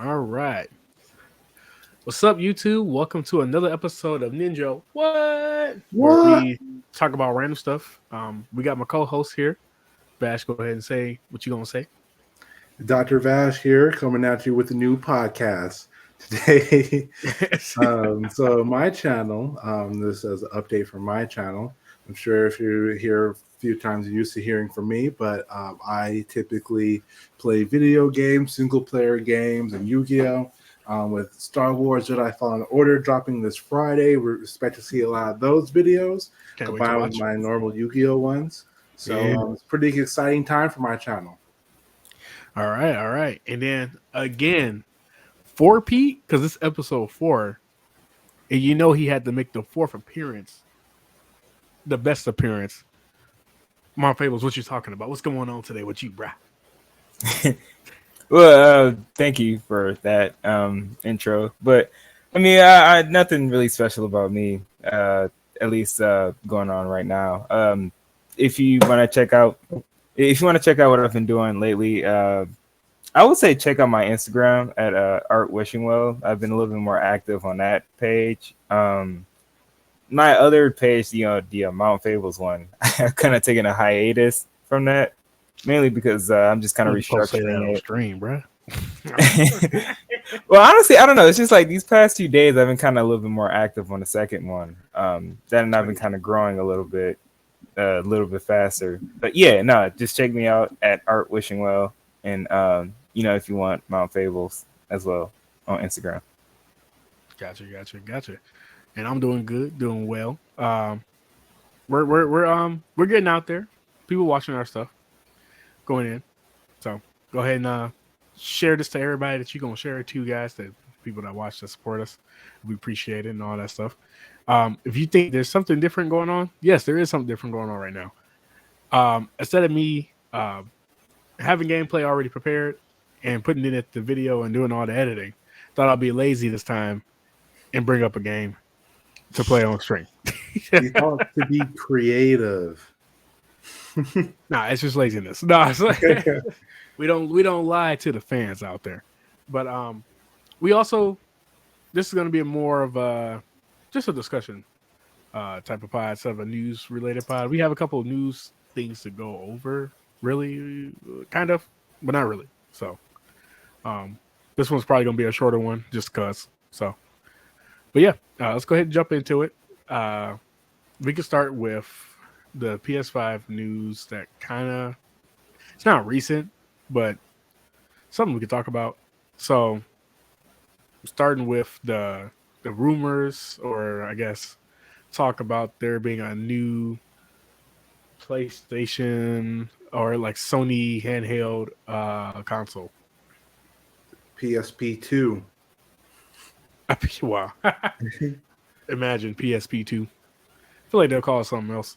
All right. What's up, YouTube? Welcome to another episode of Ninja What? Where What? we talk about random stuff. We got my co-host here. Bash, go ahead and say what you gonna say. DrVaash here, coming at you with a new podcast today. So my channel, this is an update from my channel. I'm sure if you're here a few times, you're used to hearing from me, but I typically play video games, single player games, and Yu-Gi-Oh! With Star Wars Jedi Fallen Order dropping this Friday. We expect to see a lot of those videos Can't wait to combined with watch. my normal Yu-Gi-Oh! Ones. So Yeah. it's a pretty exciting time for my channel. All right. And then again, 4P, because this episode 4, and you know he had to make the fourth appearance, the best appearance. My Fables, what you talking about? What's going on today with you, bruh? Well, thank you for that intro. But I mean, I nothing really special about me, at least going on right now. If you want to check out, what I've been doing lately, I would say check out my Instagram at Art Wishing Well. I've been a little bit more active on that page. My other page, the Mount Fables one, I've kind of taken a hiatus from that. Mainly because I'm just kind of restructuring it. Stream, bro. Well, honestly, I don't know. It's just like these past 2 days, I've been kind of a little bit more active on the second one. Then I've been kind of growing a little bit faster. But yeah, no, just check me out at Art Wishing Well, and if you want Mount Fables as well on Instagram. Gotcha. And I'm doing good, doing well. We're getting out there. People watching our stuff. Going in. So go ahead and share this to everybody that you're going to share it to, guys, that people that watch, that support us. We appreciate it and all that stuff. If you think there's something different going on, yes, there is something different going on right now. Instead of me having gameplay already prepared and putting it at the video and doing all the editing, thought I'd be lazy this time and bring up a game to play on stream. You thought to be creative. Nah, it's just laziness. No, it's like, we don't lie to the fans out there. But we also, this is going to be more of just a discussion type of pod, instead of a news related pod. We have a couple of news things to go over, really, kind of, but not really. So this one's probably going to be a shorter one, just cause. So, but yeah, let's go ahead and jump into it. We can start with the PS5 news that kind of, it's not recent, but something we could talk about. So starting with the rumors, or I guess talk about there being a new PlayStation or like Sony handheld console. PSP2. Wow. Imagine PSP2. I feel like they'll call it something else.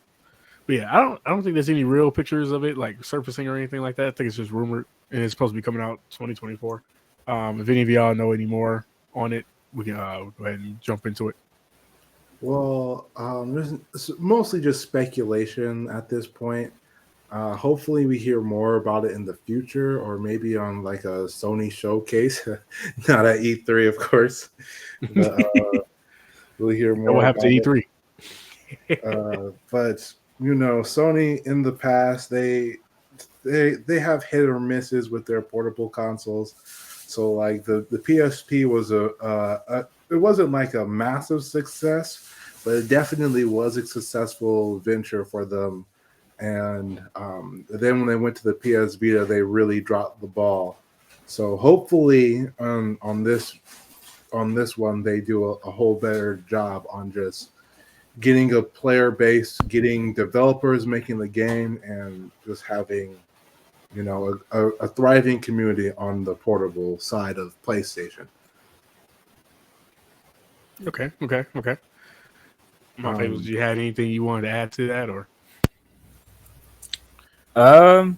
But yeah, I don't think there's any real pictures of it like surfacing or anything like that. I think it's just rumored, and it's supposed to be coming out 2024. If any of y'all know any more on it, we can go ahead and jump into it. Well, it's mostly just speculation at this point. Hopefully, we hear more about it in the future, or maybe on like a Sony showcase, not at E3, of course. But, we'll hear more. What happened to E3? But Sony in the past, they have hit or misses with their portable consoles. So like the PSP was it wasn't like a massive success, but it definitely was a successful venture for them. And then when they went to the PS Vita, they really dropped the ball. So hopefully on this one, they do a whole better job on just getting a player base, getting developers making the game, and just having, a thriving community on the portable side of PlayStation. Okay. My Fables, do you have anything you wanted to add to that, or? Well,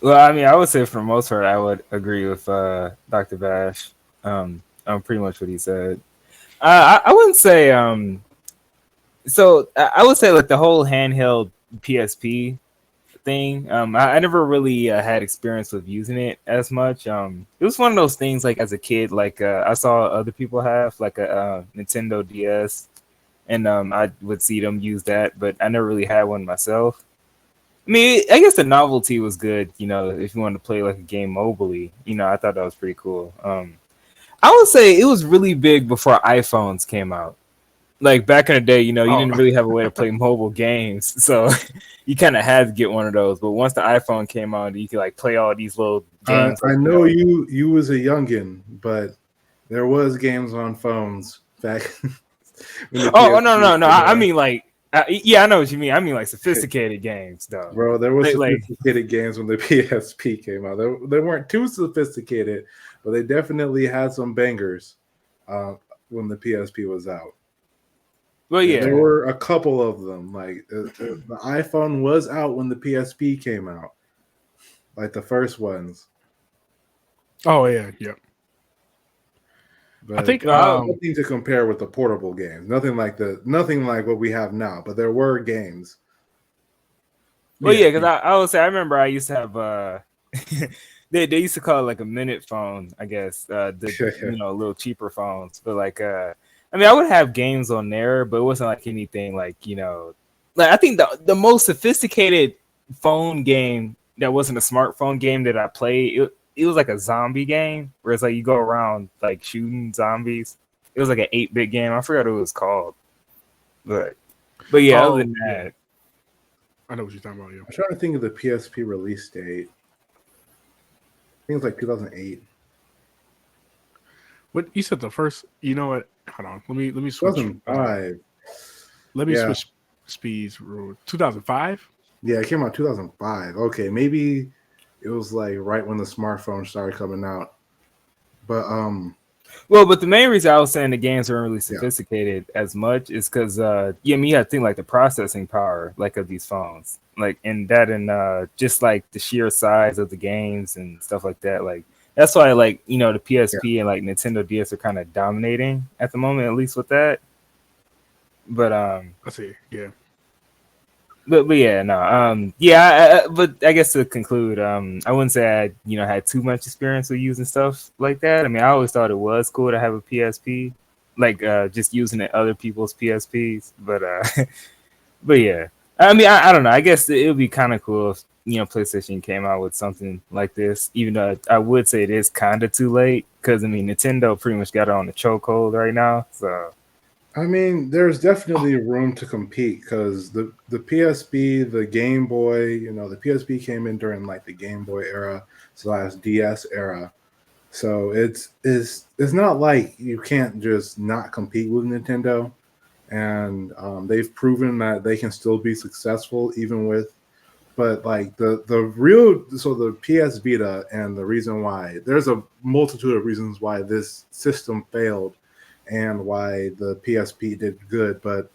I mean, I would say for the most part, I would agree with Dr. Bash on pretty much what he said. I wouldn't say so I would say like the whole handheld PSP thing. I never really had experience with using it as much. It was one of those things like as a kid, like I saw other people have like a Nintendo DS, and I would see them use that, but I never really had one myself. I mean, I guess the novelty was good, you know, if you wanted to play like a game mobily. You know, I thought that was pretty cool. I would say it was really big before iPhones came out. Like back in the day, you know, you didn't really have a way to play mobile games, so you kind of had to get one of those. But once the iPhone came out, you could like play all these little games. I know you was a youngin, but there was games on phones back. Oh no! I mean like, yeah, I know what you mean. I mean like sophisticated games, though. Bro, there was sophisticated games when the PSP came out. They weren't too sophisticated, but they definitely had some bangers when the PSP was out. Well, yeah, there were a couple of them. Like the iPhone was out when the PSP came out, like the first ones. Oh yeah. But I think nothing to compare with the portable games. Nothing like what we have now. But there were games. Well, yeah, because I would say I remember I used to have they used to call it like a minute phone, I guess. You know, little cheaper phones, but like I mean, I would have games on there, but it wasn't like anything like, you know, like I think the most sophisticated phone game that wasn't a smartphone game that I played, it was like a zombie game where it's like you go around like shooting zombies. It was like an 8-bit game. I forgot what it was called. But yeah, other than that. I know what you're talking about. Yeah. I'm trying to think of the PSP release date. I think it's like 2008. What you said the first? You know what? Hold on. Let me switch. 2005. Let me switch speeds. 2005. Yeah, it came out 2005. Okay, maybe it was like right when the smartphone started coming out. But but the main reason I was saying the games weren't really sophisticated as much is because you have to think like the processing power like of these phones, like and just like the sheer size of the games and stuff like that. Like that's why like, you know, the PSP and like Nintendo DS are kind of dominating at the moment, at least with that. But I see, yeah. But yeah, no, but I guess to conclude, I wouldn't say I, you know, had too much experience with using stuff like that. I mean, I always thought it was cool to have a PSP, like just using it other people's PSPs. But but yeah, I mean, I don't know. I guess it would be kind of cool if, you know, PlayStation came out with something like this. Even though I would say it is kind of too late because I mean, Nintendo pretty much got it on the chokehold right now, so. I mean, there's definitely room to compete because the PSP, the Game Boy, you know, the PSP came in during like the Game Boy era / DS era. So it's not like you can't just not compete with Nintendo. And they've proven that they can still be successful even with, but like the PS Vita, and the reason why, there's a multitude of reasons why this system failed and why the PSP did good, but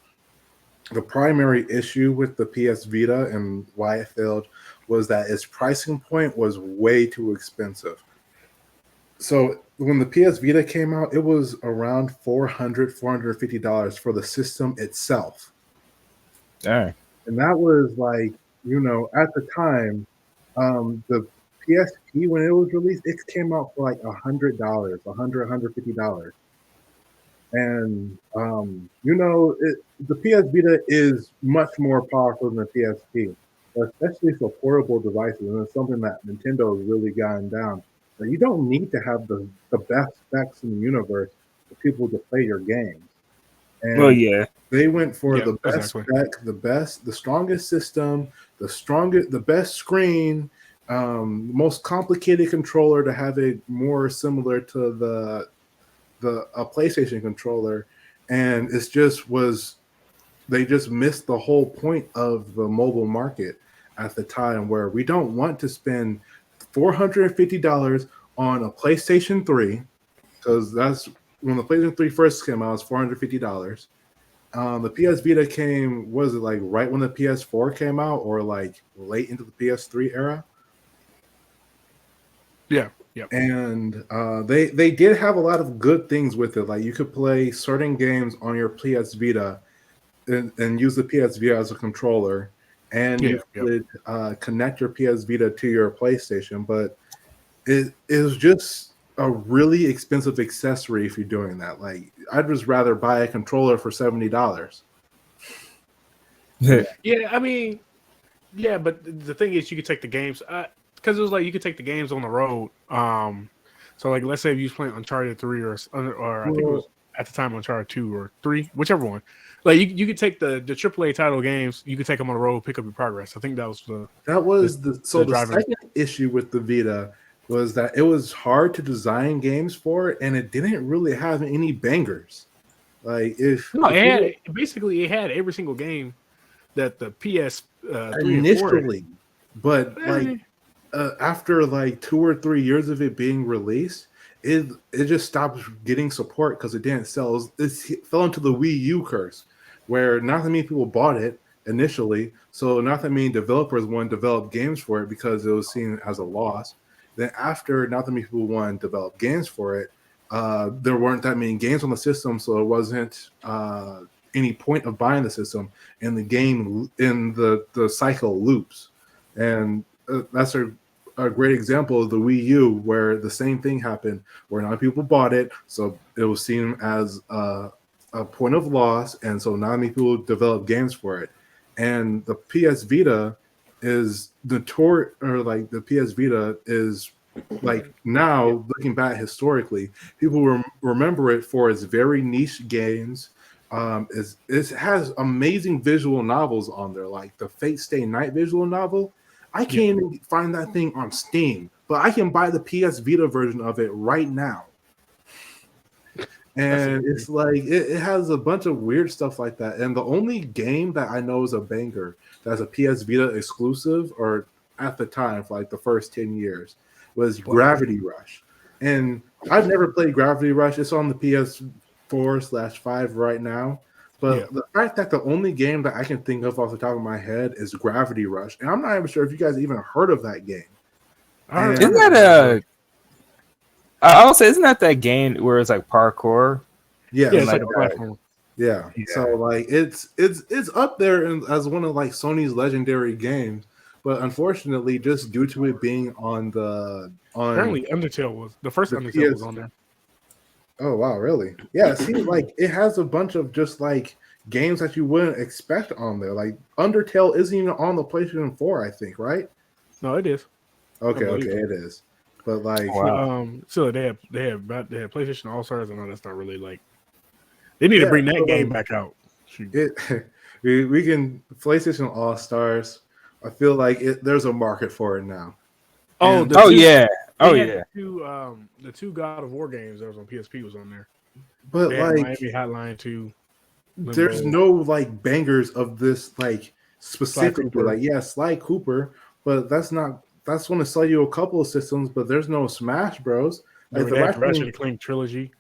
the primary issue with the PS Vita and why it failed was that its pricing point was way too expensive. So when the PS Vita came out, it was around $450 for the system itself. Dang. And that was like, you know, at the time, the PSP, when it was released, it came out for like $100, $150. And, you know, the PS Vita is much more powerful than the PSP, especially for portable devices. And it's something that Nintendo has really gotten down. But you don't need to have the best specs in the universe for people to play your games. And well, yeah, they went for the best spec, the strongest system, the best screen, most complicated controller to have it more similar to a PlayStation controller, and they just missed the whole point of the mobile market at the time, where we don't want to spend $450 on a PlayStation 3, because that's when the PlayStation 3 first came out, it was $450. The PS Vita came, was it like right when the PS4 came out, or like late into the PS3 era? Yeah. Yep. And they did have a lot of good things with it. Like you could play certain games on your PS Vita and use the PS Vita as a controller, and you could connect your PS Vita to your PlayStation, but it was just a really expensive accessory if you're doing that. Like, I'd just rather buy a controller for $70. Yeah, I mean, yeah, but the thing is, you could take the games because it was like you could take the games on the road. So like, let's say if you was playing Uncharted 3 or I think it was at the time Uncharted 2 or 3, whichever one. Like you could take the AAA title games, you could take them on the road, pick up your progress. I think that was the second issue with the Vita was that it was hard to design games for it, and it didn't really have any bangers. Like it had every single game that the PS 3 initially, but like after like 2 or 3 years of it being released, it just stopped getting support because it didn't sell. It fell into the Wii U curse, where not that many people bought it initially, so not that many developers wanted to develop games for it because it was seen as a loss. Then after not that many people wanted to develop games for it, there weren't that many games on the system, so it wasn't any point of buying the system, and the game in the cycle loops. And that's a great example of the Wii U, where the same thing happened, where not people bought it, so it was seen as a point of loss, and so not many people developed games for it. And the PS Vita is the PS Vita is like, now looking back historically, people remember it for its very niche games. It has amazing visual novels on there, like the Fate Stay Night visual novel. I can't even find that thing on Steam, but I can buy the PS Vita version of it right now. And it's like it has a bunch of weird stuff like that. And the only game that I know is a banger that's a PS Vita exclusive, or at the time for like the first 10 years, was Gravity Rush. And I've never played Gravity Rush. It's on the PS4/5 right now. But the fact that the only game that I can think of off the top of my head is Gravity Rush, and I'm not even sure if you guys even heard of that game. Isn't that I will say, isn't that game where it's like parkour? Yeah, it's like a platform. Yeah. So like it's up there as one of like Sony's legendary games, but unfortunately, just due to it being apparently Undertale was the first Undertale was on there. Oh wow, really? Yeah, it seems like it has a bunch of just like games that you wouldn't expect on there. Like Undertale isn't even on the PlayStation 4, I think, right? No, it is. Okay, it is. But like, so they have PlayStation All Stars, and all that's not really like they need to bring that game back out. We can PlayStation All Stars. I feel like there's a market for it now. The two God of War games that was on PSP was on there. But they like Miami Hotline 2. There's no like bangers of this like specifically. Like Sly Cooper, but that's going to sell you a couple of systems, but there's no Smash Bros. Like the Ratchet & Clank trilogy.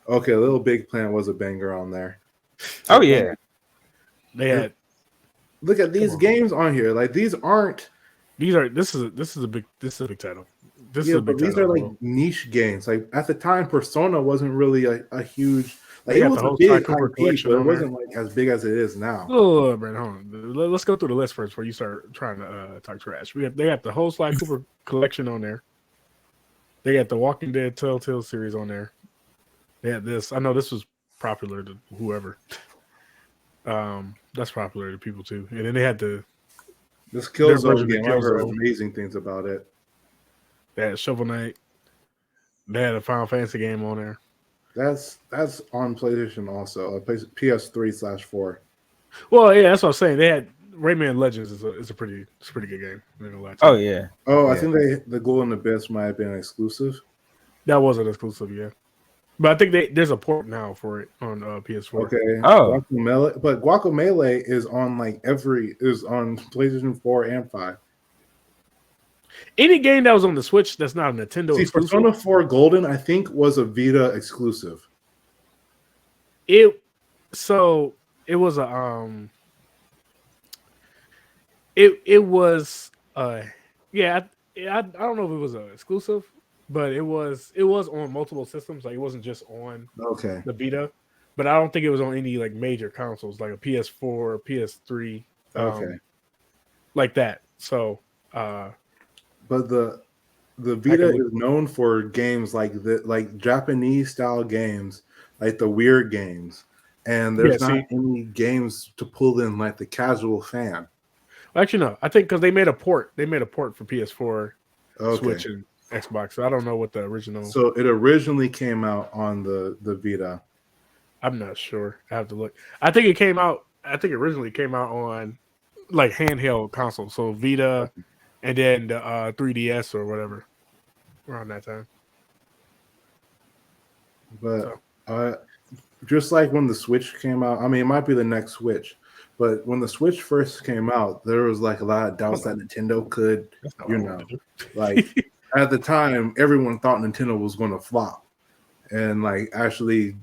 Okay, Little Big Planet was a banger on there. Oh yeah, they had. Look at these games on here. Like these aren't. This is a big title. These are like niche games. Like at the time, Persona wasn't really a huge. Like it was a big IP, but it wasn't like as big as it is now. Oh, Brandon, hold on. Let's go through the list first before you start trying to talk trash. They got the whole Sly Cooper collection on there. They got the Walking Dead Telltale series on there. They had this. I know this was popular to whoever. That's popular to people too. And then they had this Killzone game. I've heard amazing things about it. They had Shovel Knight. They had a Final Fantasy game on there. That's on PlayStation also, PS3/4. Well, yeah, that's what I'm saying. They had Rayman Legends is a pretty good game. Oh yeah. I think the Golden Abyss might have been exclusive. That wasn't exclusive, yeah. But I think there's a port now for it on PS4. Okay. Oh, Guacamelee is on on PlayStation 4 and 5. Any game that was on the Switch that's not a Nintendo exclusive. Persona 4 Golden, I think, was a Vita exclusive. It was I don't know if it was an exclusive, but it was on multiple systems. Like it wasn't just on the Vita, but I don't think it was on any like major consoles like a PS4, PS3, Okay. Like that. So, but the Vita is known for games like Japanese style games, like the weird games, and there's not any games to pull in like the casual fan. Actually, no. I think because they made a port. They made a port for PS4, Switch, and Xbox. So I don't know what the original. So it originally came out on the Vita. I'm not sure. I have to look. I think it came out. I think it originally came out on like handheld console. So Vita, and then the 3DS or whatever around that time. But just like when the Switch came out, I mean, it might be the next Switch. But when the Switch first came out, there was like a lot of doubts that Nintendo could, like at the time, everyone thought Nintendo was going to flop and like actually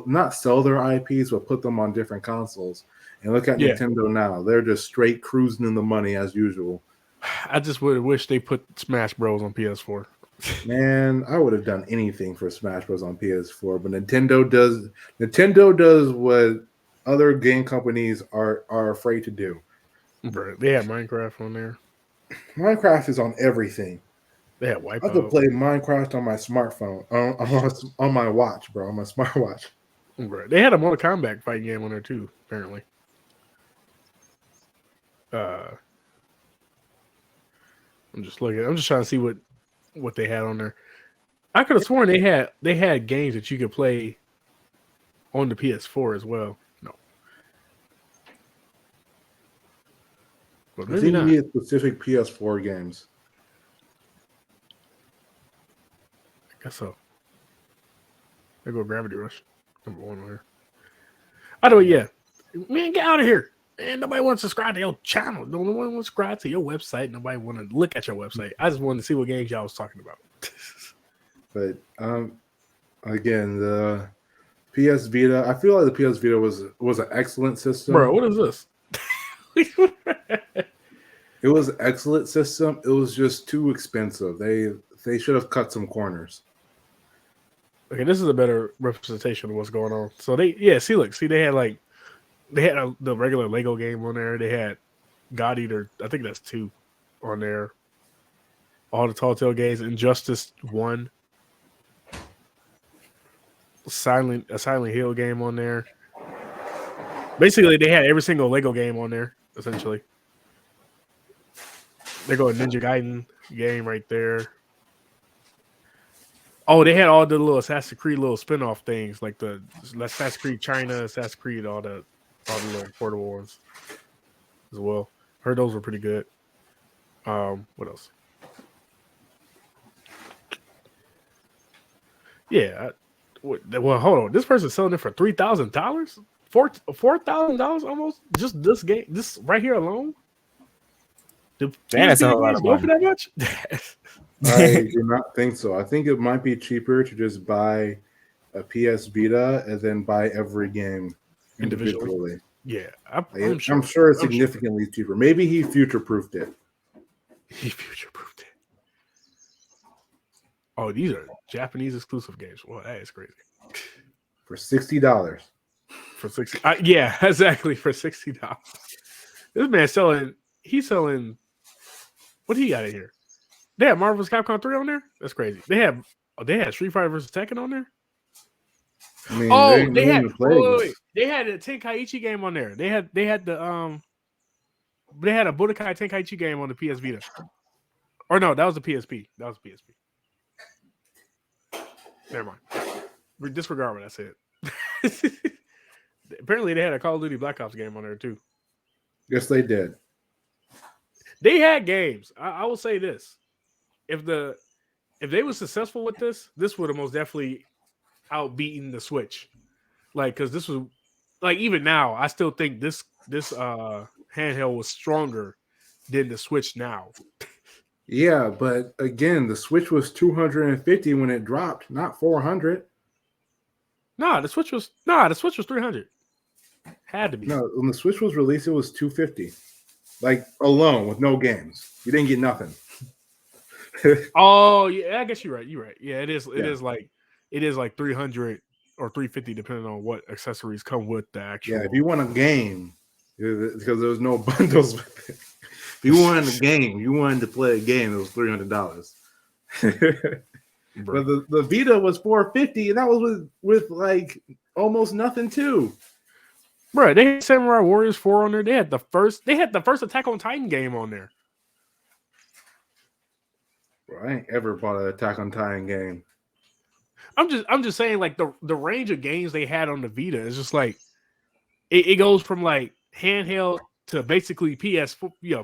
not sell their IPs, but put them on different consoles. And look at Nintendo now; they're just straight cruising in the money as usual. I just would wish they put Smash Bros on PS4. Man, I would have done anything for Smash Bros on PS4, but Nintendo does what other game companies are afraid to do. Bro, they have Minecraft on there. Minecraft is on everything. They have Wipeout. I could play Minecraft on my smartphone, on my watch, bro, on my smartwatch. Bro, they had a Mortal Kombat fighting game on there too, apparently. I'm just looking. I'm just trying to see what they had on there. I could have sworn they had games that you could play on the PS4 as well. No, but maybe not. You need specific PS4 games. I guess so. There go Gravity Rush, number 1 on here. By the way, yeah, man, get out of here. Man, nobody wants to subscribe to your channel. No one wants to subscribe to your website. Nobody want to look at your website. I just wanted to see what games y'all was talking about. But again, the PS Vita. I feel like the PS Vita was an excellent system. Bro, what is this? It was an excellent system. It was just too expensive. They should have cut some corners. Okay, this is a better representation of what's going on. So they had the regular Lego game on there. They had God Eater, I think that's 2 on there. All the Telltale games, Injustice 1. A Silent Hill game on there. Basically, they had every single Lego game on there, essentially. They go a Ninja Gaiden game right there. Oh, they had all the little Assassin's Creed little spin-off things, like the Assassin's Creed China, Assassin's Creed, all the little portable ones as well. Heard those were pretty good. What else? Yeah. Well, hold on. This person's selling it for $3,000, $4,000 almost. Just this game, this right here alone. That's a whole lot of money. For that much? I do not think so. I think it might be cheaper to just buy a PS Vita and then buy every game individually. Yeah, I'm sure it's significantly cheaper. Maybe he future-proofed it. Oh, these are Japanese exclusive games. Well, that is crazy. For $60. For $60. Yeah, exactly. For $60. This man's selling. He's selling. What do he got in here? They have Marvel's Capcom 3 on there. That's crazy. They had Street Fighter vs. Tekken on there. I mean, they had a Tenkaichi game on there. They had a Budokai Tenkaichi game on the PS Vita. Or no, that was the PSP. Never mind. Disregard what I said. Apparently, they had a Call of Duty Black Ops game on there too. Yes, they did. They had games. I will say this: if they were successful with this would have most definitely outbeaten the Switch. Like, because this was like, even now, I still think this handheld was stronger than the Switch now. Yeah, but again, the Switch was $250 when it dropped, not $400. The Switch was $300. Had to be. No, when the Switch was released, it was $250. Like, alone with no games. You didn't get nothing. Oh, yeah, I guess you're right. Yeah, it is. It is like $300 or $350 depending on what accessories come with the actual. Yeah, if you want a game, because there was no bundles with it. If you wanted a game, you wanted to play a game, it was $300. But the Vita was $450, and that was with like almost nothing too. Bro, they had Samurai Warriors 4 on there. They had the first Attack on Titan game on there. Bro, I ain't ever bought an Attack on Titan game. I'm just saying, like the range of games they had on the Vita is just like it goes from like handheld to basically PS4. Yeah,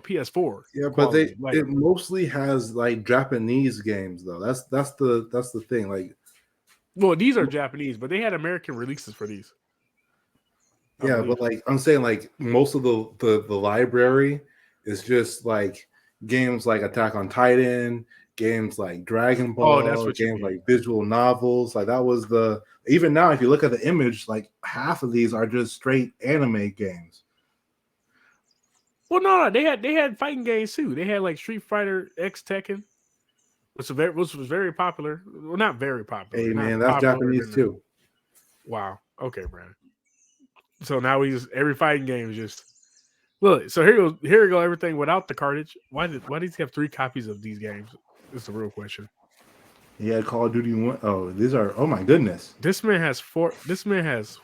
quality. but it mostly has like Japanese games though. That's the thing. Like, well, these are Japanese, but they had American releases for these. Yeah, but like I'm saying, like most of the library is just like games like Attack on Titan, games like Dragon Ball, games like visual novels. Like that was even now, if you look at the image, like half of these are just straight anime games. Well, no, they had fighting games too. They had like Street Fighter X Tekken, which was very popular. Well, not very popular. Hey man, that's Japanese too. Wow. Okay, Brandon. So now every fighting game is just look. So here we go. Everything without the cartridge. Why did he have 3 copies of these games? That's the real question. He had Call of Duty 1. Oh, these are. Oh my goodness. This man has 4. This man has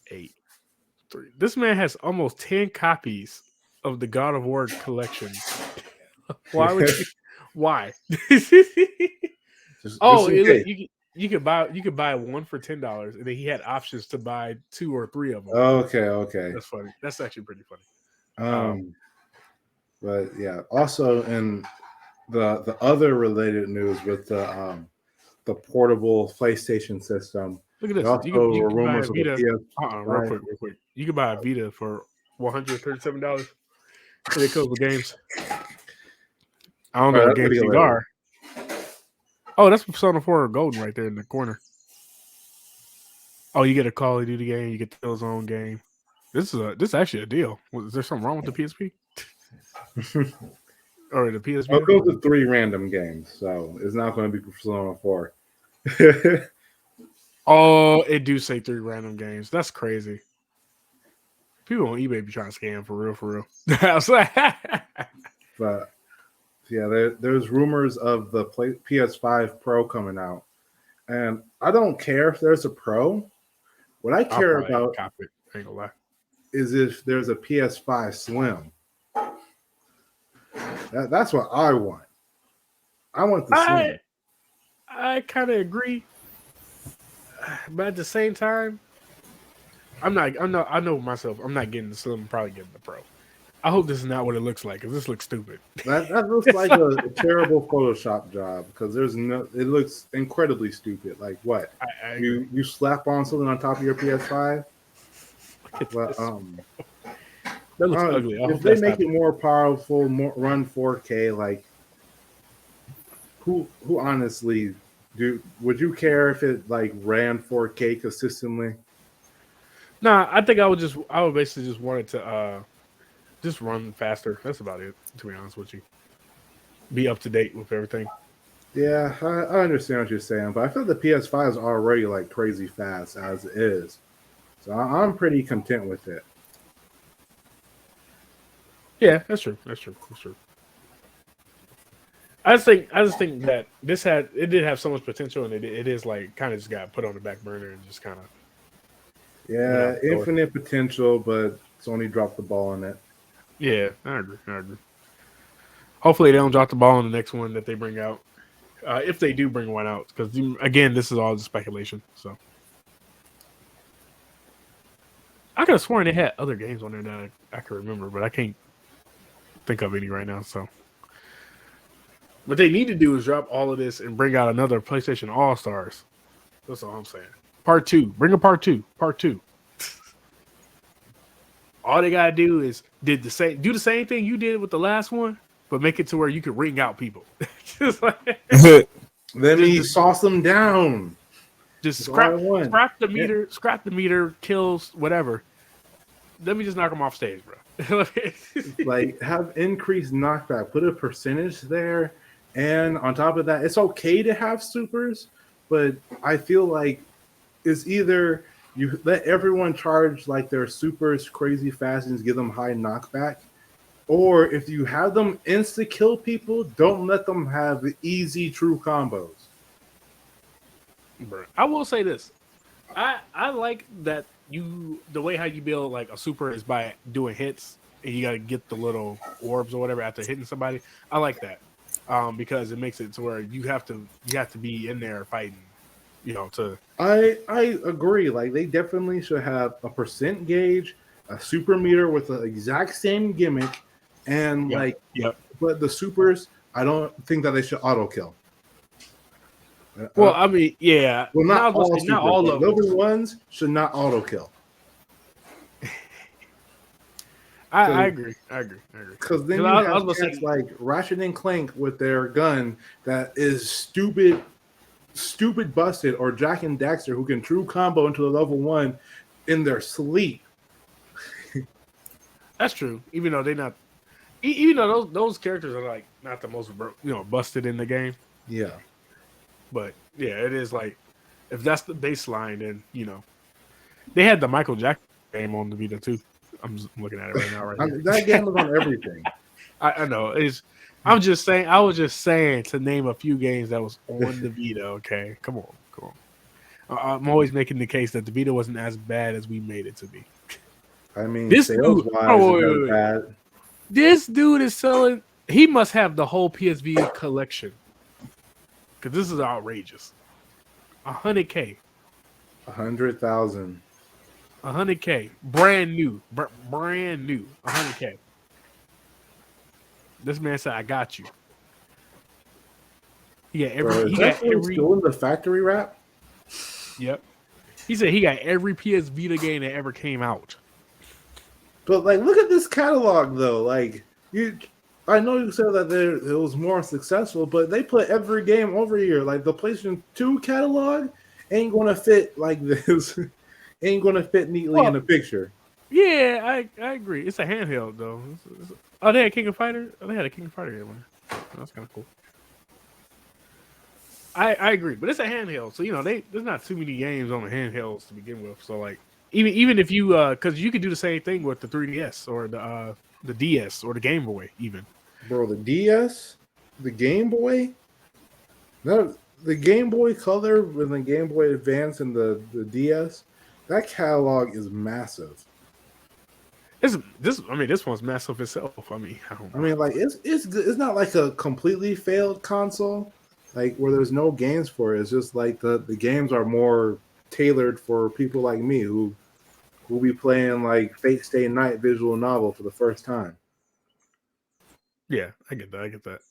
8. 3. This man has almost 10 copies of the God of War collection. Why would you? Why? You could buy one for $10, and then he had options to buy 2 or 3 of them. Okay. That's funny. That's actually pretty funny. But yeah, also in the other related news with the portable PlayStation system. Look at this. You can buy a Vita. Real quick. You can buy a Vita for $137. So they comes with games. I don't know what games these are. Oh, that's Persona 4 Golden right there in the corner. Oh, you get a Call of Duty game. You get the Killzone game. This is actually a deal. Is there something wrong with the PSP? Or the PSP? I'll go to 3 random games, so it's not going to be Persona 4. Oh, it do say 3 random games. That's crazy. People on eBay be trying to scam for real. But yeah, there's rumors of the PS5 Pro coming out, and I don't care if there's a Pro. What I care about is if there's a PS5 Slim. That's what I want. I want the Slim. I kind of agree. But at the same time, I know myself. I'm not getting the Slim. I'm probably getting the Pro. I hope this is not what it looks like, because this looks stupid. That looks like a terrible Photoshop job, because it looks incredibly stupid. Like what? You slap on something on top of your PS5? But that looks ugly. If they make it more powerful, run 4K, like who honestly would you care if it like ran 4K consistently? Nah, I think I would basically just want it to just run faster. That's about it, to be honest with you. Be up to date with everything. Yeah, I understand what you're saying, but I feel the PS5 is already like crazy fast as it is. So I'm pretty content with it. Yeah, that's true. I just think that it did have so much potential, and it is like kind of just got put on the back burner and just kind of. Yeah, infinite potential, but Sony dropped the ball on it. Yeah, I agree. Hopefully, they don't drop the ball on the next one that they bring out. If they do bring one out, because again, this is all just speculation. So, I could have sworn they had other games on there that I could remember, but I can't think of any right now. So, what they need to do is drop all of this and bring out another PlayStation All Stars. That's all I'm saying. Part 2. Bring a part 2. Part 2. All they gotta do is do the same thing you did with the last one, but make it to where you can ring out people. Just like, let me sauce them down. Just scrap the meter, scrap the meter, kills whatever. Let me just knock them off stage, bro. Like have increased knockback, put a percentage there, and on top of that, it's okay to have supers, but I feel like it's either you let everyone charge like their super crazy fast and give them high knockback. Or if you have them insta kill people, don't let them have easy true combos. I will say this. I like that the way how you build like a super is by doing hits and you gotta get the little orbs or whatever after hitting somebody. I like that. Because it makes it to where you have to be in there fighting, to I agree. Like they definitely should have a percent gauge, a super meter with the exact same gimmick, and but the supers, I don't think that they should auto kill. Well, I mean, yeah. Well, not all supers. Not all of them. Level ones should not auto kill. I agree. Because then you have cats like Ratchet and Clank with their gun that is stupid busted, or Jack and Daxter who can true combo into the level 1 in their sleep. That's true. Even though they're not, even though those characters are like not the most busted in the game. Yeah. But yeah, it is like if that's the baseline, then they had the Michael Jackson game on the Vita too. I'm just looking at it right now. Right here. That game was on everything. I know. I'm just saying. I was just saying to name a few games that was on the Vita. Okay, come on. I'm always making the case that the Vita wasn't as bad as we made it to be. I mean, this sales dude, wise, bad. This dude is selling. He must have the whole PSV collection because this is outrageous. $100K. 100,000. 100K, brand new, brand new, 100K. This man said, "I got you." He got every. Still in the factory wrap. Yep. He said he got every PS Vita game that ever came out. But like, look at this catalog though. Like I know you said that it was more successful, but they put every game over here. Like the PlayStation 2 catalog ain't gonna fit like this. Ain't gonna fit neatly in the picture. Yeah, I agree. It's a handheld though. Oh, they had King of Fighter. Oh, they had a King of Fighter here one. That's kind of cool. I agree, but it's a handheld, so there's not too many games on the handhelds to begin with. So like, even if you because you could do the same thing with the 3DS or the DS or the Game Boy even. Bro, the DS, the Game Boy, no, the Game Boy Color and the Game Boy Advance and the DS. That catalog is massive. This one's massive itself. I mean, like it's not like a completely failed console, like where there's no games for it. It's just like the games are more tailored for people like me who will be playing like Fate Stay Night visual novel for the first time. Yeah, I get that.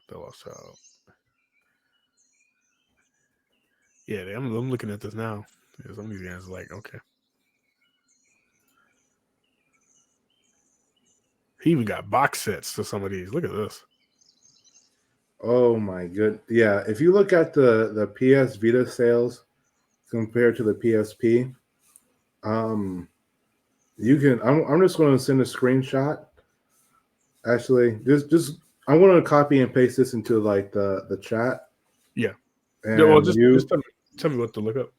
The Lost Child. Yeah, I'm looking at this now. Some of these guys are like, okay. He even got box sets to some of these. Look at this. Oh my good. Yeah, if you look at the PS Vita sales compared to the PSP, you can. I'm just going to send a screenshot. Actually, just I'm going to copy and paste this into like the chat. Yeah. And just tell me what to look up.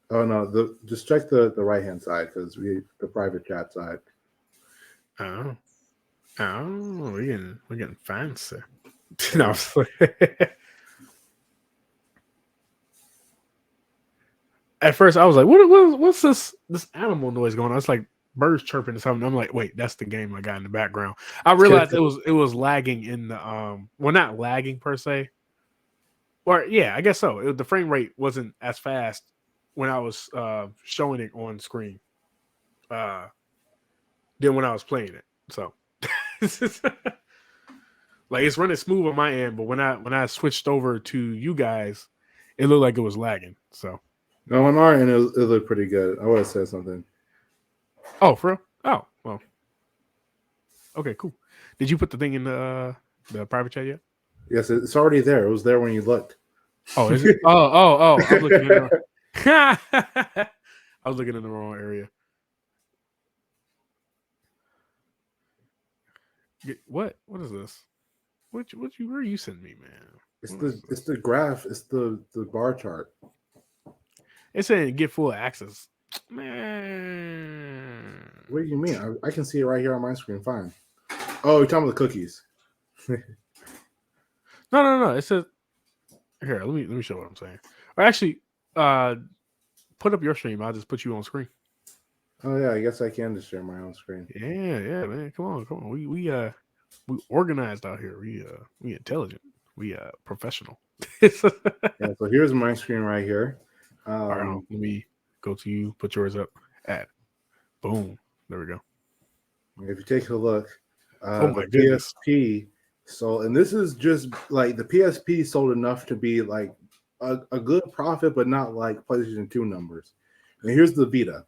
Oh no, just check the right hand side because the private chat side. Oh, we're getting fancy. No, at first I was like, what's this animal noise going on? It's like birds chirping or something. I'm like, wait, that's the game I got in the background. I realized it was lagging in the well, not lagging per se. Or yeah, I guess so. The frame rate wasn't as fast when I was showing it on screen than when I was playing it. So like it's running smooth on my end, but when I switched over to you guys, it looked like it was lagging. So no, on our end it looked pretty good. I would have said something. Oh, for real? Oh, well. Okay, cool. Did you put the thing in the private chat yet? Yes, it's already there. It was there when you looked. Oh, is it? Oh! I was looking in the I was looking in the wrong area. What? What is this? Where are you sending me, man? It's the graph. It's the bar chart. It's saying get full access. Man. What do you mean? I can see it right here on my screen. Fine. Oh, you're talking about the cookies. No. It says here. Let me show what I'm saying. Or actually, put up your stream. I'll just put you on screen. Oh yeah, I guess I can just share my own screen. Yeah, man. Come on. We organized out here. We intelligent. We professional. Yeah, so here's my screen right here. All right, let me go to you. Put yours up. Boom. There we go. If you take a look, Oh my the goodness. PSP sold, and this is just like the PSP sold enough to be like a good profit, but not like PlayStation 2 numbers. And here's the Vita.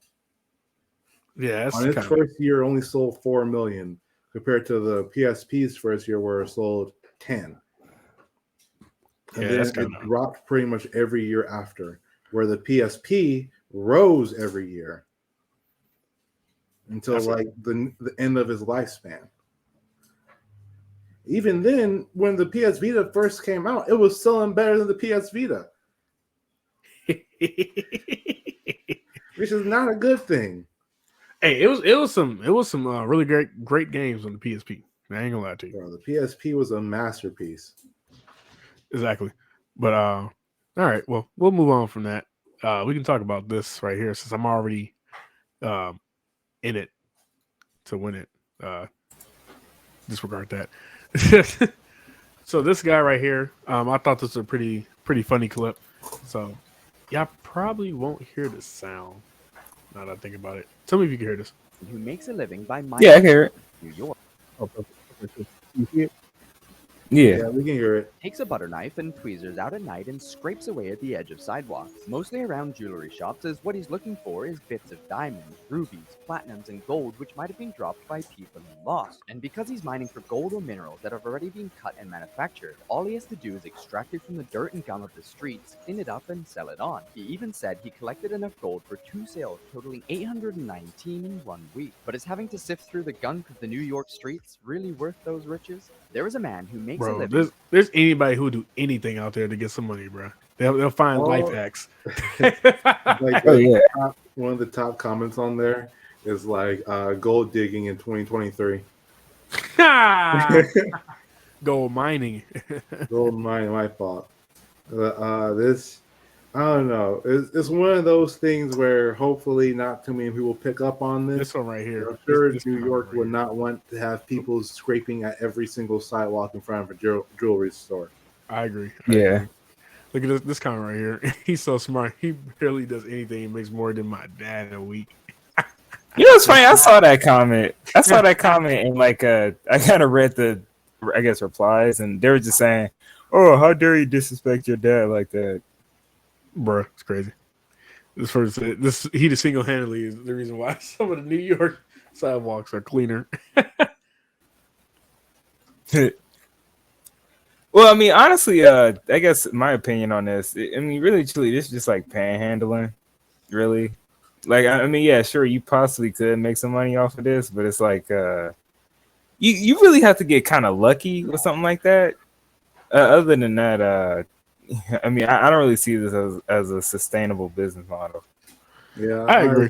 Yeah, that's on its first year, only sold 4 million, compared to the PSP's first year, where it sold 10. And then it dropped pretty much every year after, where the PSP rose every year until like the end of his lifespan. Even then, when the PS Vita first came out, it was selling better than the PS Vita, which is not a good thing. Hey, it was some really great games on the PSP. I ain't gonna lie to you. Bro, the PSP was a masterpiece. Exactly. But all right, well, we'll move on from that. We can talk about this right here since I'm already in it to win it. Disregard that. So this guy right here, I thought this was a pretty funny clip. So y'all probably won't hear the sound now that I think about it. Tell me if you can hear this. Who makes a living by mining? Yeah, I can hear it. New York. Oh, perfect. You hear it? Yeah, we can hear it. Takes a butter knife and tweezers out at night and scrapes away at the edge of sidewalks. Mostly around jewelry shops, as what he's looking for is bits of diamonds, rubies, platinums, and gold which might have been dropped by people and lost. And because he's mining for gold or minerals that have already been cut and manufactured, all he has to do is extract it from the dirt and gum of the streets, clean it up, and sell it on. He even said he collected enough gold for 2 sales totaling 819 in 1 week. But is having to sift through the gunk of the New York streets really worth those riches? There is a man who makes a living. There's anybody who would do anything out there to get some money, bro. They'll find life hacks. One of the top comments on there is like gold digging in 2023. Gold mining. Gold mining, my fault. This, I don't know. It's one of those things where hopefully not too many people pick up on this. This one right here. I'm sure New York would not want to have people scraping at every single sidewalk in front of a jewelry store. I agree. Yeah. Look at this comment right here. He's so smart. He barely does anything. He makes more than my dad in a week. You know, it's funny. I saw that comment. And like, I kind of read the, I guess, replies, and they were just saying, "Oh, how dare you disrespect your dad like that, bruh? It's crazy." He just single-handedly is the reason why some of the New York sidewalks are cleaner. Well, I mean, honestly, I guess my opinion on this, I mean, really, truly, this is just like panhandling, really. Like, I mean, yeah, sure, you possibly could make some money off of this, but it's like, you really have to get kind of lucky with something like that. Other than that, I mean, I don't really see this as a sustainable business model. Yeah, I agree.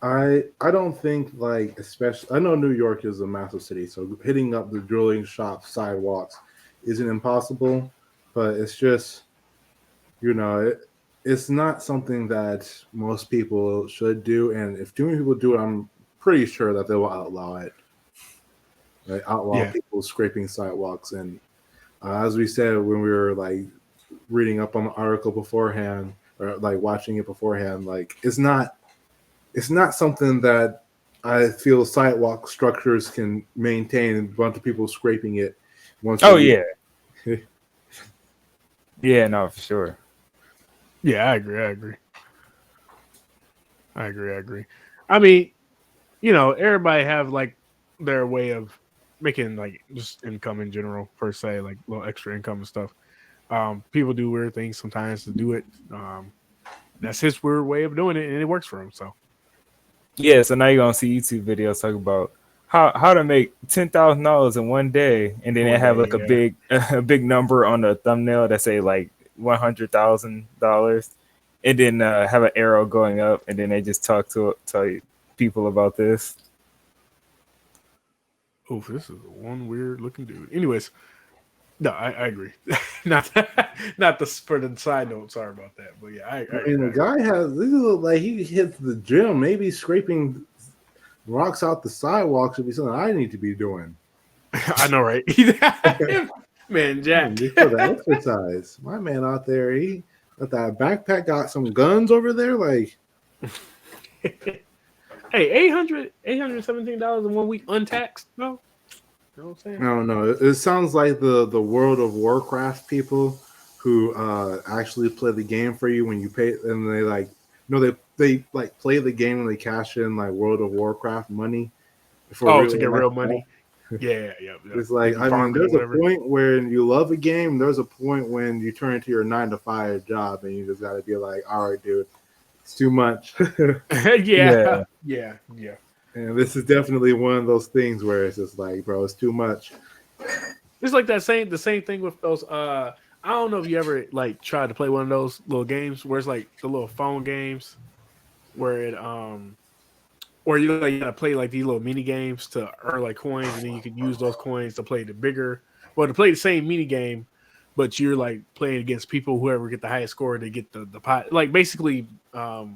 I don't think, like, especially, I know New York is a massive city, so hitting up the drilling shop sidewalks isn't impossible, but it's just, you know, it's not something that most people should do. And if too many people do it, I'm pretty sure that they will outlaw it. Like, outlaw people scraping sidewalks. And as we said when we were like reading up on the article beforehand, or like watching it beforehand, like it's not something that I feel sidewalk structures can maintain. A bunch of people scraping it. Yeah, yeah, no, for sure. Yeah, I agree. I mean, you know, everybody have like their way of making like just income in general, per se, like little extra income and stuff. People do weird things sometimes to do it. That's his weird way of doing it, and it works for him. So yeah, so now you're gonna see YouTube videos talk about how to make $10,000 in 1 day, and then they have like a big number on the thumbnail that say like $100,000, and then have an arrow going up, and then they just tell people about this. Oof, this is one weird looking dude. Anyways, no, I agree. not the for the side note. Sorry about that, but yeah, I mean, the guy has. This look like he hits the gym. Maybe scraping rocks out the sidewalk should be something I need to be doing. I know, right? Man, Jack. For the exercise. My man out there, he got that backpack, got some guns over there. Like, hey, $817 in 1 week untaxed? No. You know what I'm saying? I don't know. It sounds like the World of Warcraft people who actually play the game for you when you pay, and they like, they like play the game and they cash in like World of Warcraft money. To get real money. Yeah. It's like, I mean, there's a point when you love a game. There's a point when you turn into your 9-to-5 job, and you just got to be like, all right, dude, it's too much. Yeah. And this is definitely one of those things where it's just like, bro, it's too much. It's like the same thing with those. I don't know if you ever like tried to play one of those little games where it's like the little phone games where it or you gotta play like these little mini games to earn like coins, and then you could use those coins to play to play the same mini game, but you're like playing against people. Whoever get the highest score, they get the pot. Like basically, I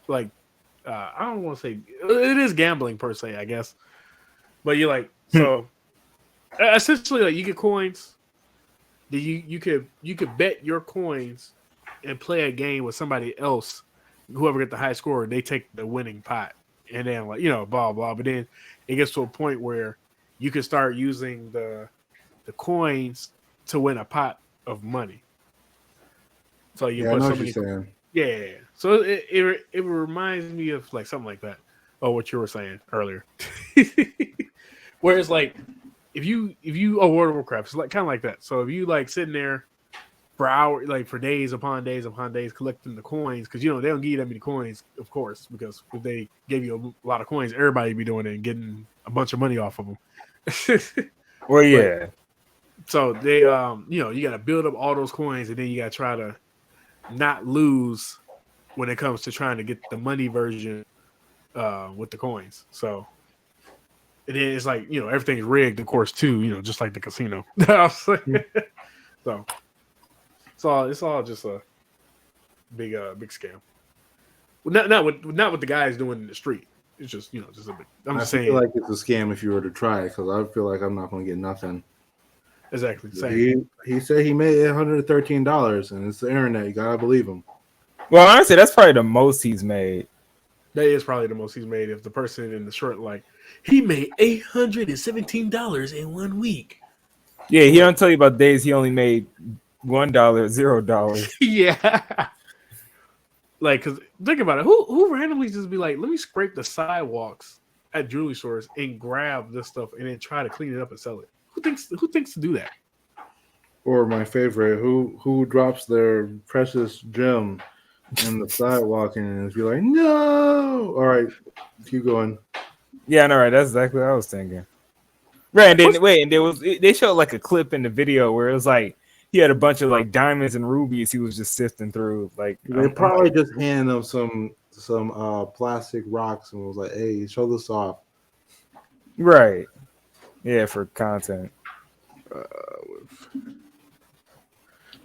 don't want to say it is gambling per se, I guess, but you're like so essentially like you get coins. You could bet your coins and play a game with somebody else. Whoever get the high score, they take the winning pot, and then like blah blah. But then it gets to a point where you can start using the coins to win a pot of money. So you put somebody, yeah. So it reminds me of like something like that. Oh, what you were saying earlier. Whereas like if you World of Warcraft, it's like kind of like that. So if you like sitting there for hours, like for days upon days collecting the coins, because they don't give you that many coins, of course, because if they gave you a lot of coins, everybody would be doing it and getting a bunch of money off of them. Well, yeah. So they you got to build up all those coins, and then you got to try to not lose when it comes to trying to get the money version with the coins. So it is like everything's rigged, of course, too. Just like the casino. So it's all just a big scam. Well, not what the guys doing in the street. It's just just a bit. I'm just saying. I feel like it's a scam if you were to try it, because I feel like I'm not going to get nothing. Exactly. Same. He said he made $113, and it's the internet. You gotta believe him. Well, honestly, that's probably the most he's made. That is probably the most he's made. If the person in the short like he made $817 in 1 week. Yeah, he don't tell you about days he only made $1, $0. Yeah. Like, cause think about it. Who randomly just be like, let me scrape the sidewalks at jewelry stores and grab this stuff and then try to clean it up and sell it? Who thinks to do that? Or my favorite, who drops their precious gem in the sidewalk and be like, no. All right, keep going. Yeah, no, right. That's exactly what I was thinking. Right, and then they showed like a clip in the video where it was like he had a bunch of like diamonds and rubies he was just sifting through. Like they probably just handed him some plastic rocks and was like, hey, show this off. Right. Yeah, for content.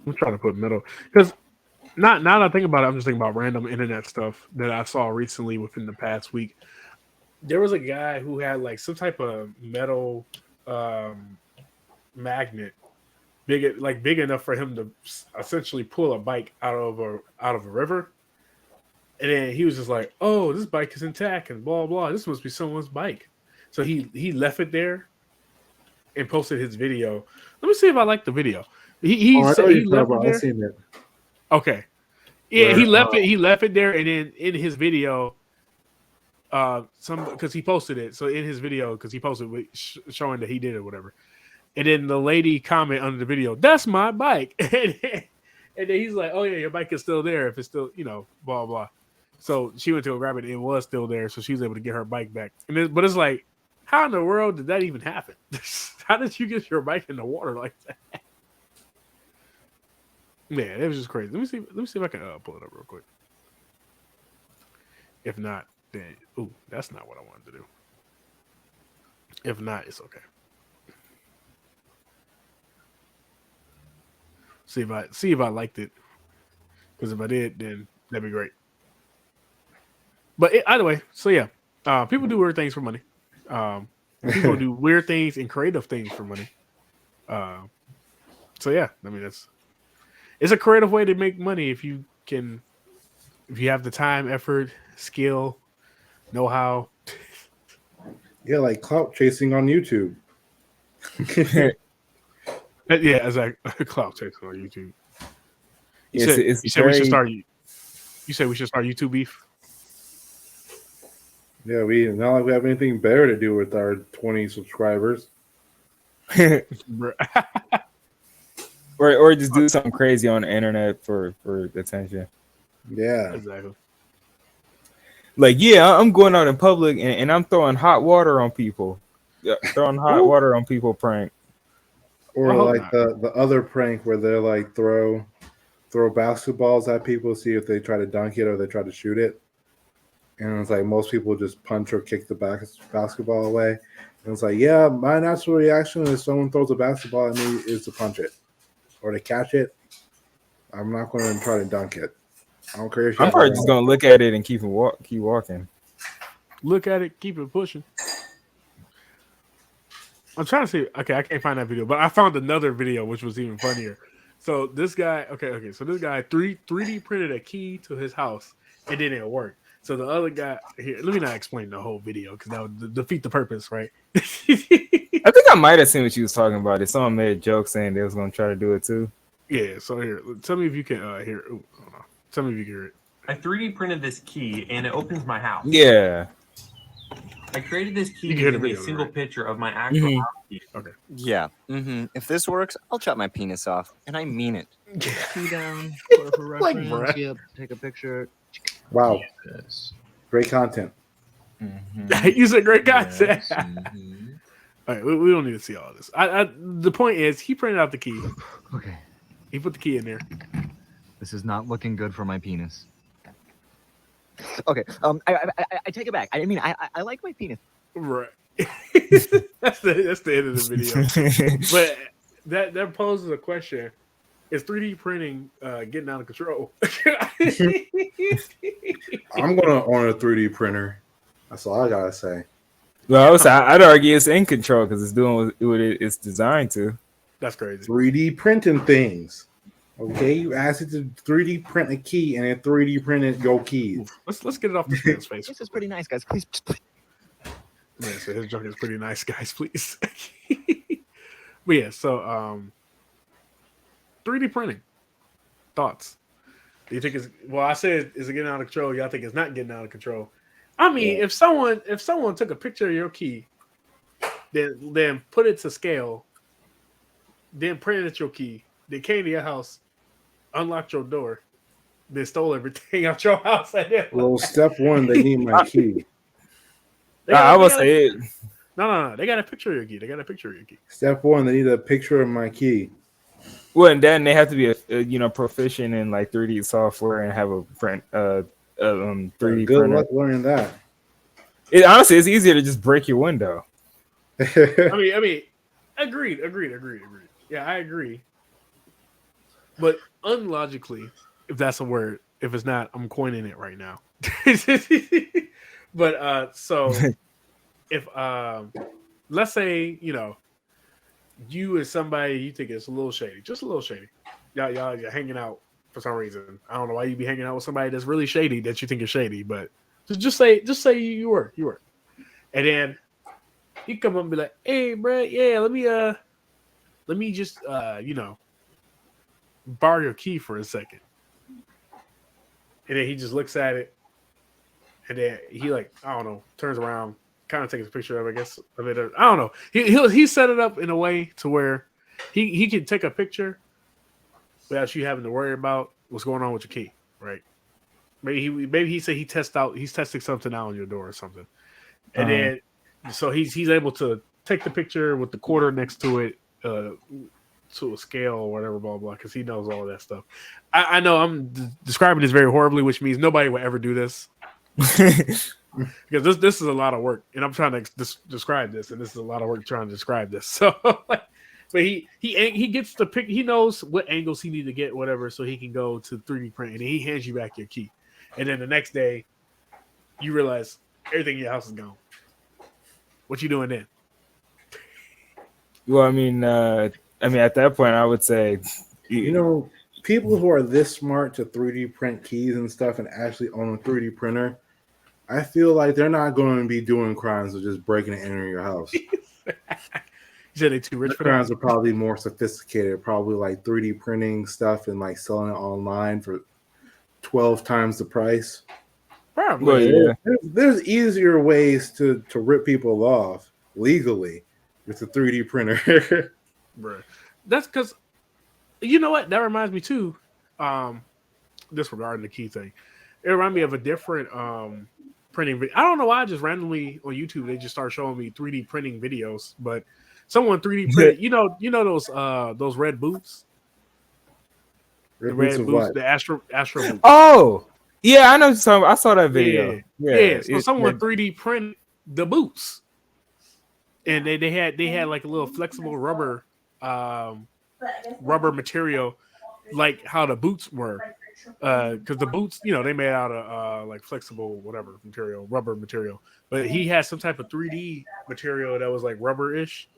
I'm trying to put metal because now that I think about it, I'm just thinking about random internet stuff that I saw recently within the past week. There was a guy who had like some type of metal magnet, big enough for him to essentially pull a bike out of a river. And then he was just like, "Oh, this bike is intact," and blah blah. This must be someone's bike. So he left it there and posted his video. Let me see if I like the video. He left it there. I've seen it. Okay. Yeah, he left it. He left it there, and then in his video, because he posted it. So in his video, because he posted showing that he did it, or whatever. And then the lady comment under the video, "That's my bike," and then he's like, "Oh yeah, your bike is still there. If it's still, blah blah." So she went to go grab it. It was still there, so she was able to get her bike back. But it's like, how in the world did that even happen? How did you get your bike in the water like that? Yeah, it was just crazy. Let me see if I can pull it up real quick. If not, then that's not what I wanted to do. If not, it's okay. See if I liked it. Because if I did, then that'd be great. But either way, so yeah, people do weird things for money. People do weird things and creative things for money. So yeah, I mean it's a creative way to make money if you have the time, effort, skill, know-how. Yeah, like clout chasing on YouTube. Yeah, as a clout chasing on YouTube. You It's said we should start. You said we should start YouTube beef. Yeah, not like we have anything better to do with our 20 subscribers. or just do something crazy on the internet for attention. Yeah, Exactly. Like, yeah, I'm going out in public and I'm throwing hot water on people. Yeah, throwing hot water on people prank. or I hope like not. the other prank where they're like throw basketballs at people, see if they try to dunk it or they try to shoot it. And it's like most people just punch or kick the basketball away. And it's like, yeah, my natural reaction if someone throws a basketball at me is to punch it or to catch it. I'm not going to try to dunk it. I don't care if I'm probably just gonna look at it and keep walking. Look at it, keep it pushing. I'm trying to see. Okay, I can't find that video, but I found another video which was even funnier. So this guy, okay. So this guy 3D printed a key to his house, and then it worked. So the other guy here, let me not explain the whole video because that would defeat the purpose, right? I think I might have seen what you was talking about. It someone made a joke saying they was gonna try to do it too. Yeah. So here, tell me if you can hear. Tell me if you can hear it. I 3D printed this key and it opens my house. Yeah. I created this key You can hear the using a video, single right? picture of my actual house key. Okay. Yeah. If this works, I'll chop my penis off, and I mean it. Key down, put up a Like, reference, bruh. yep, take a picture. Wow, Yes. great content. You said great content. Yes, mhm. All right, we don't need to see all this. The point is, he printed out the key. Okay, He put the key in there. this is not looking good for my penis. Okay. I take it back. I mean, I like my penis. Right. that's the end of the video. But that poses a question: is 3D printing getting out of control? I'm going to own a 3D printer. That's all I got to say. Well, I'd argue it's in control because it's doing what it's designed to. That's crazy. 3D printing things. Okay, you asked it to 3D print a key and it 3D printed your keys. Let's get it off this man's face. This is pretty nice, guys. Please. Man, so his joke is pretty nice, guys. Please. But yeah, so 3D printing. Thoughts? Do you think it's I said is it getting out of control? Y'all think it's not getting out of control? I mean, if someone took a picture of your key, then put it to scale, then printed your key, then came to your house, unlocked your door, then stole everything out your house. Well, step one, they need my key. I will say it. No. They got a picture of your key. Step one, they need a picture of my key. Well, and then they have to be proficient in like 3D software and have a print 3D Good printer. luck learning that. Honestly, it's easier to just break your window. I mean, agreed. Yeah, I agree. But unlogically, if that's a word, if it's not, I'm coining it right now. But so if let's say you and somebody you think it's a little shady, just a little shady, y'all you're hanging out for some reason. I don't know why you'd be hanging out with somebody that's really shady that you think is shady, but just say you were, and then he come up and be like, "Hey, bro, yeah, let me just borrow your key for a second." And then he just looks at it, and then he I don't know, turns around, kind of takes a picture of, I guess, of it. I don't know. He set it up in a way to where he can take a picture without you having to worry about what's going on with your key, right? Maybe he said he's testing something out on your door or something, and then so he's able to take the picture with the quarter next to it, to a scale or whatever, blah blah, because he knows all of that stuff. I know I'm describing this very horribly, which means nobody will ever do this because this is a lot of work, and I'm trying to describe this, and this is a lot of work trying to describe this. So, but he gets to pick. He knows what angles he need to get, whatever, so he can go to 3D print, and he hands you back your key, and then the next day, you realize everything in your house is gone. What you doing then? Well, I mean, at that point, I would say, You know, people who are this smart to 3D print keys and stuff and actually own a 3D printer, I feel like they're not going to be doing crimes of just breaking and entering your house. You said they too rich Their for crimes that? are probably more sophisticated, probably like 3D printing stuff and like selling it online for 12 times the price. Probably. well, yeah. There's easier ways to rip people off legally with a 3D printer. Bruh. That's because, you know what? That reminds me too. Disregarding the key thing, it reminded me of a different printing video. I don't know why. Just randomly on YouTube, they just start showing me 3D printing videos. But someone 3D printed. You know those red boots. The red boots, what? the Astro boots. Oh, yeah, I know. I saw that video. Yeah. So someone 3D printed the boots, and they had like a little flexible rubber material, like how the boots were, because the boots, they made out of like flexible whatever material, rubber material. But he had some type of 3D material that was like rubber-ish,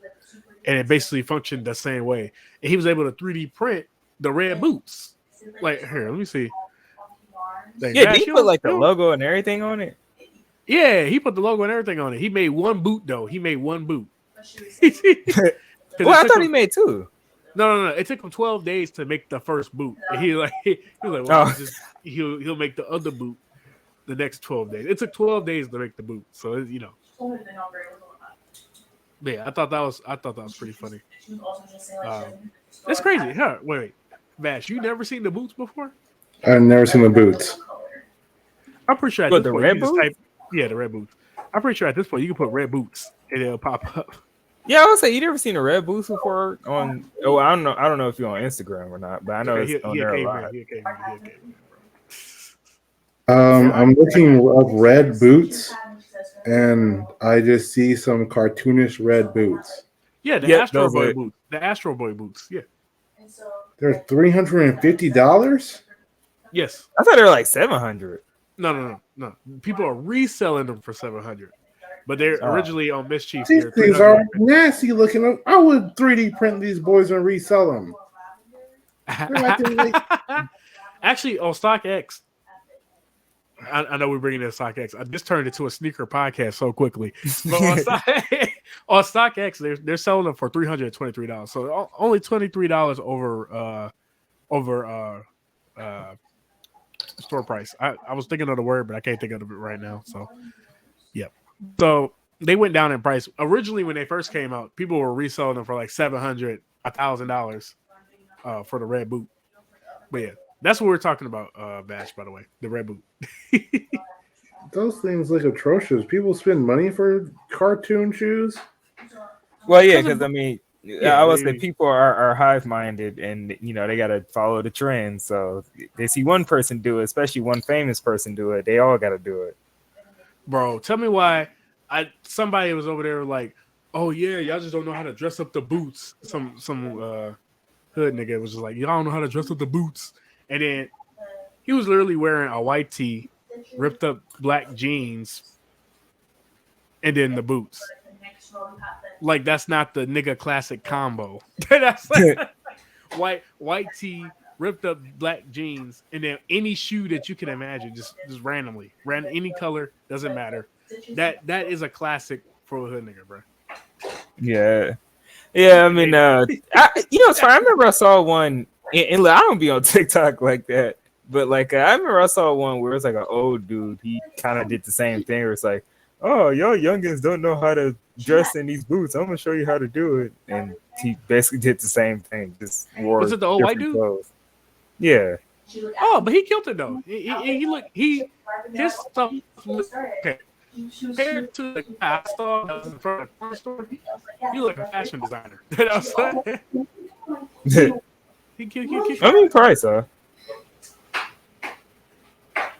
and it basically functioned the same way. And he was able to 3D print the red boots. Like, here, let me see. Like, yeah, did he put like the logo and everything on it? Yeah, he put the logo and everything on it. He made one boot though. He made one boot. Well, I thought he made two. No. It took him 12 days to make the first boot. And he was like, well, he'll make the other boot the next 12 days. It took 12 days to make the boot. So yeah, I thought that was pretty funny. It's crazy, huh? Wait, Vash, you never seen the boots before? I've never seen the boots. I'm pretty sure at What, this the point red you just boots? type, the red boots. I'm pretty sure at this point you can put red boots and it'll pop up. Yeah, I would say you never seen a red boots before on. Oh, I don't know if you're on Instagram or not, but I know it's on there a lot. I'm looking up red boots, and I just see some cartoonish red boots. Yeah, the Yep, Astro those Boy are- boots. The Astro Boy boots. Yeah. They're $350. Yes. I thought they were like 700. No. People are reselling them for 700, but they're originally on Mischief. These They're things 300. are nasty looking. I would 3D print these boys and resell them. Actually, on StockX, I know we're bringing in StockX. I just turned into a sneaker podcast so quickly. But on StockX, they're selling them for $323. So only $23 over store price. I was thinking of the word, but I can't think of it right now. So, yep. So they went down in price. Originally, when they first came out, people were reselling them for like $700, $1,000 for the red boot. But yeah, that's what we're talking about, Vash, by the way, the red boot. Those things look atrocious. People spend money for cartoon shoes. Well, yeah, because I mean, Yeah, I would they- say people are hive minded, and they gotta follow the trend. So they see one person do it, especially one famous person do it. They all gotta do it. Bro, tell me why somebody was over there like, oh yeah, y'all just don't know how to dress up the boots. Some hood nigga was just like, y'all don't know how to dress up the boots. And then he was literally wearing a white tee, ripped up black jeans, and then the boots. Like, that's not the nigga classic combo. That's like white tee, ripped up black jeans, and then any shoe that you can imagine, just randomly, any color, doesn't matter. That is a classic for a hood nigga, bro. Yeah. I mean, it's funny. I remember I saw one, and I don't be on TikTok like that, but like I remember I saw one where it's like an old dude. He kind of did the same thing. Where it's like, oh, y'all youngins don't know how to dress in these boots. I'm gonna show you how to do it, and he basically did the same thing. Just wore. Was it the old white different dude? clothes. Yeah. Oh, but he killed it though. His stuff looked okay. Compared to the guy I saw that was in front of the corner store, he looked like a fashion designer. You know what I'm saying? I mean, probably so.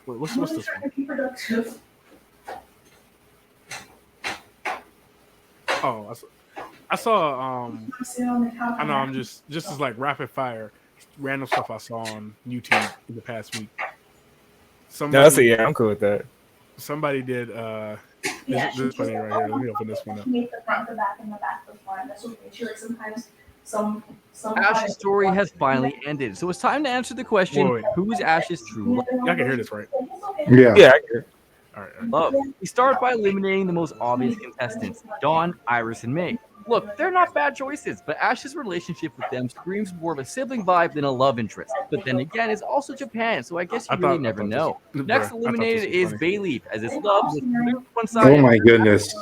Wait, what's this one? Oh, I saw. I know. I'm just as like rapid fire, random stuff I saw on YouTube in the past week. Somebody, I'm cool with that. Somebody did. This funny right here. Let me open this one up. Make the front, the back, and the back was fine. That's okay. She like sometimes some. Ash's story has finally ended, so it's time to answer the question: Wait. Who is Ash's true love? Y'all can hear this, right? Yeah. Yeah, I hear. All right. Love. We start by eliminating the most obvious contestants: Dawn, Iris, and May. Look, they're not bad choices, but Ash's relationship with them screams more of a sibling vibe than a love interest. But then again, it's also Japan, so I guess you really never know. Next eliminated is Bayleaf, as his love was one-sided. Oh my goodness.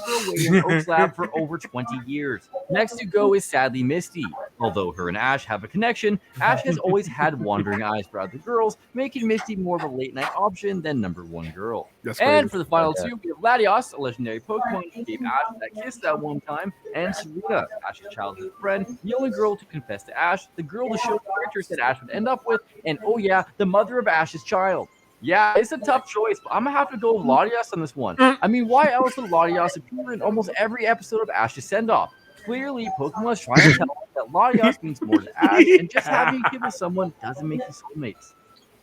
In Oaks Lab for over 20 years. Next to go is sadly Misty. Although her and Ash have a connection, Ash has always had wandering eyes for other girls, making Misty more of a late-night option than number one girl. That's And crazy. for the final two, we have Latios, a legendary Pokemon who gave Ash that kiss that one time, and Serena, Ash's childhood friend, the only girl to confess to Ash, the girl to show characters that Ash would end up with, and oh yeah, the mother of Ash's child. Yeah, it's a tough choice, but I'm gonna have to go with Latios on this one. I mean, why else would Latios appear in almost every episode of Ash's send-off? Clearly, Pokemon is trying to tell us that Latios means more to Ash, and just having a kid with someone doesn't make you soulmates.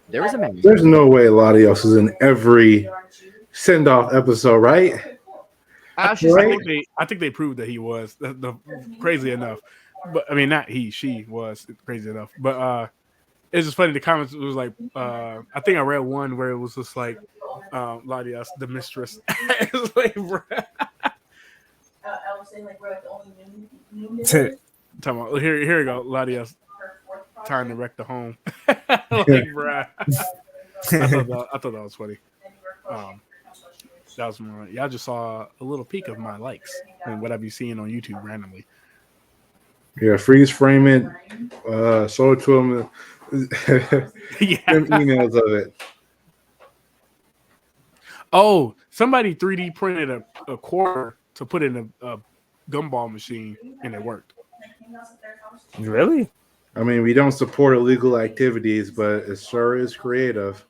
There is a man. There's no way Latios is in every send-off episode, right? Ash is Right. I think they proved that he was crazy enough, but I mean not he, she was crazy enough. But it's just funny. The comments was like, I think I read one where it was just like, Latias, the mistress. It's like, bro. I was saying like we're like the only new Talking about, here we go, Latias, time to wreck the home. Like, bro. I thought that was funny. That was more. Y'all just saw a little peek of my likes and what I've been seeing on YouTube randomly. Yeah, freeze frame it, show it to him, Yeah. emails of it. Oh, somebody 3D printed a quarter to put in a gumball machine, and it worked. Really? I mean, we don't support illegal activities, but it sure is creative.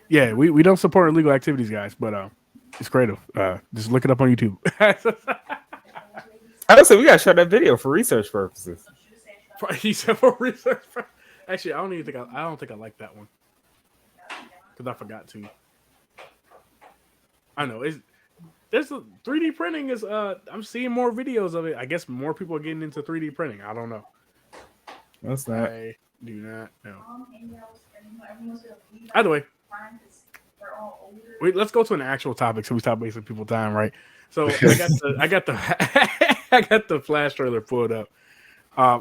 Yeah, we don't support illegal activities, guys, but it's creative. Just look it up on YouTube. I said we gotta show that video for research purposes. He said for research. Actually, I don't think I like that one because I forgot to. I know there's 3D printing is I'm seeing more videos of it. I guess more people are getting into 3D printing. I don't know. That's not. I do not know. Either way, wait. Let's go to an actual topic so we stop wasting people's time, right? So I got the Flash trailer pulled up. I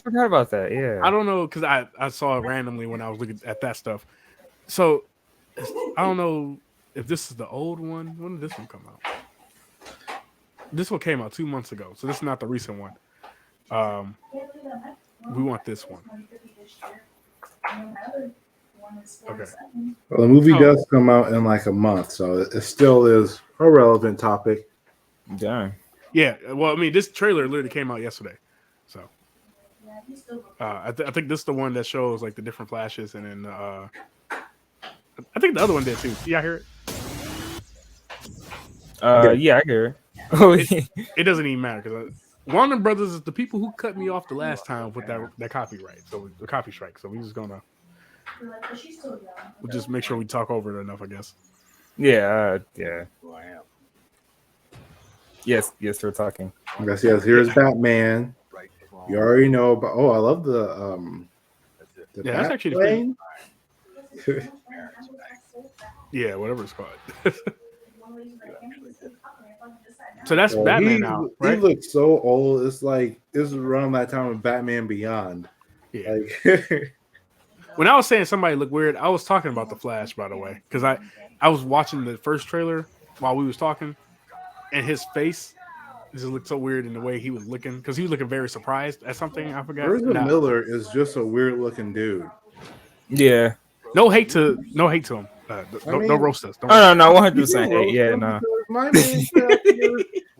forgot about that. Yeah, I don't know because I saw it randomly when I was looking at that stuff. So I don't know if this is the old one. When did this one come out? This one came out 2 months ago, so this is not the recent one. We want this one. Okay. Well, the movie does come out in like a month, so it still is a relevant topic. Damn. Yeah. Well, I mean, this trailer literally came out yesterday, so I think this is the one that shows like the different flashes, and then I think the other one did too. Yeah, I hear it. Yeah, I hear it. It doesn't even matter because Warner Brothers is the people who cut me off the last time with that copyright, so the copy strike. So we're just gonna we'll just make sure we talk over it enough, I guess. Yeah. Yes, we're talking. Yes, here's Batman. You already know about. Oh, I love the Yeah, that's actually plane. Yeah, whatever it's called. So that's Batman now, right? He looks so old. It's like this is around that time of Batman Beyond. Yeah. Like, When I was saying somebody looked weird, I was talking about the Flash, by the way, because I was watching the first trailer while we was talking, and his face just looked so weird in the way he was looking because he was looking very surprised at something. I forgot. Ezra Miller is just a weird looking dude. Yeah. No hate to him. Don't roast us. Don't No, 100%. Yeah, no. My man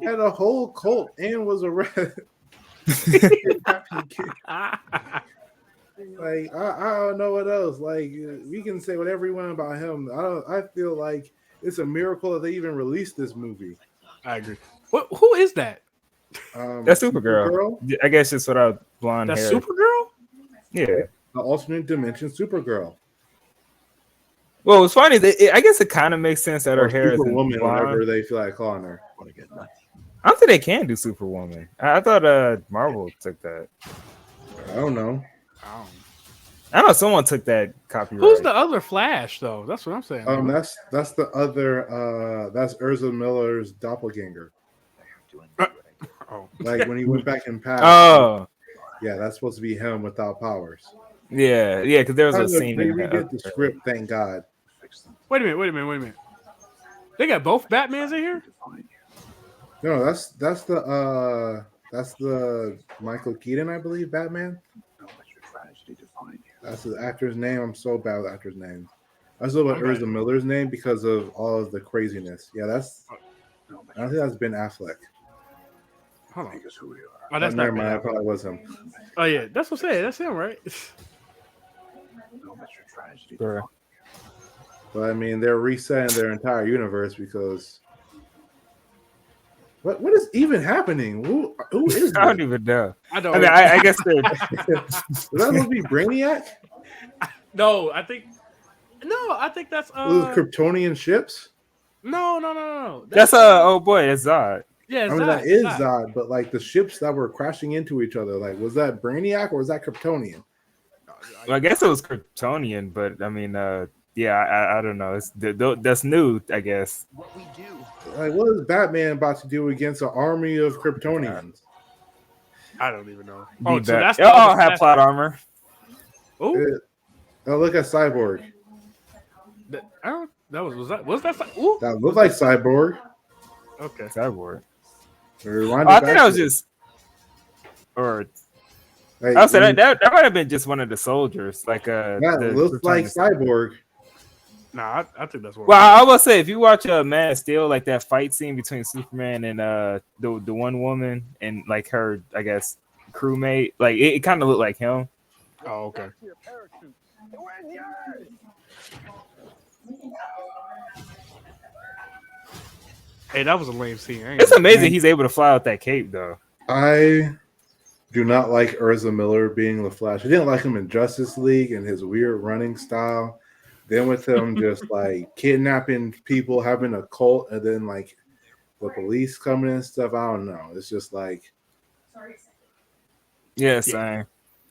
had a whole cult and was arrested. Like I don't know what else. Like we can say whatever we want about him. I feel like it's a miracle that they even released this movie. I agree. Who is that? That's Supergirl. I guess it's without blonde That's hair. Supergirl? Yeah. The alternate dimension Supergirl. Well, what's funny is I guess it kind of makes sense that her Or hair is Superwoman, blonde. whatever they feel like calling her. I don't think they can do Superwoman. I thought Marvel took that. I don't know. I know someone took that copyright. Who's the other Flash though? That's what I'm saying. That's the other that's Ezra Miller's doppelganger. Like when he went back in past. Oh, yeah, that's supposed to be him without powers. yeah, because there was a scene. They redid the script, thank God. Wait a minute. They got both Batmans in here? No, that's the Michael Keaton, I believe, Batman. That's the actor's name. I'm so bad with actors' names. I was about Ezra Miller's name because of all of the craziness. Yeah, I think that's Ben Affleck. Hold on. Oh, that's never not mind. I Ben thought it was him. Oh yeah, that's what I'm saying. That's him, right? Sure. But I mean, they're resetting their entire universe because what is even happening? Who is I don't this? even know. I don't. I mean, I guess they're. Is that supposed to be Brainiac? No, I think that's Those Kryptonian ships? No. That's oh boy, it's Zod. Yeah, I mean, that is Zod, but like the ships that were crashing into each other, like was that Brainiac or was that Kryptonian? Well, I guess it was Kryptonian, but I mean, yeah, I don't know. That's new, I guess. Like, what is Batman about to do against an army of Kryptonians? I don't even know. Oh, so that's they all have plot armor. Oh, look at Cyborg. Was that? Ooh. That looked like Cyborg. Okay, Cyborg. I think that was just, or like, I'll say that might have been just one of the soldiers, like that looks like Cyborg. Nah, I think that's what. Well, I will say if you watch Man of Steel, like that fight scene between Superman and the one woman and like her, I guess, crewmate, like it kind of looked like him. Oh, okay. Hey, that was a lame scene. It's amazing he's able to fly out that cape, though. I do not like Ezra Miller being the Flash. I didn't like him in Justice League and his weird running style. Then with him just like kidnapping people, having a cult, and then like the police coming and stuff. I don't know. It's just like, yeah, same.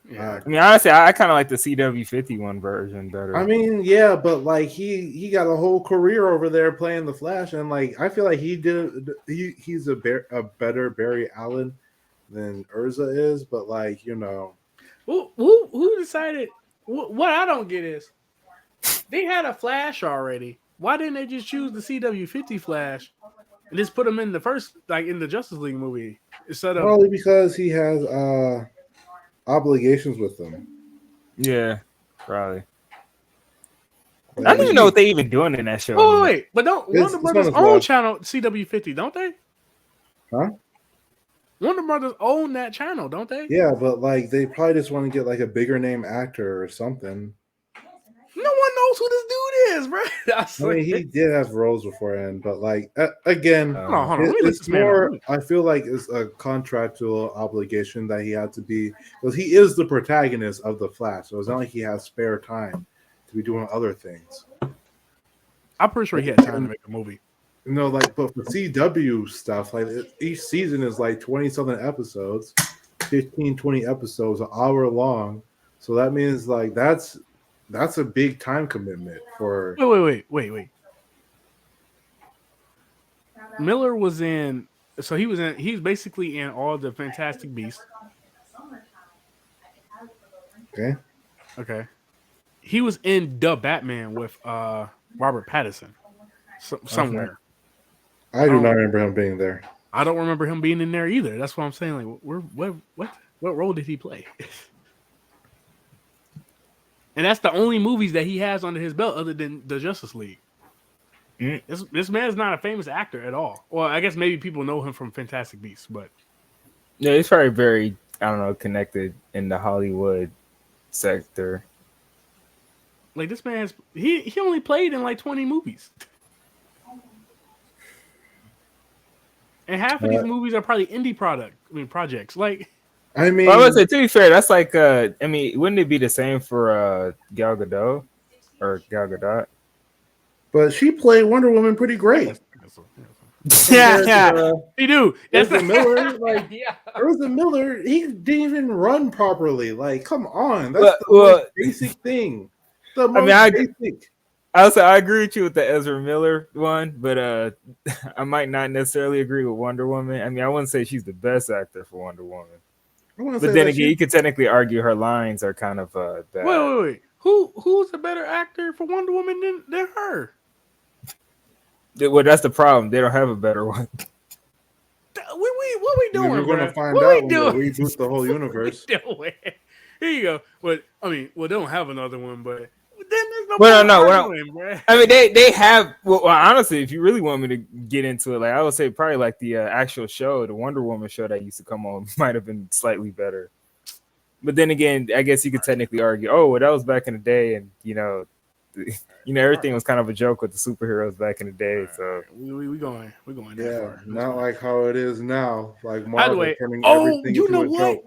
Yeah. I mean, honestly, I kind of like the CW51 version better. I mean, yeah, but like he got a whole career over there playing the Flash, and like I feel like he's a better Barry Allen than Urza is, but like who decided? What I don't get is they had a Flash already. Why didn't they just choose the CW50 Flash and just put him in the first, like in the Justice League movie instead of? Probably because he has obligations with them. Yeah, probably. I don't even know what they even doing in that show. Oh wait, but don't Warner Brothers own channel CW50, don't they? Huh? Warner Brothers own that channel, don't they? Yeah, but like they probably just want to get like a bigger name actor or something. No one knows who this dude is, bro. I mean, he did have roles beforehand, but like again, hold on. It's more. I feel like it's a contractual obligation that he had to be, because he is the protagonist of the Flash. So it's not like he has spare time to be doing other things. I'm pretty sure he had time to make a movie. Like, but for CW stuff, like each season is like 20-something episodes, 15, 20 episodes, an hour long. So that means like that's a big time commitment for. Wait. Miller was in, so he's basically in all the Fantastic Beasts. Okay. He was in The Batman with Robert Pattinson somewhere. I do not remember him being there. I don't remember him being in there either. That's what I'm saying. Like, what role did he play? And that's the only movies that he has under his belt other than the Justice League. This man is not a famous actor at all. Well, I guess maybe people know him from Fantastic Beasts, but yeah, he's probably very I don't know, connected in the Hollywood sector. Like this man has he only played in like 20 movies. And half of these movies are probably indie projects. Like I mean, Well, I would say, to be fair, that's like I mean, wouldn't it be the same for Gal Gadot or Gal Gadot? but she played Wonder Woman pretty great. Yeah. He do. That's Ezra Miller, like yeah. Ezra Miller, he didn't even run properly. Like, come on, that's Well- the well- most basic thing. The most I mean, I- basic. I agree with you with the Ezra Miller one, but I might not necessarily agree with Wonder Woman. I mean, I wouldn't say she's the best actor for Wonder Woman. But then again, you could technically argue her lines are kind of bad. Wait. Who's a better actor for Wonder Woman than her? Well, that's the problem. They don't have a better one. What we doing? We're going to bruh? find What out we when we doing? reboot the whole universe. Doing? Here you go. But I mean, well, they don't have another one, but then there's no. Well, no, arguing, bruh. I mean, they have. Well, honestly, if you really want me to get into it, like I would say, probably like the actual show, the Wonder Woman show that used to come on, might have been slightly better. But then again, I guess you could technically argue, oh, well, that was back in the day, and everything was kind of a joke with the superheroes back in the day. So we going that Yeah, far. not like how it is now. Like By the Marvel way, turning oh, everything you into know a what? joke.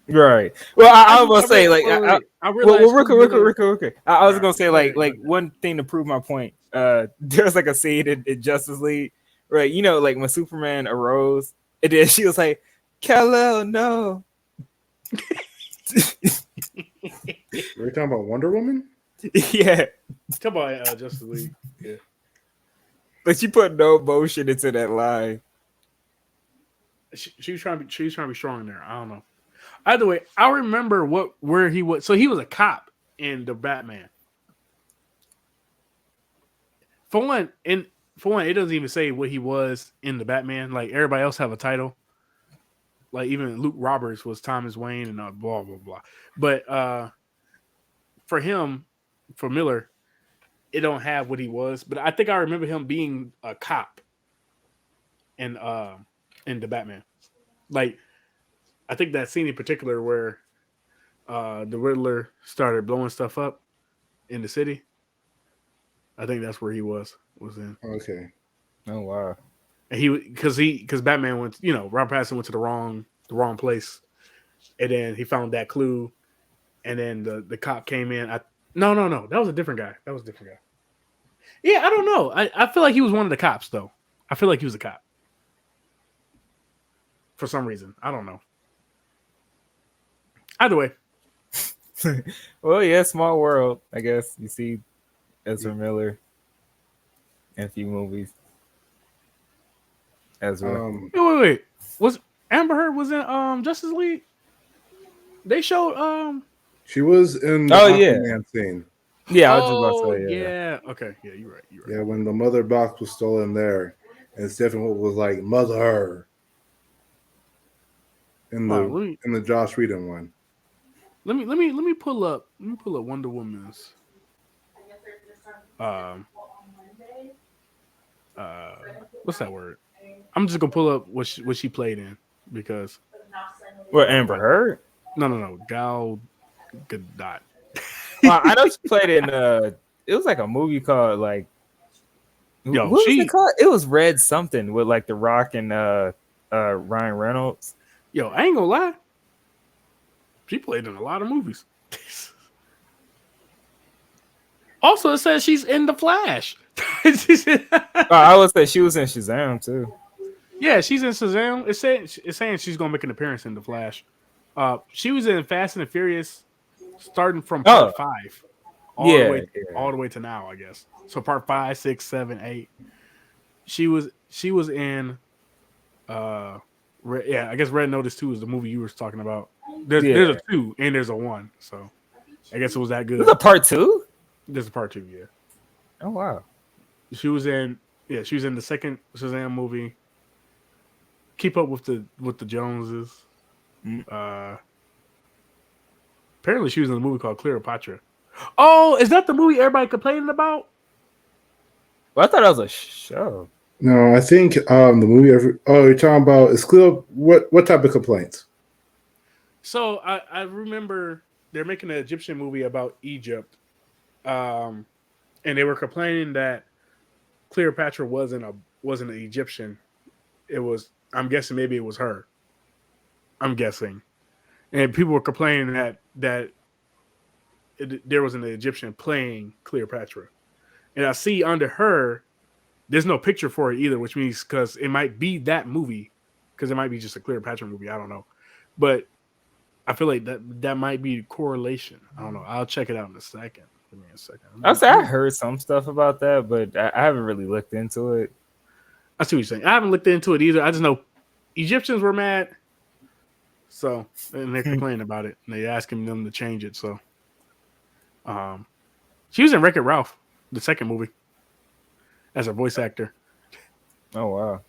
right. Well, I was gonna say like. I Well, realized. real quick. I was gonna say like one thing to prove my point. There's like a scene in Justice League, right? You know, like when Superman arose, and then she was like, "Kal-El, no." We're talking about Wonder Woman? Yeah, Talk about Justice League. Yeah. but she put no emotion into that line. She was trying to be strong there. I don't know. Either way, I remember where he was. So he was a cop in the Batman. For one, it doesn't even say what he was in the Batman. Like everybody else have a title. Like even Luke Roberts was Thomas Wayne and blah blah blah. But for him, for Miller, it don't have what he was. But I think I remember him being a cop in the Batman. Like I think that scene in particular where the Riddler started blowing stuff up in the city. I think that's where he was in. Okay. Oh wow. And because Batman went, Robert Pattinson went to the wrong place, and then he found that clue, and then the cop came in. No, that was a different guy. Yeah, I don't know. I feel like he was one of the cops though. I feel like he was a cop for some reason. I don't know. Either way. Well, yeah, small world. I guess you see Ezra Miller in a few movies. Ezra. Wait. Was Amber Heard was in Justice League? They showed She was in the Aquaman scene. Yeah, I was just about to say yeah. Okay, yeah, you're right. Yeah, when the mother box was stolen there, and Stephen was like mother in the Joss Whedon one. Let me pull up Wonder Woman's what's that word? I'm just gonna pull up what she played in because Amber Heard? No, Gal Gadot. I know she played in it was like a movie called like what was it called? It was Red something with like The Rock and Ryan Reynolds. Yo, I ain't gonna lie. She played in a lot of movies. Also, it says she's in The Flash. I would say she was in Shazam too. Yeah, she's in Shazam. It's saying she's gonna make an appearance in The Flash. She was in Fast and the Furious, starting from part 5, all the way to now, I guess. So part 5, 6, 7, 8. She was in. I guess Red Notice 2 is the movie you were talking about. There's a 2 and there's a 1, so I guess it was that good. There's a part 2? There's a part 2, yeah. Oh wow. She was in the second Shazam movie. Keep Up with the Joneses. Apparently she was in a movie called Cleopatra. Oh, is that the movie everybody complaining about? Well, I thought that was a show. No, I think the movie. You're talking about is Cleo. What type of complaints? So I remember they're making an Egyptian movie about Egypt, and they were complaining that Cleopatra wasn't an Egyptian. It was, I'm guessing, maybe it was her. I'm guessing, and people were complaining that there was an Egyptian playing Cleopatra, and I see under her there's no picture for it either, which means because it might be that movie, because it might be just a Cleopatra movie. I don't know, but I feel like that might be correlation. I don't know. I'll check it out in a second. Give me a second. I'll say I heard some stuff about that, but I haven't really looked into it. I see what you're saying. I haven't looked into it either. I just know Egyptians were mad, so and they're complaining about it, and they're asking them to change it. So, she was in Wreck-It Ralph, the second movie, as a voice actor. Oh wow.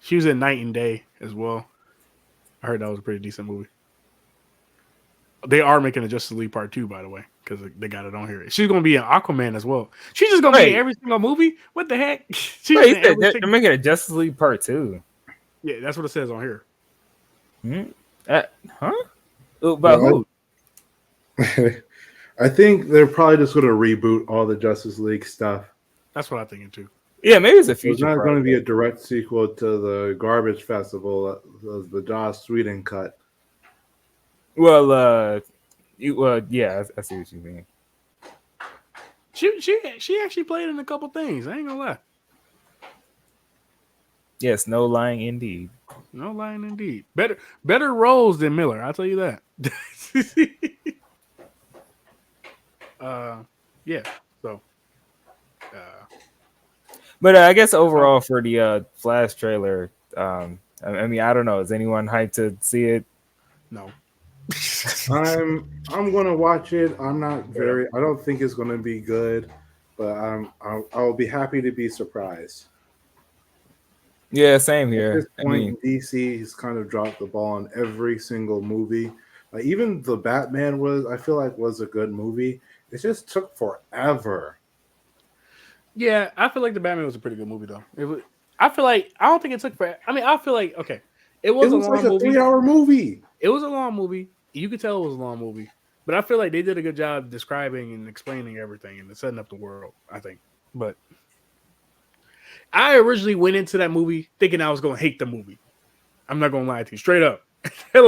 She was in Night and Day as well. I heard that was a pretty decent movie. They are making a Justice League Part 2, by the way, because they got it on here. She's going to be in Aquaman as well. She's just going to be in every single movie? What the heck? Wait, they're making a Justice League Part 2. Yeah, that's what it says on here. Huh? About who? I think they're probably just going to reboot all the Justice League stuff. That's what I'm thinking too. Yeah, maybe it's a future. It's not going to be a direct sequel to the Garbage Festival, the Joss Whedon cut. Well, yeah, I see what you mean. She actually played in a couple things. I ain't gonna lie. Yes, no lying indeed. No lying indeed. Better roles than Miller. I'll tell you that. Yeah. So. But I guess overall for the Flash trailer, I mean, I don't know. Is anyone hyped to see it? No. I'm gonna watch it. I'm not very. I don't think it's gonna be good, but I'll be happy to be surprised. Yeah, same here. At this point, DC has kind of dropped the ball on every single movie. Even the Batman I feel like was a good movie. It just took forever. Yeah, I feel like the Batman was a pretty good movie though. I feel like I don't think it took forever. I mean, I feel like okay, it was a long like a movie. 3-hour movie. It was a long movie. You could tell it was a long movie, but I feel like they did a good job describing and explaining everything and setting up the world. I think, but I originally went into that movie thinking I was going to hate the movie. I'm not going to lie to you, straight up. I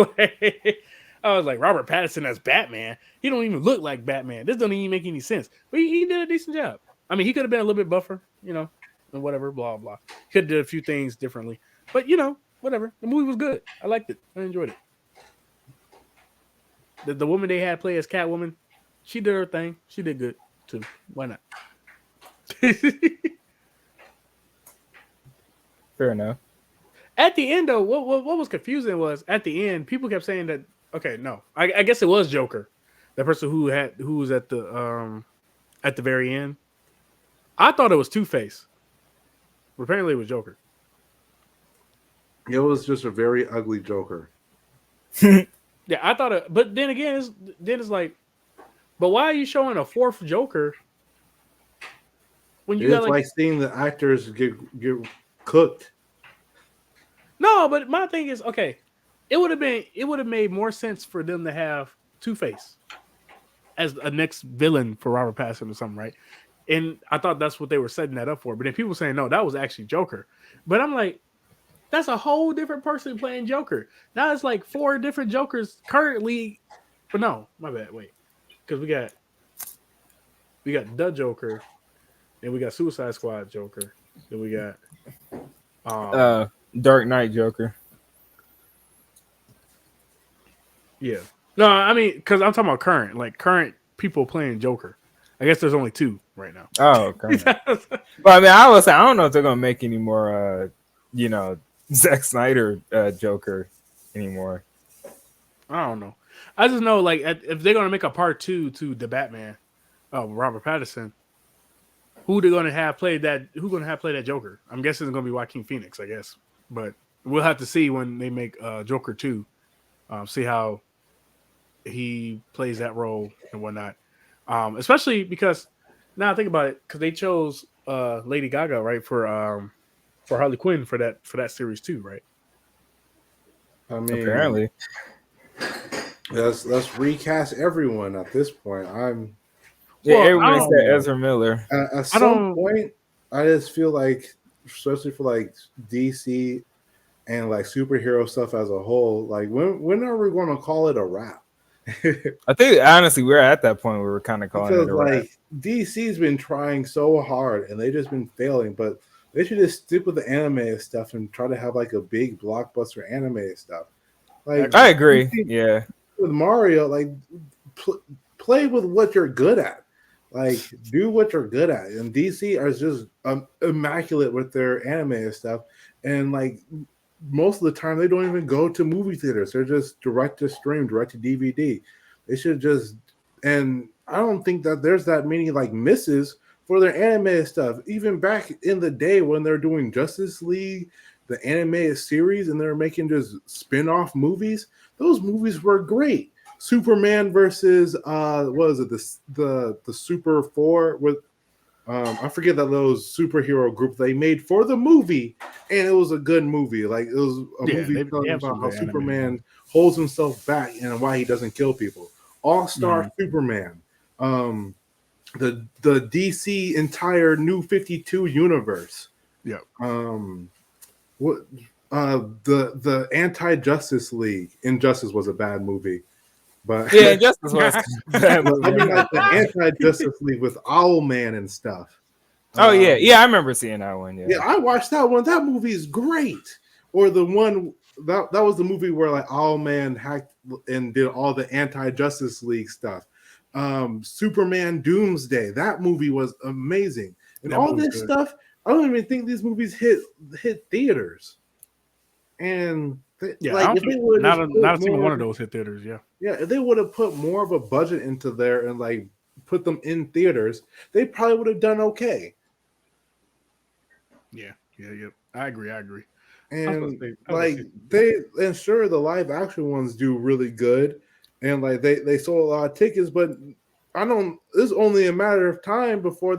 was like, Robert Pattinson as Batman. He don't even look like Batman. This doesn't even make any sense. But he did a decent job. I mean, he could have been a little bit buffer, and whatever, blah blah. Could have did a few things differently, but whatever. The movie was good. I liked it. I enjoyed it. The woman they had play as Catwoman, she did her thing. She did good too. Why not? Fair enough. At the end, though, what was confusing was at the end, people kept saying that. Okay, no, I guess it was Joker, the person who was at the very end. I thought it was Two-Face. But apparently, it was Joker. It was just a very ugly Joker. Yeah, I thought it, but then again, it's like, but why are you showing a fourth Joker when you got like seeing the actors get cooked? No, but my thing is, okay, it would have made more sense for them to have Two-Face as a next villain for Robert Pattinson or something, right? And I thought that's what they were setting that up for. But then people saying, no, that was actually Joker. But I'm like, that's a whole different person playing Joker. Now it's like 4 different Jokers currently. But no, my bad. Wait. Because we got the Joker. Then we got Suicide Squad Joker. Then we got Dark Knight Joker. Yeah. No, I mean, because I'm talking about current people playing Joker. I guess there's only 2 right now. Oh, okay. But I mean, I don't know if they're gonna make any more, Zack Snyder Joker anymore. I don't know. I just know, like, if they're gonna make a part 2 to the Batman, Robert Pattinson, who they're gonna have play that? Who's gonna have play that Joker? I'm guessing it's gonna be Joaquin Phoenix, I guess. But we'll have to see when they make Joker 2. See how he plays that role and whatnot. Especially because now I think about it, because they chose Lady Gaga, right, for Harley Quinn for that series too, right? I mean, apparently, Let's recast everyone at this point. Yeah, Well, everyone I except don't- Ezra Miller. At some point, I just feel like, especially for like DC and like superhero stuff as a whole, like when are we going to call it a wrap? I think honestly we're at that point where we're kind of calling Because it a wrap. like DC's been trying so hard and they just been failing, but they should just stick with the animated stuff and try to have like a big blockbuster animated stuff. Like I agree. Yeah. with Mario, like play with what you're good at. Like do what you're good at. And DC are just immaculate with their animated stuff. And like most of the time, they don't even go to movie theaters. They're just direct to stream, direct to DVD. They should just, and I don't think that there's that many like misses for their animated stuff. Even back in the day when they're doing Justice League, the animated series, and they're making just spin-off movies, those movies were great. Superman versus what was it, the Super Four with I forget that little superhero group they made for the movie, and it was a good movie. Like it was a movie telling about how Superman holds himself back and why he doesn't kill people. All-Star Superman, the DC entire New 52 universe. Yep. What the Anti-Justice League. Injustice was a bad movie. But yeah, Justice was. I mean, like the Anti-Justice League with Owlman and stuff. Oh yeah, I remember seeing that one. Yeah, I watched that one. That movie is great. Or the one that was the movie where like Owlman hacked and did all the Anti-Justice League stuff. Superman Doomsday. That movie was amazing. And all this stuff, I don't even think these movies hit theaters. And yeah, like if they would not a single one of those hit theaters. Yeah, if they would have put more of a budget into there and like put them in theaters, they probably would have done okay. Yeah. I agree. And and sure, the live action ones do really good, and like they sold a lot of tickets, but it's only a matter of time before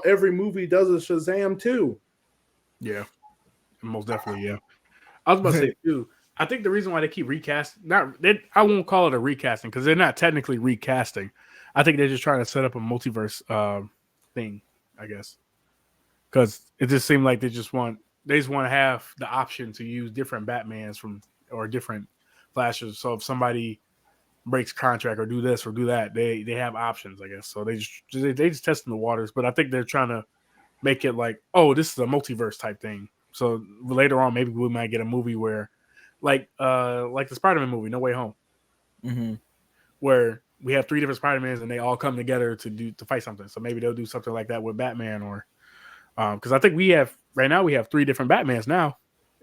every movie does a Shazam too. Yeah, most definitely. Yeah. I was about to say too. I think the reason why they keep recasting, I won't call it a recasting because they're not technically recasting. I think they're just trying to set up a multiverse thing, I guess, because it just seemed like they just want to have the option to use different Batmans or different Flashes. So if somebody breaks contract or do this or do that, they have options, I guess. So they just testing the waters, but I think they're trying to make it like, oh, this is a multiverse type thing. So later on, maybe we might get a movie where, like the Spider-Man movie, No Way Home, where we have 3 different Spider-Mans and they all come together to fight something. So maybe they'll do something like that with Batman, or because I think we have 3 different Batmans now,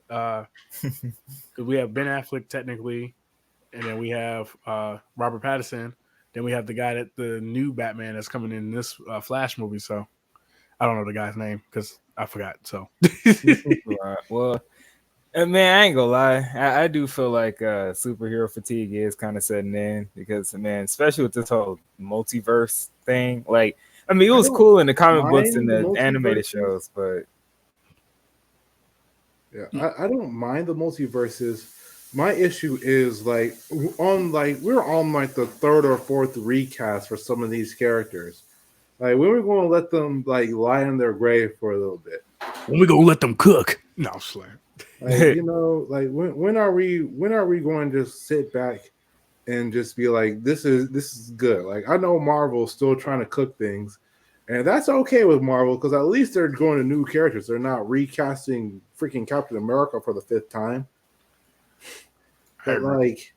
because we have Ben Affleck technically, and then we have Robert Pattinson, then we have the new Batman that's coming in this Flash movie. So I don't know the guy's name because I forgot. So, right. Well, man, I ain't gonna lie. I do feel like superhero fatigue is kind of setting in because, man, especially with this whole multiverse thing. Like, I mean, it was cool in the comic books and the animated shows, but yeah, I don't mind the multiverses. My issue is we're on like the 3rd or 4th recast for some of these characters. Like, when we're going to let them like lie in their grave for a little bit. When we gonna let them cook? No, slam. Like, like when are we going to just sit back and just be like, this is good? Like, I know Marvel's still trying to cook things, and that's okay with Marvel because at least they're going to new characters. They're not recasting freaking Captain America for the 5th time. But like,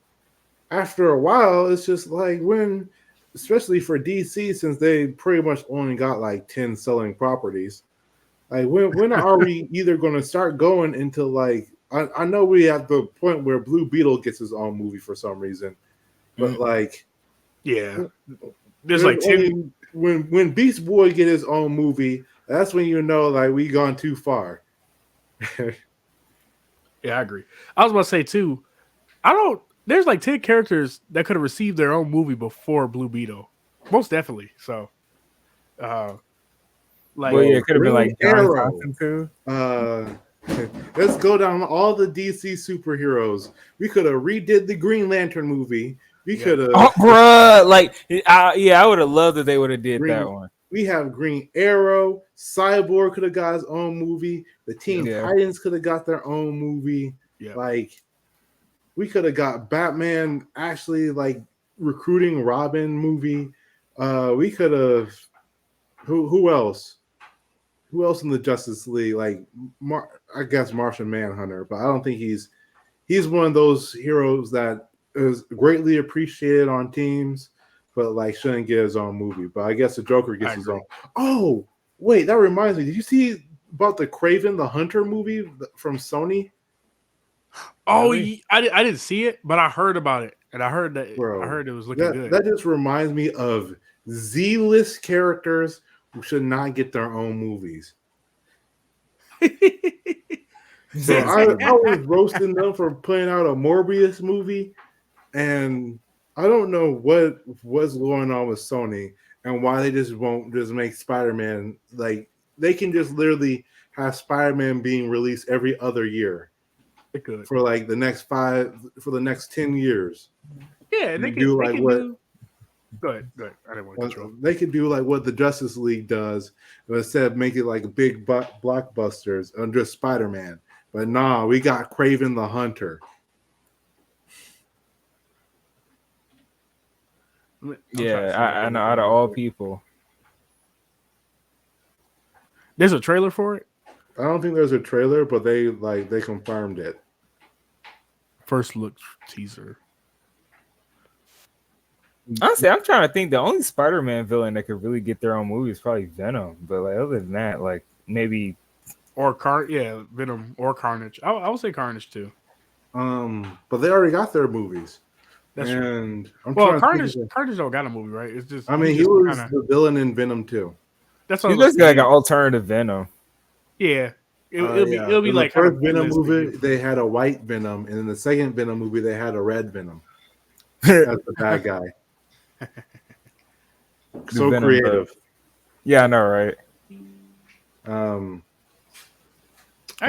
after a while, it's just like especially for DC, since they pretty much only got like 10 selling properties. Like, when are we either going to start going into like? I know we have the point where Blue Beetle gets his own movie for some reason, but like, yeah, there's like 10. When Beast Boy get his own movie, that's when like we gone too far. Yeah, I agree. I was about to say too. There's like 10 characters that could have received their own movie before Blue Beetle, most definitely. So, like, well, yeah, it could have been like Arrow too. Let's go down all the DC superheroes. We could have redid the Green Lantern movie. We could have. Oh, bruh, like, I would have loved if they would have did Green- that one. We have Green Arrow. Cyborg could have got his own movie. The Teen Yeah. Titans could have got their own movie. Yeah. Like, we could have got Batman actually like recruiting Robin movie. We could have. Who else? Who else in the Justice League? Like, I guess Martian Manhunter, but I don't think he's one of those heroes that is greatly appreciated on teams, but like shouldn't get his own movie. But I guess the Joker gets his own. Oh, wait, that reminds me. Did you see about the Kraven the Hunter movie from Sony? Oh, Really? I didn't see it, but I heard about it, and I heard that. Bro, I heard it was looking good. That just reminds me of Z-list characters who should not get their own movies. So I was roasting them for putting out a Morbius movie, and I don't know what's going on with Sony and why they just won't just make Spider-Man. Like, they can just literally have Spider-Man being released every other year for like the next 10 years. Yeah, they can do like what. Go ahead. I didn't want to control. They could do like what the Justice League does, but instead of make it like big blockbusters and just Spider-Man. But nah, we got Kraven the Hunter. Yeah, I know. Out of all people, there's a trailer for it. I don't think there's a trailer, but they confirmed it. First look teaser. Honestly, I'm trying to think. The only Spider-Man villain that could really get their own movie is probably Venom. But like other than that, like maybe or Venom or Carnage. I would say Carnage too. But they already got their movies. That's and true. Carnage don't got a movie, right? It's just. I mean, he was the villain in Venom too. That's what he looks like an alternative Venom. Yeah, it'll be like the first Venom movie. They had a white Venom, and in the second Venom movie, they had a red Venom. That's the bad guy. So creative. Yeah, I know, right? I'm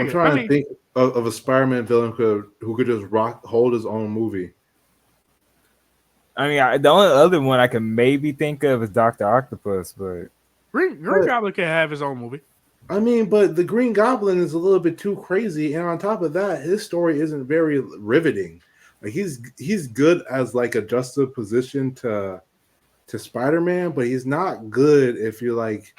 trying to think of a Spider-Man villain who could just hold his own movie. I mean, the only other one I can maybe think of is Dr. Octopus, but Green Goblin can have his own movie. I mean, but the Green Goblin is a little bit too crazy, and on top of that, his story isn't very riveting. Like he's good as like a juxtaposition to Spider-Man, but he's not good if you're like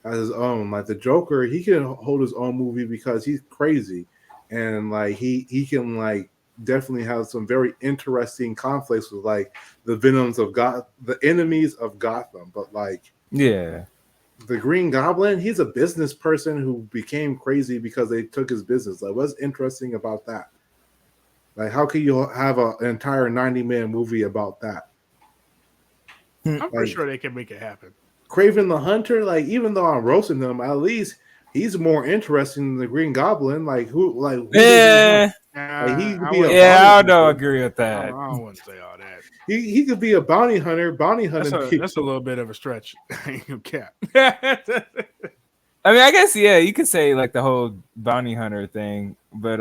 as his own. Like the Joker, he can hold his own movie because he's crazy, and like he can like definitely have some very interesting conflicts with like the Venoms of the enemies of Gotham. But like, yeah, the Green Goblin, he's a business person who became crazy because they took his business. Like, what's interesting about that? Like, how can you have an entire 90-minute movie about that? I'm pretty sure they can make it happen. Kraven the Hunter, like, even though I'm roasting them, at least he's more interesting than the Green Goblin. Like, yeah. I don't agree with that. I don't want to say all that. He could be a bounty hunter. That's a little bit of a stretch. Cap. I mean, I guess you could say like the whole bounty hunter thing, but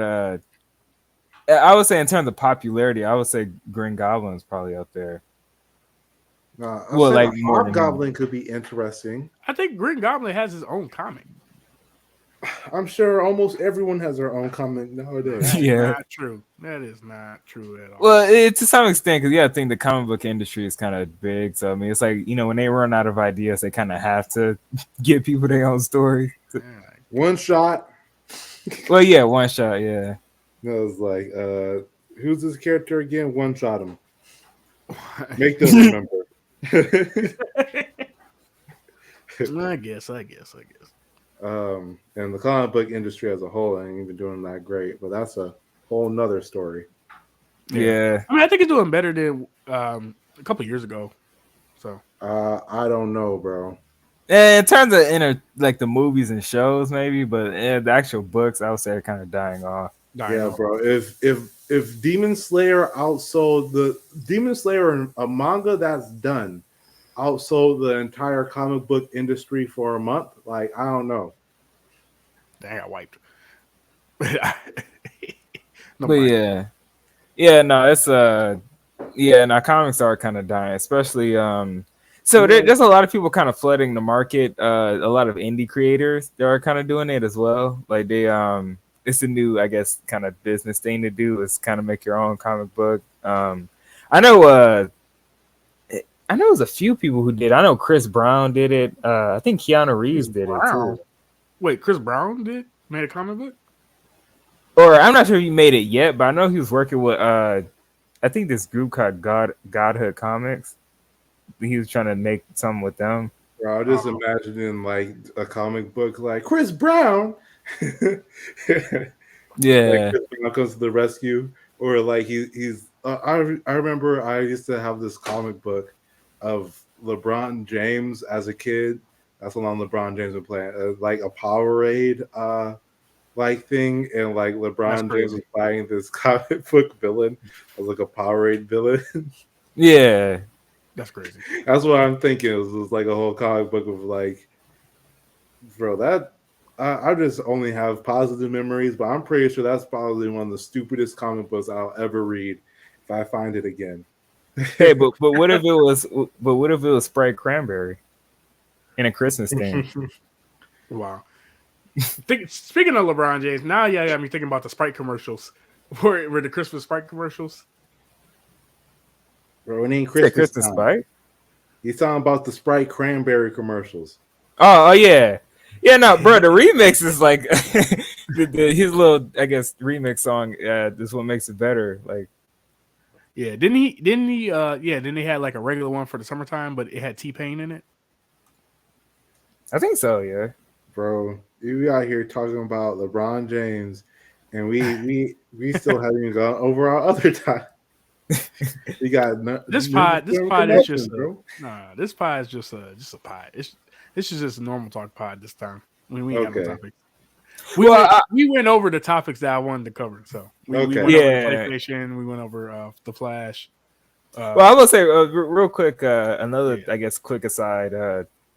I would say in terms of popularity, I would say Green Goblin is probably up there. Well, like Hobgoblin could be interesting. I think Green Goblin has his own comic. I'm sure almost everyone has their own comic nowadays. That's not true. That is not true at all. Well, to some extent, because I think the comic book industry is kind of big. So I mean, it's like when they run out of ideas, they kind of have to give people their own story. One shot. Well, yeah, one shot. Yeah. It was like, who's this character again? One shot him. Make them remember. I guess. And the comic book industry as a whole ain't even doing that great, but that's a whole nother story. Yeah. I mean, I think it's doing better than a couple years ago. So I don't know, bro. In terms of like the movies and shows, maybe, but the actual books, I would say, are kind of dying off. Bro. If Demon Slayer outsold the Demon Slayer, a manga that's done, outsold the entire comic book industry for a month, like, I don't know. Dang, I got wiped. No, it's Yeah, and our comics are kind of dying, especially there's a lot of people kind of flooding the market. A lot of indie creators that are kind of doing it as well. Like they it's a new, I guess, kind of business thing to do is kind of make your own comic book. I know there's a few people who did. I know Chris Brown did it. I think Keanu Reeves did it too. Wait, Chris Brown made a comic book? Or I'm not sure if he made it yet, but I know he was working with I think this group called Godhood Comics. He was trying to make something with them. Bro, I'm just imagining like a comic book like Chris Brown. Yeah. Like Chris Brown comes to the rescue, or like he's. I remember I used to have this comic book of LeBron James as a kid. That's when LeBron James was playing like a Powerade like thing, and like LeBron James was fighting this comic book villain as like a Powerade villain. Yeah, that's crazy. That's what I'm thinking. It was like a whole comic book of like, bro, that I just only have positive memories, but I'm pretty sure that's probably one of the stupidest comic books I'll ever read if I find it again. Hey, but what if it was Sprite Cranberry in a Christmas thing? Wow. Speaking of LeBron James, now you got me thinking about the Sprite commercials. Were the Christmas Sprite commercials? Bro, it ain't Christmas time. Sprite? He's talking about the Sprite Cranberry commercials. Oh yeah. Yeah, no, bro, the remix is like his little, I guess, remix song. This what makes it better. Like, yeah, didn't he? Then they had like a regular one for the summertime, but it had T-Pain in it. I think so. Yeah, bro, we out here talking about LeBron James, and we still haven't even gone over our other time. We got this pie. This pie is just this pie is just a pie. This is just a normal talk pod this time. We ain't got no topics. We went over the topics that I wanted to cover. So we went over PlayStation. We went over the Flash. Well, I will say real quick another I guess quick aside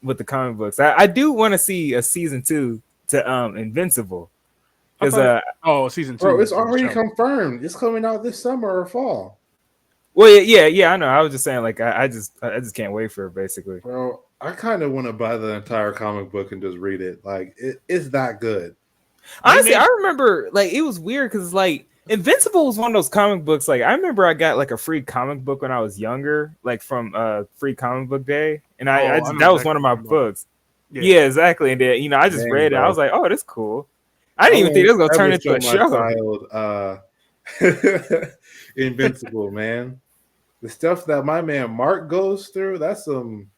with the comic books. I do want to see a season 2 to Invincible. Because season 2. Bro, it's already confirmed. It's coming out this summer or fall. Well, yeah, I know. I was just saying, like, I just can't wait for it, basically. Bro, I kind of want to buy the entire comic book and just read it. Like, it's that good. Honestly, I remember, like, it was weird because, like, Invincible was one of those comic books. Like, I remember I got like a free comic book when I was younger, like from Free Comic Book Day, and that was one of my books. Yeah, exactly. And then, I just read it. I was like, oh, that's cool. I didn't even think it was gonna turn into a show. Invincible, man. The stuff that my man Mark goes through, that's some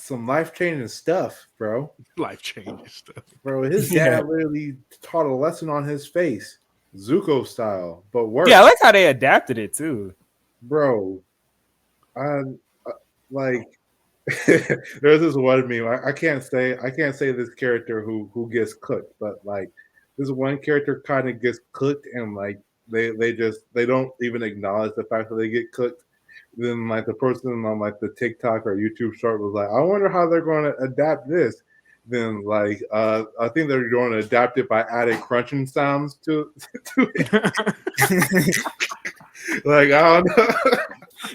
life-changing stuff, bro. Life-changing stuff. Bro, his dad literally taught a lesson on his face, Zuko style, but worse. Yeah, I like how they adapted it too. Bro, like there's this one meme. I can't say this character who gets cooked, but like this one character kind of gets cooked, and like they don't even acknowledge the fact that they get cooked. Then like the person on like the TikTok or YouTube short was like, I wonder how they're going to adapt this. Then like I think they're going to adapt it by adding crunching sounds to it. Like I don't know.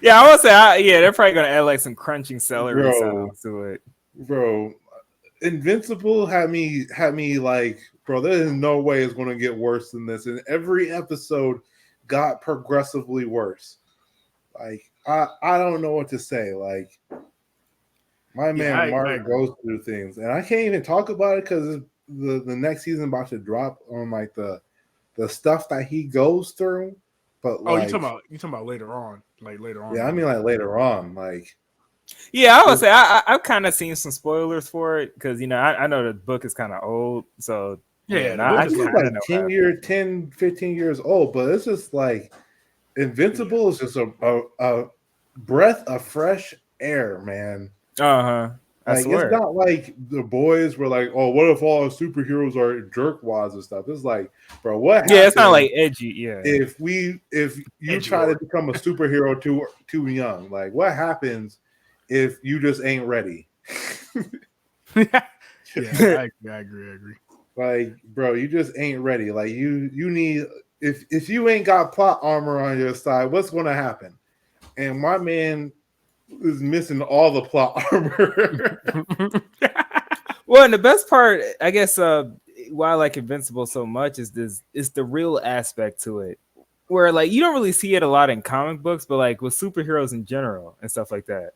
Yeah, I would say they're probably going to add like some crunching celery sounds to it. Bro, Invincible had me like, bro, there is no way it's going to get worse than this. And every episode got progressively worse. Like I don't know what to say. Like my man Mark goes through things, and I can't even talk about it because the next season about to drop on like the stuff that he goes through. But like, you talking about later on, like later on. Yeah, I mean like later on, like. Yeah, I would say I've kind of seen some spoilers for it because I know the book is kind of old, so I think like 10, 15 years old, but it's just like Invincible is just a breath of fresh air, man. Like it's not like The Boys were like, oh, what if all superheroes are jerkwads and stuff? It's like, bro, what? Yeah, it's not like edgy. Yeah, if you try to become a superhero too young, like what happens if you just ain't ready? I agree. Like, bro, you just ain't ready. Like you need if you ain't got plot armor on your side, what's going to happen? And my man is missing all the plot armor. Well, and the best part, I guess, why I like Invincible so much is the real aspect to it, where like you don't really see it a lot in comic books, but like with superheroes in general and stuff like that,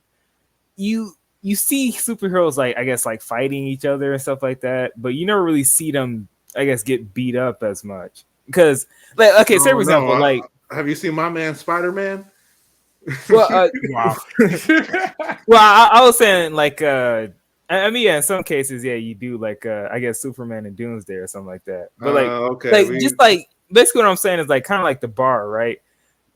you see superheroes like I guess like fighting each other and stuff like that, but you never really see them, I guess, get beat up as much because like okay, say for example, like have you seen my man Spider-Man? Well, Wow. well, I was saying like I mean, yeah, in some cases, yeah, you do like I guess Superman and Doomsday or something like that. But like, okay, just like basically what I'm saying is like kind of like the bar, right?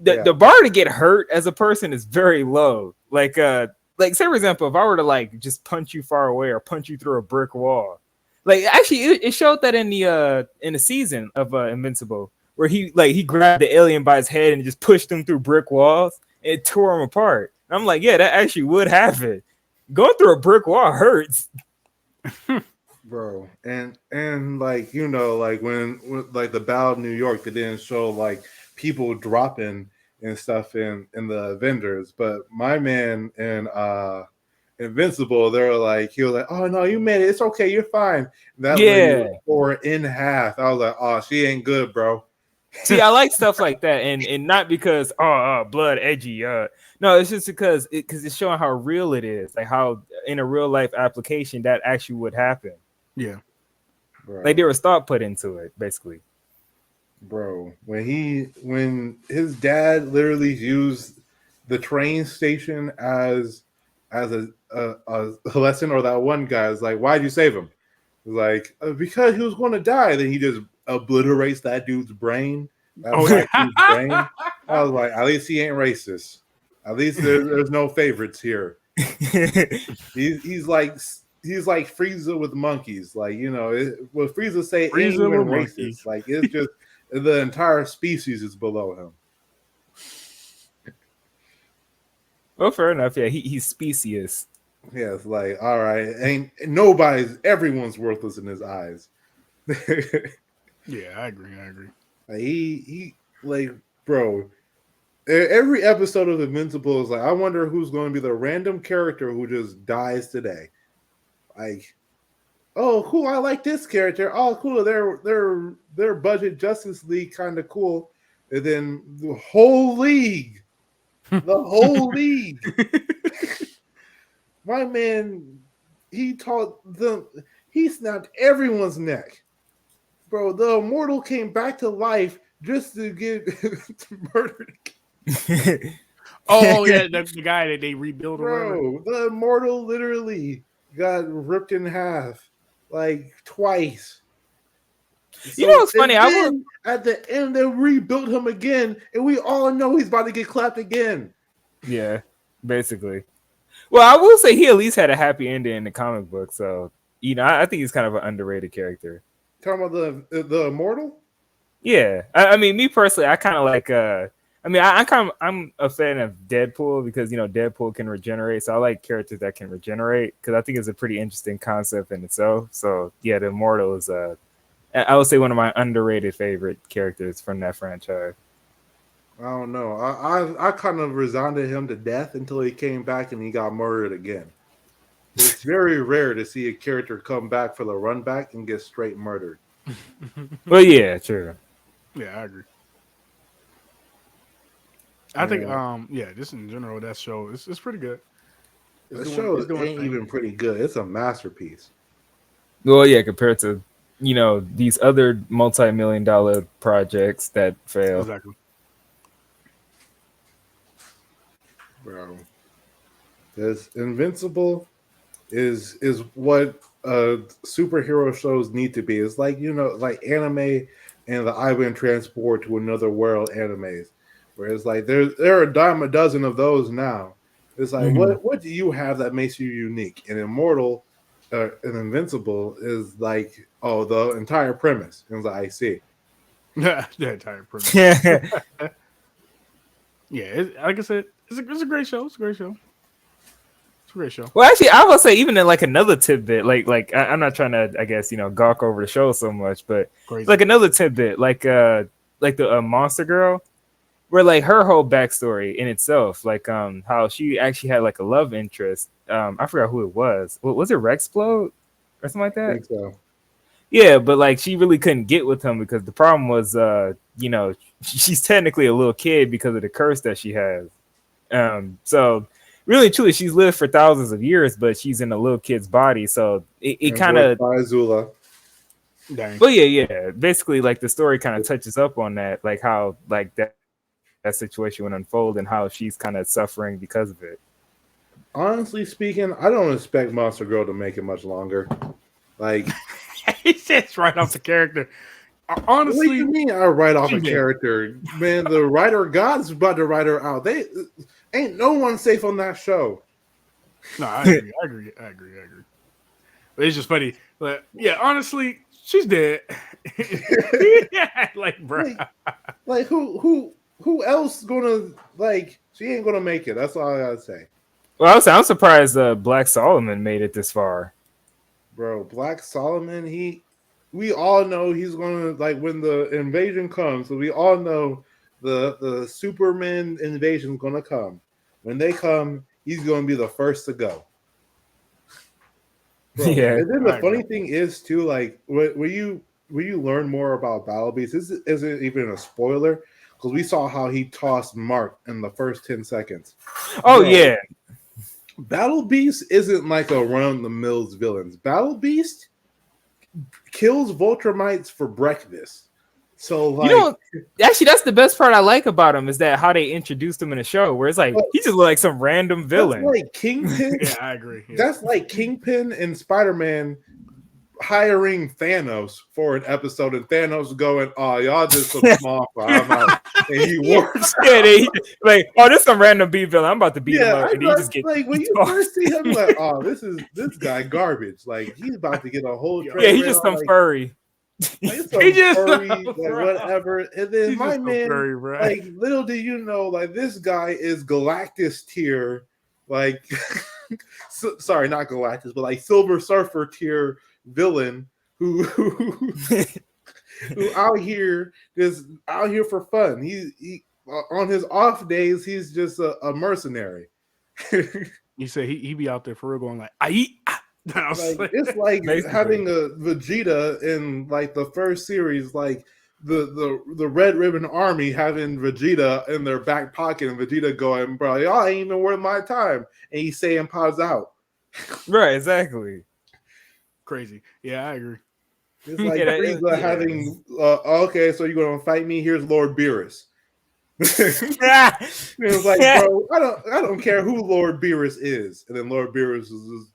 Yeah. The bar to get hurt as a person is very low. Like say for example, if I were to like just punch you far away or punch you through a brick wall, like actually it showed that in the season of Invincible where he grabbed the alien by his head and just pushed him through brick walls and it tore him apart. And I'm like, yeah, that actually would happen. Going through a brick wall hurts, bro. And like like when like the Battle of New York, they didn't show like people dropping and stuff in the Avengers, but my man in Invincible, they were like, he was like, oh no, you made it, it's okay, you're fine. That lady tore in half. I was like, oh, she ain't good, bro. See, I like stuff like that, and not because blood edgy. No, it's just because it's showing how real it is, like how in a real life application that actually would happen. Yeah, bro. Like there was thought put into it, basically. Bro, when his dad literally used the train station as a lesson, or that one guy is like, why'd you save him? Like because he was going to die. Then he just obliterates that dude's brain. That dude's brain. I was like, at least he ain't racist. At least there's no favorites here. He's like Frieza with monkeys. Like what Frieza say ain't even racist. Like it's just the entire species is below him. Well, fair enough. Yeah, he's specious. Yeah, it's like all right, everyone's worthless in his eyes. Yeah, I agree. Like, he like, bro, every episode of Invincible is like, I wonder who's going to be the random character who just dies today. Like, oh, cool, I like this character. Oh, cool, their budget Justice League kind of cool. And then the whole league, my man, he snapped everyone's neck. Bro, the Immortal came back to life just to get murdered. Oh, yeah, that's the guy that they rebuilt. Bro, the Immortal literally got ripped in half like twice. You know what's funny? At the end, they rebuilt him again, and we all know he's about to get clapped again. Yeah, basically. Well, I will say he at least had a happy ending in the comic book, so I think he's kind of an underrated character. Talking about the Immortal? Yeah, I mean, me personally, I kind of like. I'm a fan of Deadpool because Deadpool can regenerate, so I like characters that can regenerate because I think it's a pretty interesting concept in itself. So yeah, the Immortal is I would say one of my underrated favorite characters from that franchise. I don't know. I kind of resigned him to death until he came back and he got murdered again. It's very rare to see a character come back for the run back and get straight murdered. Well, yeah, true. Yeah, I agree. I think, just in general, that show it's pretty good. The show ain't even pretty good. It's a masterpiece. Well, yeah, compared to these other multi-million-dollar projects that fail. Exactly. Bro, this Invincible is what superhero shows need to be. It's like like anime and the Ivan Transport to Another World animes, where it's like there are a dime a dozen of those now. It's like what do you have that makes you unique? And Immortal, and Invincible is like the entire premise. And it's like I see. The entire premise. Yeah, like I said, it's a great show. It's a great show. Well, actually, I will say even in like another tidbit, like I'm not trying to, I guess, gawk over the show so much, but like another tidbit, like like the monster girl, where like her whole backstory in itself, like how she actually had like a love interest. I forgot who it was. Was it Rexplode or something like I that? think so. Yeah, but like she really couldn't get with him because the problem was, she's technically a little kid because of the curse that she has. So really, truly, she's lived for thousands of years, but she's in a little kid's body. So it kind of, by Zula. Dang. well, yeah. Basically, like the story kind of touches up on that, like how like that situation would unfold and how she's kind of suffering because of it. Honestly speaking, I don't expect Monster Girl to make it much longer. Like, He says right off the character. what do Honestly, you mean I write off she a did. Character? Man, the writer God's about to write her out. They ain't no one safe on that show. no, I agree. But it's just funny. But yeah, honestly, she's dead. Yeah, like, bro. Like who else gonna like? She ain't gonna make it. That's all I gotta say, Well, I'm surprised Black Solomon made it this far. bro. Black Solomon, we all know he's gonna like when the invasion comes. So we all know the Superman invasion is gonna come. When they come, he's gonna be the first to go. Bro. Yeah. And then the funny thing is too, like when you learn more about Battle Beast, this isn't even a spoiler because we saw how he tossed Mark in the first 10 seconds. Oh, Bro, yeah. Battle Beast isn't like a run-of-the-mill villains. Battle Beast kills Voltrumites for breakfast. So like, actually, that's the best part I like about him is that how they introduced him in the show, where it's like he's just like some random villain. That's like Kingpin. Yeah, I agree. Yeah. That's like Kingpin and Spider-Man hiring Thanos for an episode, and Thanos going, "Oh, y'all just some small fry. I'm out," and he warps. Yeah, like, "Oh, this some random B villain. I'm about to beat him up," and he just gets like when you first see him, like, "Oh, this guy garbage. Like he's about to get a whole yeah, he's just some like, furry." Like, some He just furry, like, whatever. And then He's my just man, furry, bro. like, little do you know, like this guy is Galactus tier, like, sorry, not Galactus, but like Silver Surfer tier villain who out here for fun. He on his off days, he's just a mercenary. You say he be out there for real going like, I eat. Like, it's like Basically. having a Vegeta in like the first series, like the Red Ribbon Army having Vegeta in their back pocket, and Vegeta going, "Bro, y'all ain't even worth my time," and he's saying "Pause out." Right, exactly. Crazy. Yeah, I agree. It's like Yeah, Frieza having, okay, so you're gonna fight me? Here's Lord Beerus. It was like, bro, I don't care who Lord Beerus is. And then Lord Beerus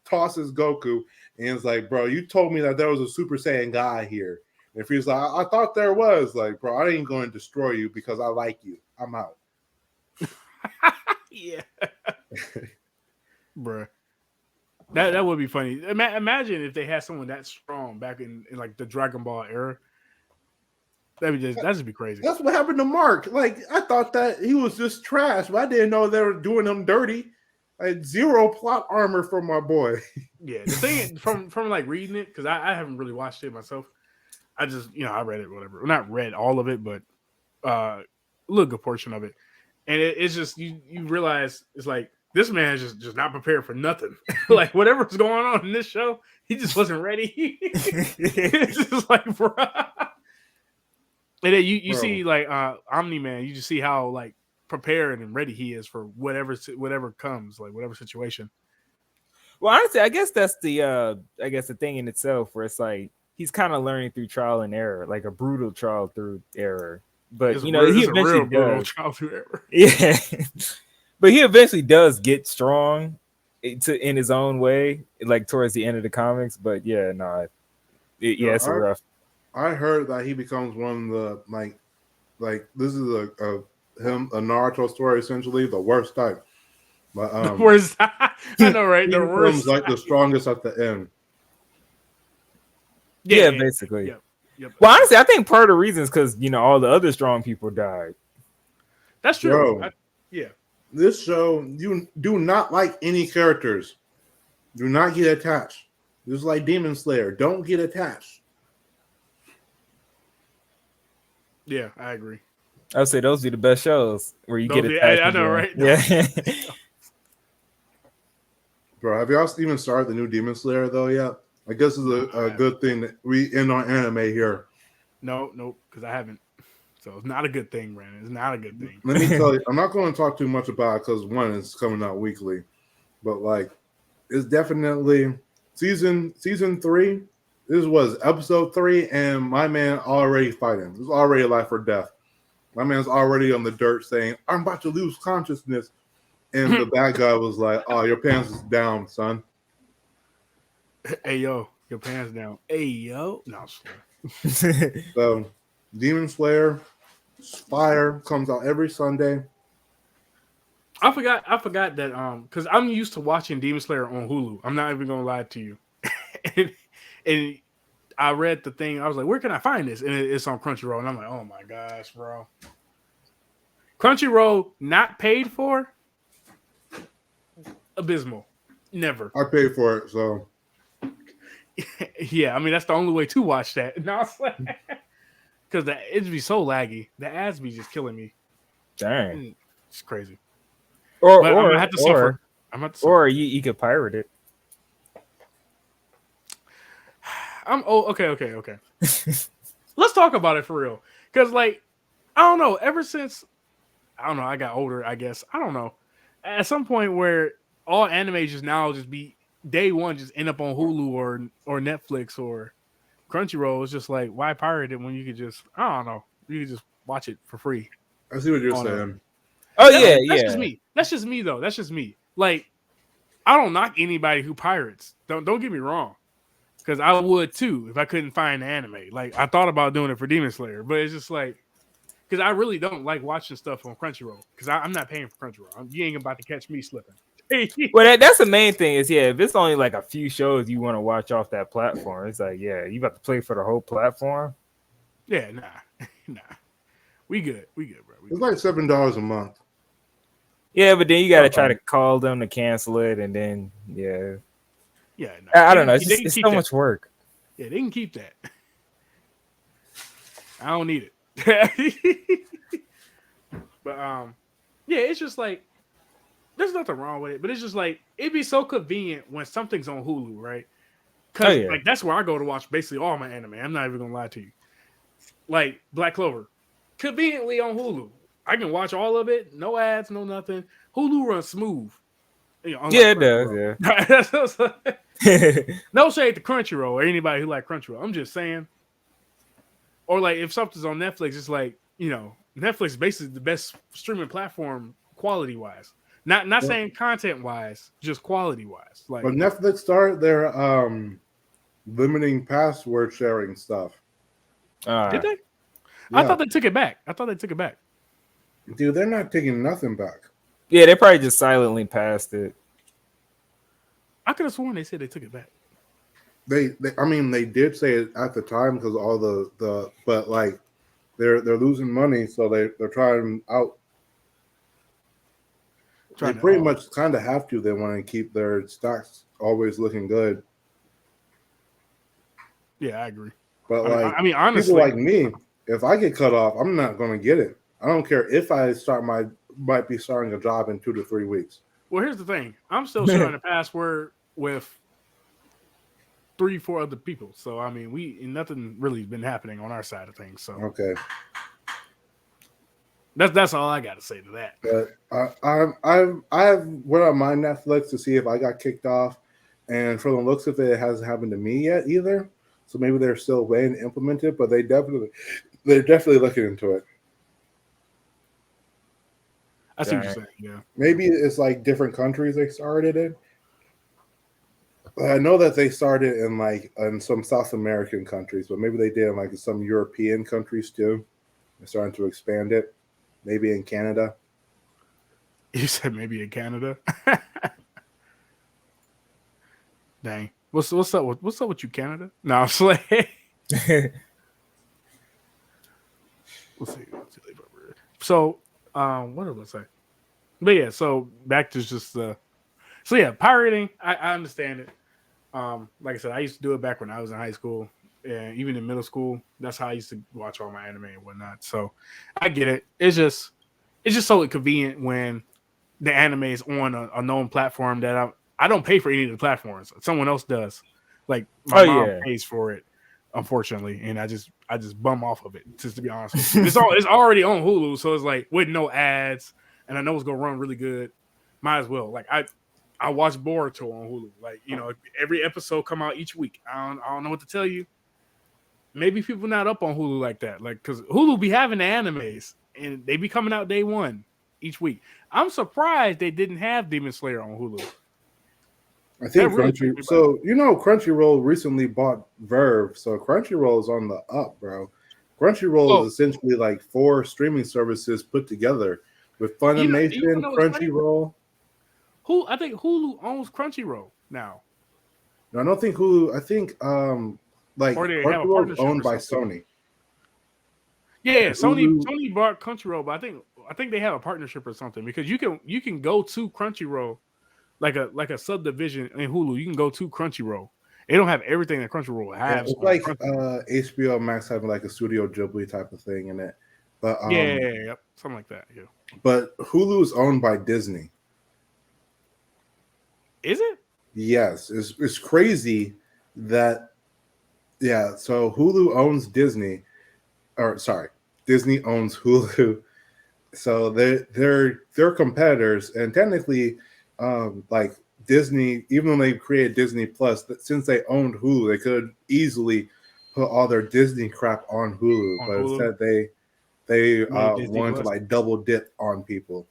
tosses Goku, and it's like, bro, you told me that there was a Super Saiyan guy here. And if he's like, I thought there was, like, bro, I ain't going to destroy you because I like you. I'm out. Yeah. Bruh. That would be funny. Imagine if they had someone that strong back in like the Dragon Ball era. That'd just be crazy. That's what happened to Mark. Like, I thought that he was just trash, but I didn't know they were doing him dirty. Like, zero plot armor for my boy. Yeah, the thing from like reading it, because I haven't really watched it myself. I just, I read it, whatever. Well, not read all of it, but a little good portion of it. And it's just you realize it's like this man is just not prepared for nothing. Like whatever's going on in this show, he just wasn't ready. It's just like, bro. And then you see like Omni-Man, you just see how like prepared and ready he is for whatever comes, like whatever situation. Well, honestly, I guess that's the thing in itself where it's like he's kind of learning through trial and error, like a brutal trial through error. But he eventually does. Trial through error. Yeah, but he eventually does get strong in his own way, like towards the end of the comics. But yeah, no, it's rough. I heard that he becomes one of the like this is a Naruto story, essentially the worst type. But The worst. I know, right? He The worst. becomes like the strongest at the end. Yeah, basically. Yep. Well, honestly, I think part of the reason is because all the other strong people died. That's true. Bro, this show, you do not like any characters. Do not get attached. Just like Demon Slayer, don't get attached. Yeah, I agree. I would say those be the best shows where you Those get be- attached. I know, again. right? Yeah. Bro, have y'all even started the new Demon Slayer though yet? I guess it's a good thing that we end on anime here. Nope, because I haven't. So it's not a good thing, Brandon. It's not a good thing. Let me tell you, I'm not going to talk too much about it because one is coming out weekly, but like it's definitely season 3. This was episode 3, and my man already fighting. It's already life or death. My man's already on the dirt saying, "I'm about to lose consciousness," and the bad guy was like, "Oh, your pants is down, son." Hey yo, your pants down. Hey yo, no. I'm sorry. So, Demon Slayer Fire comes out every Sunday. I forgot that because I'm used to watching Demon Slayer on Hulu. I'm not even gonna lie to you. and I read the thing. I was like, where can I find this? And it's on Crunchyroll. And I'm like, oh my gosh, bro. Crunchyroll not paid for? Abysmal. Never. I paid for it, so Yeah, I mean that's the only way to watch that. No, because it'd be so laggy. The ads be just killing me. Dang. It's crazy. Or But I'm gonna have to suffer. I'm gonna have to suffer. Or you could pirate it. Okay. Let's talk about it for real. Because like, I don't know, ever since I got older, I guess. I don't know. At some point where all anime just now just be day one just end up on Hulu or Netflix or Crunchyroll. It's just like, why pirate it when you could just, I don't know, you could just watch it for free. I see what you're on saying. Oh That's just me. That's just me though. That's just me. Like, I don't knock anybody who pirates. Don't get me wrong. Because I would too if I couldn't find the anime. Like, I thought about doing it for Demon Slayer, but it's just like, because I really don't like watching stuff on Crunchyroll. Because I'm not paying for Crunchyroll. You ain't about to catch me slipping. Well, that's the main thing is, if it's only like a few shows you want to watch off that platform, it's like, you about to play for the whole platform. Yeah, nah. We good, bro. It's like $7 a month. Yeah, but then you got to try to call them to cancel it, and then Yeah, I don't know. It's so much work. Yeah, they can keep that. I don't need it. But yeah, it's just like there's nothing wrong with it, but it's just like it'd be so convenient when something's on Hulu, right? Because like that's where I go to watch basically all my anime. I'm not even gonna lie to you. Like Black Clover, conveniently on Hulu. I can watch all of it, no ads, no nothing. Hulu runs smooth. It does. Yeah. No shade to Crunchyroll or anybody who like Crunchyroll. I'm just saying. Or like if something's on Netflix, it's like, Netflix is basically the best streaming platform quality wise. Not saying content wise, just quality wise. Like, but Netflix started their limiting password sharing stuff. Did they? Yeah. I thought they took it back. Dude, they're not taking nothing back. Yeah, they probably just silently passed it. I could have sworn they said they took it back. They did say it at the time because all the but like they're losing money, so they're trying out. They pretty much kind of have to. They want to keep their stocks always looking good. Yeah, I agree. But honestly, people like me, if I get cut off, I'm not going to get it. I don't care if I might be starting a job in 2 to 3 weeks. Well, here's the thing. I'm still sharing a password with 3-4 other people. So nothing really been happening on our side of things. So okay. That's all I got to say to that. But I went on my Netflix to see if I got kicked off, and from the looks of it, it hasn't happened to me yet either. So maybe they're still waiting to implement it, but they're definitely looking into it. I see what you're saying. Yeah, maybe it's like different countries they started in. I know that they started in some South American countries, but maybe they did in some European countries too. They're starting to expand it. Maybe in Canada. You said maybe in Canada. Dang. What's up with you, Canada? No, I'm like, we'll see. So, what did I say? But yeah, so back to just pirating. I understand it. Like I said, I used to do it back when I was in high school. and even in middle school, that's how I used to watch all my anime and whatnot. So I get it. It's just so convenient when the anime is on a known platform that I don't pay for any of the platforms. Someone else does. Like my mom pays for it, unfortunately, and I just bum off of it. Just to be honest with you, it's already on Hulu, so it's like with no ads, and I know it's gonna run really good. Might as well. Like I watch Boruto on Hulu. Like every episode come out each week. I don't know what to tell you. Maybe people not up on Hulu like that, like because Hulu be having the animes and they be coming out day one each week. I'm surprised they didn't have Demon Slayer on Hulu. I think Crunchyroll recently bought Verve, so Crunchyroll is on the up, bro. Crunchyroll is essentially like 4 streaming services put together with Funimation, Crunchyroll. I think Hulu owns Crunchyroll now. No, I don't think Hulu. I think Crunchyroll is owned by Sony. Yeah, Sony bought Crunchyroll, but I think they have a partnership or something because you can go to Crunchyroll like a subdivision in Hulu. You can go to Crunchyroll. They don't have everything that Crunchyroll has. It's like HBO Max having like a Studio Ghibli type of thing in it. But something like that. Yeah. But Hulu is owned by Disney. Is it? Yes, it's crazy that. Yeah, so Hulu owns Disney, Disney owns Hulu. So they're competitors, and technically, like Disney, even though they created Disney Plus, since they owned Hulu, they could easily put all their Disney crap on Hulu, but instead they wanted to like double dip on people.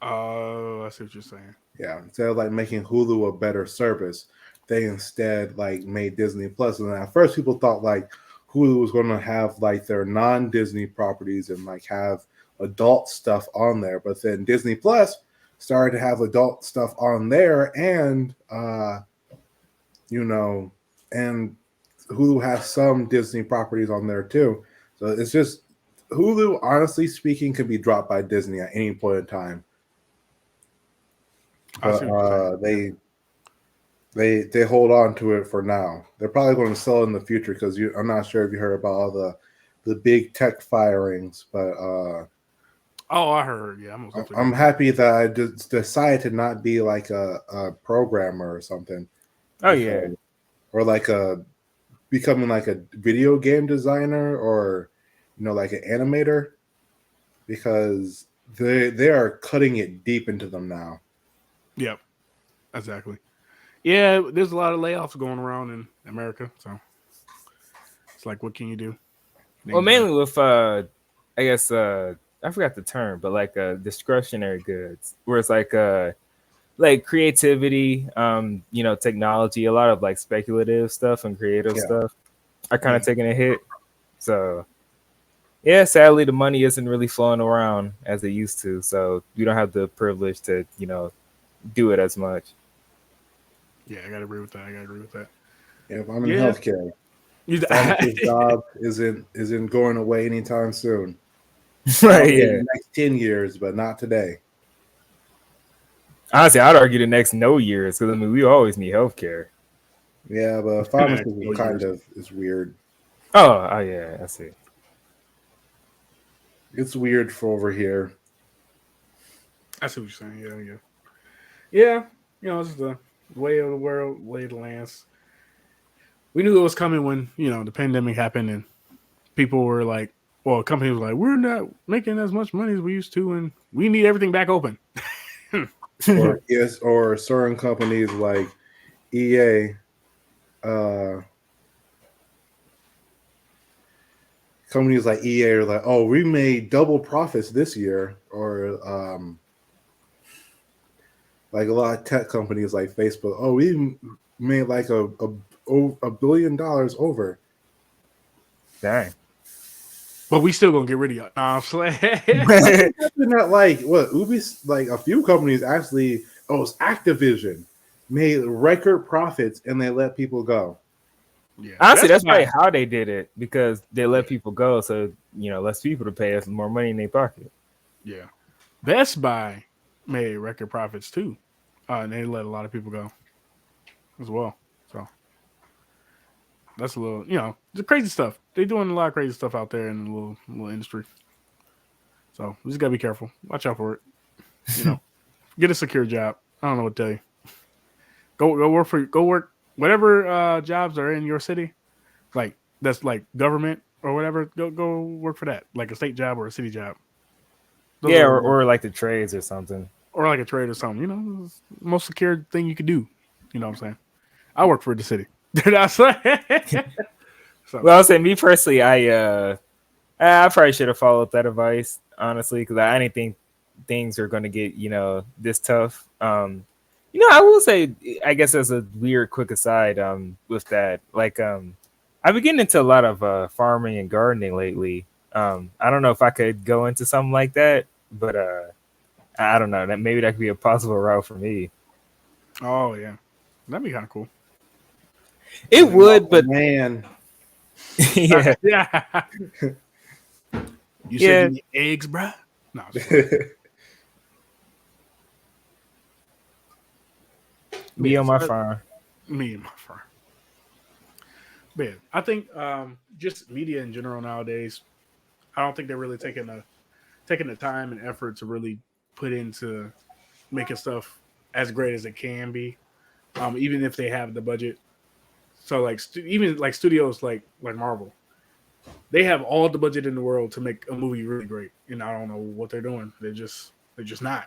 Oh, I see what you're saying. Yeah, instead of like making Hulu a better service, they instead like made Disney Plus. And at first people thought like Hulu was going to have like their non-Disney properties and like have adult stuff on there. But then Disney Plus started to have adult stuff on there and, and Hulu has some Disney properties on there too. So it's just Hulu, honestly speaking, can be dropped by Disney at any point in time. But they hold on to it for now. They're probably going to sell it in the future because I'm not sure if you heard about all the big tech firings, but I heard. Yeah, I'm happy that I decided to not be like a programmer or something. Oh yeah, or like becoming like a video game designer or like an animator, because they are cutting it deep into them now. Yep, exactly. Yeah, there's a lot of layoffs going around in America, so it's like, what can you do? Well, mainly with I guess I forgot the term, but like discretionary goods, where it's like creativity, technology, a lot of like speculative stuff and creative stuff are kind of taking a hit. So yeah, sadly the money isn't really flowing around as it used to. So you don't have the privilege to, do it as much. Yeah, I gotta agree with that. Yeah, if I'm in healthcare, pharmacist job isn't going away anytime soon. Right? Yeah, the next 10 years, but not today. Honestly, I'd argue the next no years, because we always need healthcare. Yeah, but pharmacist is weird. Oh yeah, I see. It's weird for over here. I see what you're saying. Yeah. It's the way of the world, way of the lands. We knew it was coming when the pandemic happened, and people were like, well, companies were like, we're not making as much money as we used to, and we need everything back open. or certain companies like EA, companies like EA are like, oh, we made double profits this year, or like a lot of tech companies like Facebook, oh, we made like $1 billion over. Dang. But we still gonna get rid of y'all. Nah, I'm saying. Not like what Ubisoft, like a few companies actually. Oh, it's Activision made record profits and they let people go. Yeah, honestly, that's probably how they did it, because they let people go, so less people to pay us more money in their pocket. Yeah, Best Buy made record profits too, and they let a lot of people go as well. So that's a little, the crazy stuff. They're doing a lot of crazy stuff out there in the little industry. So we just gotta be careful. Watch out for it. Get a secure job. I don't know what to tell you. Go work whatever jobs are in your city, like that's like government or whatever. Go work for that, like a state job or a city job. Yeah, or like the trades or something. Or like a trade or something. It's the most secure thing you could do. You know what I'm saying? I work for the city. So, well, I'll say me personally, I probably should have followed that advice, honestly, because I didn't think things are going to get this tough. I will say, I guess as a weird quick aside, with that, like I've been getting into a lot of farming and gardening lately. I don't know if I could go into something like that, but I don't know. Maybe that could be a possible route for me. Oh yeah, that'd be kind of cool. It would, but man, yeah. You said you need eggs, bruh? No. Me on my farm. Me and my farm. Man, I think just media in general nowadays, I don't think they're really taking the time and effort to really put into making stuff as great as it can be, even if they have the budget. So like even like studios like Marvel, they have all the budget in the world to make a movie really great, and I don't know what they're doing. They're just not,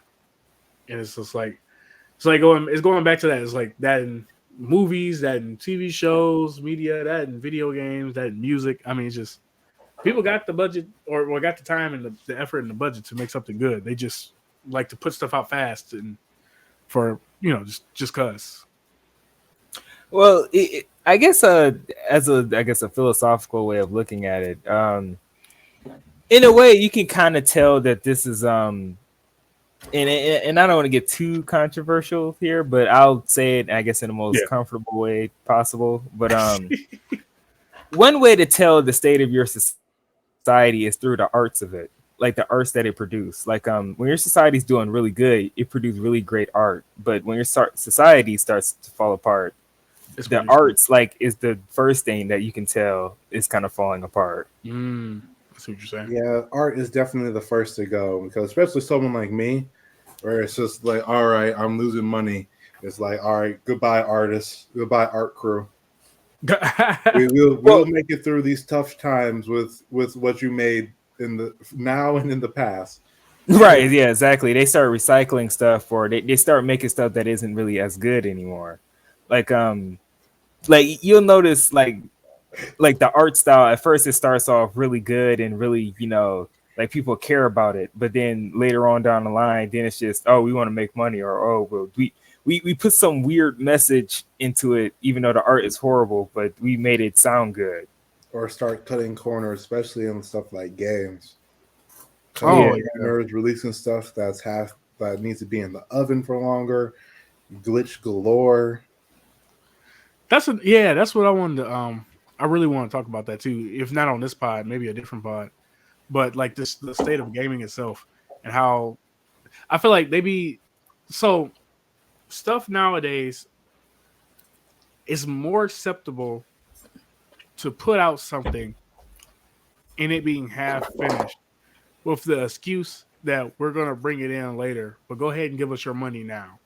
and it's just like it's going back to that. It's like that in movies, that in TV shows, media, that in video games, that in music. I mean, it's just people got the budget or got the time and the effort and the budget to make something good. They just like to put stuff out fast and for just cause. Well, I guess as a philosophical way of looking at it, in a way you can kind of tell that this is and I don't want to get too controversial here, but I'll say it, I guess, in the most comfortable way possible. But one way to tell the state of your society is through the arts of it, like the arts that it produces. Like when your society is doing really good, it produces really great art. But when your society starts to fall apart, the arts is the first thing that you can tell is kind of falling apart. That's what you're saying. Yeah, art is definitely the first to go, because especially someone like me, where it's just like, all right, I'm losing money. It's like, all right, goodbye artists, goodbye art crew. We'll make it through these tough times with what you made in the now and in the past. Right? Yeah, exactly. They start recycling stuff, or they start making stuff that isn't really as good anymore. Like you'll notice like the art style at first, it starts off really good and really like people care about it, but then later on down the line, then it's just, oh, we want to make money, or well, we put some weird message into it, even though the art is horrible, but we made it sound good. Or start cutting corners, especially on stuff like games. Releasing stuff that needs to be in the oven for longer, glitch galore. That's what I wanted to I really want to talk about that too. If not on this pod, maybe a different pod. But like the state of gaming itself and how I feel like stuff nowadays is more acceptable to put out something and it being half finished with the excuse that we're gonna bring it in later, but go ahead and give us your money now.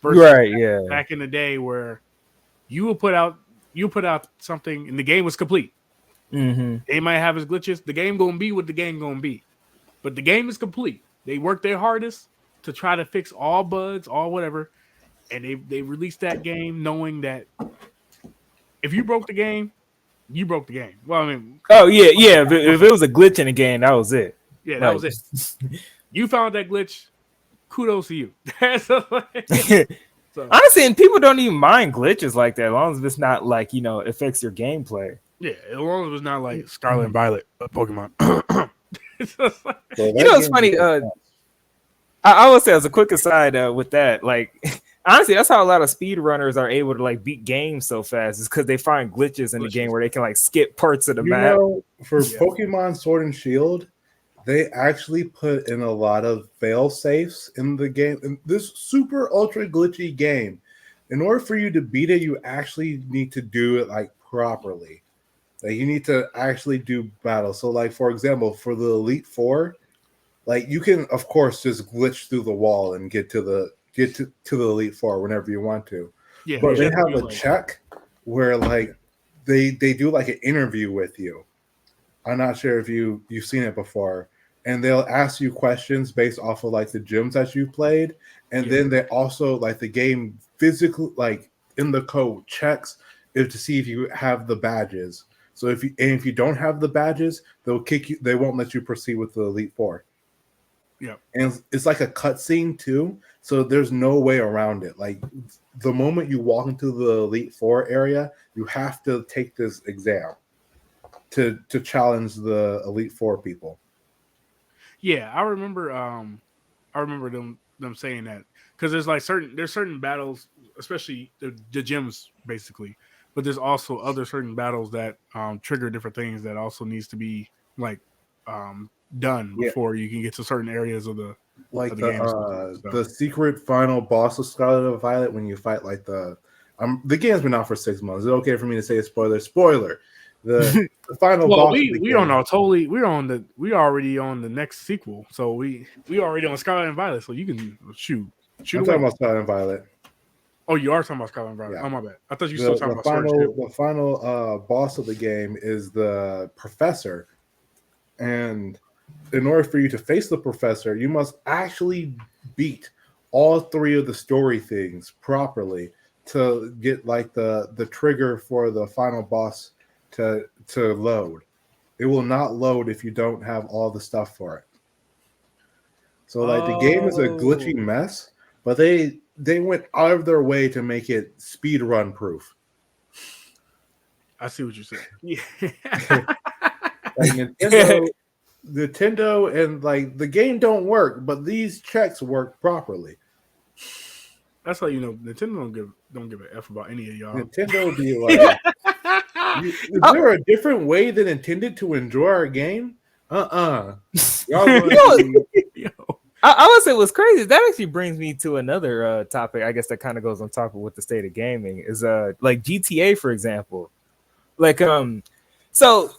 Versus back in the day where you put out something and the game was complete. Mm-hmm. They might have its glitches. The game gonna be what the game gonna be, but the game is complete. They worked their hardest to try to fix all bugs, all whatever, and they released that game knowing that if you broke the game, you broke the game. Well, I mean, if it was a glitch in the game, that was it. Yeah, that was it. You found that glitch. Kudos to you. So, honestly, and people don't even mind glitches like that, as long as it's not like affects your gameplay. Yeah, as long as it's not like Scarlet and Violet Pokemon. It's funny. I would say as a quick aside with that, like honestly, that's how a lot of speedrunners are able to like beat games so fast, is because they find glitches in the game where they can like skip parts of the map. For Pokemon Sword and Shield, they actually put in a lot of fail safes in the game. In this super ultra glitchy game, in order for you to beat it, you actually need to do it like properly. Like you need to actually do battles. So like for example, for the Elite Four, like you can of course just glitch through the wall and get to the Elite Four whenever you want to. Yeah, But you they have to have do, a like- check where like they do like an interview with you. I'm not sure if you've seen it before. And they'll ask you questions based off of like the gyms that you played. And Yeah. then they also like the game physically like in the code checks if to see if you have the badges. So if you don't have the badges, they'll kick you. They won't let you proceed with the Elite Four. Yeah. And it's like a cutscene too, so there's no way around it. Like the moment you walk into the Elite Four area, you have to take this exam to challenge the Elite Four people. Yeah, I remember them saying that because there's certain battles, especially the gyms basically, but there's also other certain battles that trigger different things that also needs to be like done Yeah. before you can get to certain areas of the Like of the game. the secret final boss of Scarlet and Violet when you fight like the game's been out for 6 months. Is it okay for me to say a spoiler? Spoiler. The final Well, boss. we don't know totally. We already on the next sequel, so we already on Scarlet and Violet. So you can shoot I'm away. talking about Scarlet and Violet. Oh, you are talking about Scarlet and Violet. Yeah. Oh my bad. I thought you were still talking about the final boss of the game is the professor, and in order for you to face the professor, you must actually beat all 3 of the story things properly to get like the trigger for the final boss to load. It will not load if you don't have all the stuff for it. So like the game is a glitchy mess, but they went out of their way to make it speed run proof. I see what you're saying. Yeah. Like Nintendo and like the game don't work, but these checks work properly. That's how you know Nintendo don't give a F about any of y'all. Nintendo be like, is there a different way than intended to enjoy our game? Y'all Yo, I would say what's crazy. That actually brings me to another topic. I guess that kind of goes on top of what the state of gaming is. Like GTA, for example. Like so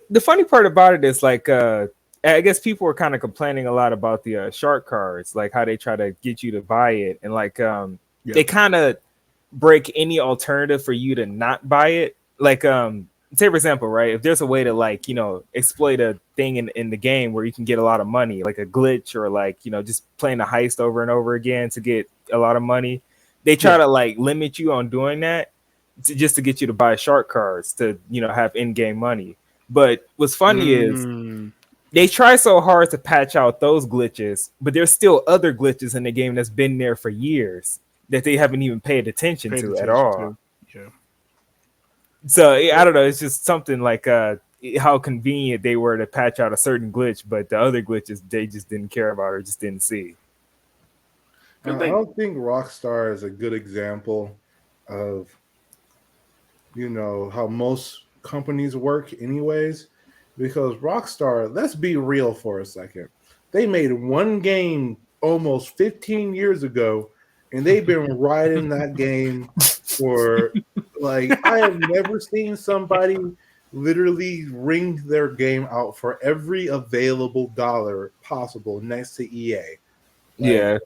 the funny part about it is like I guess people were kind of complaining a lot about the shark cards, like how they try to get you to buy it, and like they kind of break any alternative for you to not buy it. Like say for example, right, if there's a way to like exploit a thing in the game where you can get a lot of money, like a glitch or like just playing a heist over and over again to get a lot of money, they try to like limit you on doing that just to get you to buy shark cards to have in-game money. But what's funny is they try so hard to patch out those glitches, but there's still other glitches in the game that's been there for years that they haven't even paid attention to at all. Yeah. So I don't know. It's just something like how convenient they were to patch out a certain glitch, but the other glitches they just didn't care about or just didn't see. I don't think Rockstar is a good example of how most companies work anyways, because Rockstar, let's be real for a second, they made one game almost 15 years ago and they've been riding that game for like I have never seen somebody literally wring their game out for every available dollar possible next to EA. Yeah.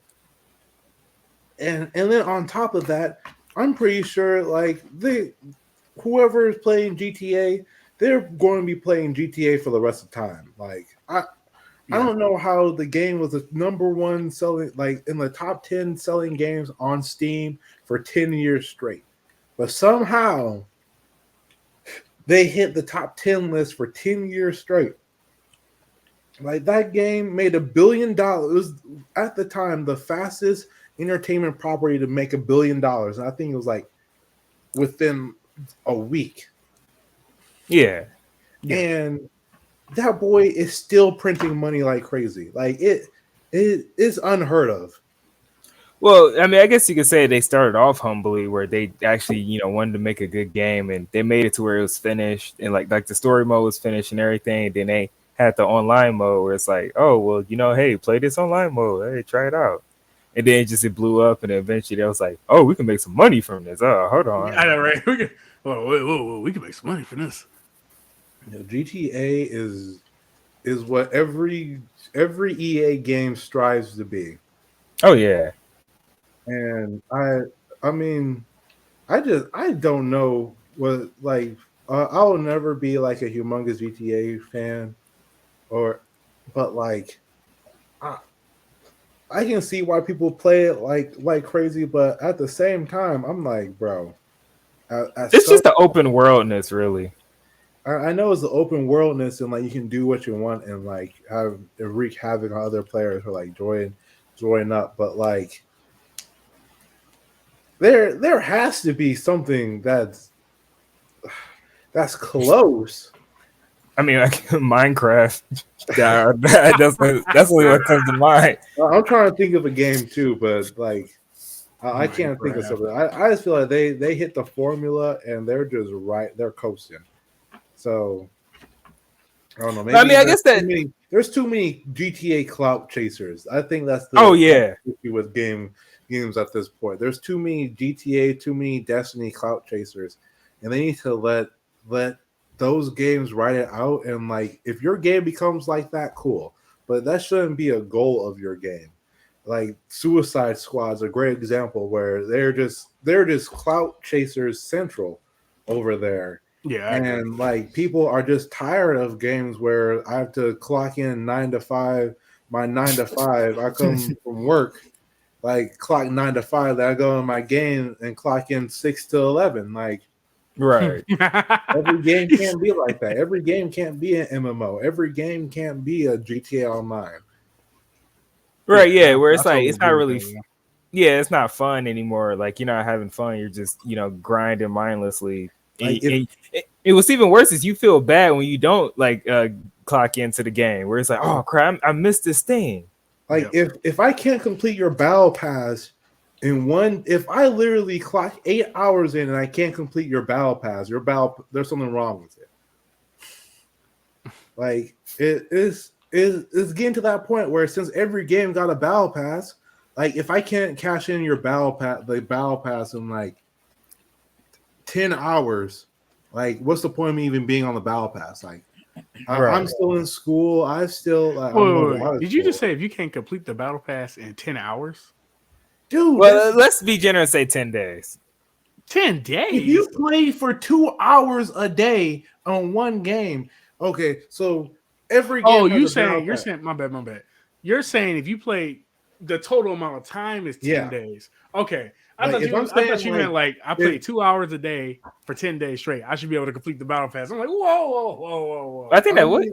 And then on top of that, I'm pretty sure like whoever is playing GTA, they're going to be playing GTA for the rest of the time. Like I don't know how the game was the number one selling, like in the top 10 selling games on Steam for 10 years straight, but somehow they hit the top 10 list for 10 years straight. Like that game made $1 billion. It was at the time the fastest entertainment property to make $1 billion, and I think it was like within a week. Yeah. And that boy is still printing money like crazy. Like it is unheard of. Well, I mean, I guess you could say they started off humbly, where they actually, wanted to make a good game, and they made it to where it was finished, and like the story mode was finished and everything. And then they had the online mode where it's like, oh, well, hey, play this online mode, hey, try it out. And then it blew up, and eventually they was like, oh, we can make some money from this. Oh, hold on. I know, right? We can make some money from this. GTA is what every EA game strives to be. Oh yeah. And I mean, I don't know what like I'll never be like a humongous GTA fan, but like I can see why people play it like crazy, but at the same time, I'm like, bro, It's just the open worldness, really. I know it's the open worldness and like you can do what you want and like have wreak havoc on other players or like join up, but like there has to be something that's close. I mean, like Minecraft. That's only what comes to mind. I'm trying to think of a game too, but like I can't think of something. I just feel like they hit the formula and they're just right. They're coasting. So I don't know. Maybe I mean, I guess there's too many GTA clout chasers. I think that's the issue with games at this point. There's too many GTA, too many Destiny clout chasers, and they need to let those games write it out. And like, if your game becomes like that, cool, but that shouldn't be a goal of your game. Like Suicide Squad's a great example where they're just clout chasers central over there. Yeah, and like people are just tired of games where I have to clock in 9 to 5. My 9 to 5, I come from work, like clock 9 to 5. Then I go in my game and clock in 6 to 11. Like, right? Every game can't be like that. Every game can't be an MMO. Every game can't be a GTA Online. Right? Yeah, where it's like it's not really. Yeah, it's not fun anymore. Like you're not having fun. You're just grinding mindlessly. Like it was even worse is you feel bad when you don't like clock into the game where it's like, oh crap, I missed this thing. Like if I can't complete your battle pass in if I literally clock 8 hours in and I can't complete your battle pass, there's something wrong with it. Like it's getting to that point where since every game got a battle pass, like if I can't cash in your battle pass in like 10 hours, like what's the point of me even being on the battle pass? Like I'm still in school. I still wait. Did you just say if you can't complete the battle pass in 10 hours? Dude, well, let's be generous, say 10 days. 10 days? If you play for 2 hours a day on one game, okay, so every game. Oh, you're saying my bad. You're saying if you play the total amount of time is 10 days. Okay. I thought you meant like I played 2 hours a day for 10 days straight. I should be able to complete the battle pass. I'm like, whoa. I think that would.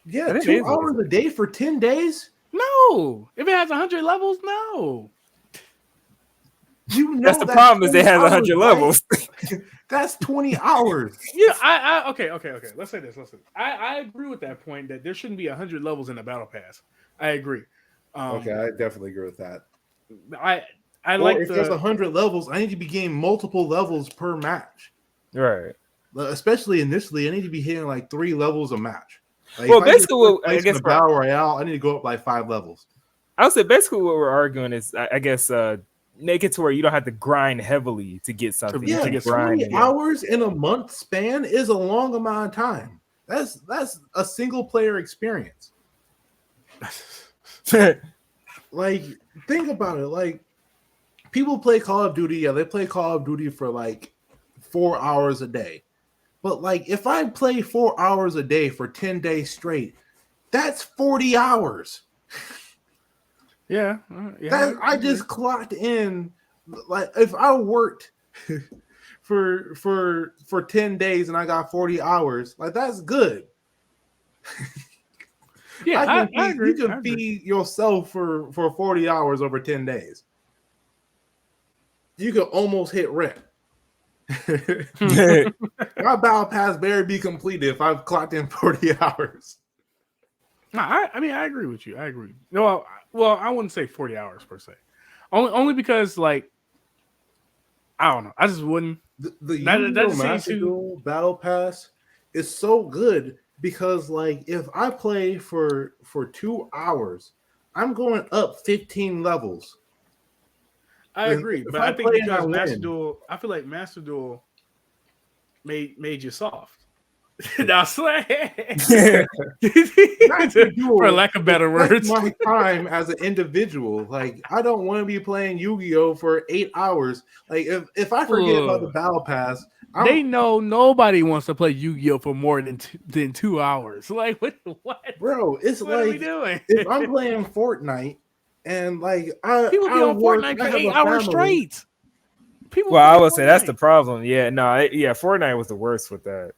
Yeah, 2 hours a day for 10 days? No. If it has 100 levels, no. That's the problem is it has 100 levels. That's 20 hours. Yeah, okay. Let's say this. I agree with that point that there shouldn't be 100 levels in the battle pass. I agree. Okay, I definitely agree with that. I like if there's 100 levels, I need to be getting multiple levels per match. Right. Especially initially, I need to be hitting like 3 levels a match. Like well, basically, I guess the battle royale, I need to go up like 5 levels. I would say basically what we're arguing is, I guess, make it to where you don't have to grind heavily to get something. Yeah, 20 hours in a month span is a long amount of time. That's a single player experience. Like, think about it. Like, people play Call of Duty. Yeah, they play Call of Duty for like 4 hours a day. But like, if I play 4 hours a day for 10 days straight, that's 40 hours. Yeah. I just clocked in. Like, if I worked for 10 days and I got 40 hours, like that's good. Yeah, I agree. You can feed yourself for 40 hours over 10 days. You could almost hit rent. My battle pass better be completed if I've clocked in 40 hours. No, I mean, I agree with you. I agree. No, well, I wouldn't say 40 hours per se. Only because, like, I don't know. I just wouldn't. The Master Duel battle pass is so good because, like, if I play for 2 hours, I'm going up 15 levels. I agree, but I think because Master Duel, I feel like Master Duel made you soft. No, slang. Not to do For it. lack of better That's words. my time as an individual. Like, I don't want to be playing Yu-Gi-Oh for 8 hours. Like, if I forget about the battle pass, They know nobody wants to play Yu-Gi-Oh for more than 2 hours. Like, what? Bro, it's What are we like doing? if I'm playing Fortnite and like People be on Fortnite for 8 hours straight. Well, I would say that's the problem. Yeah, no, Fortnite was the worst with that.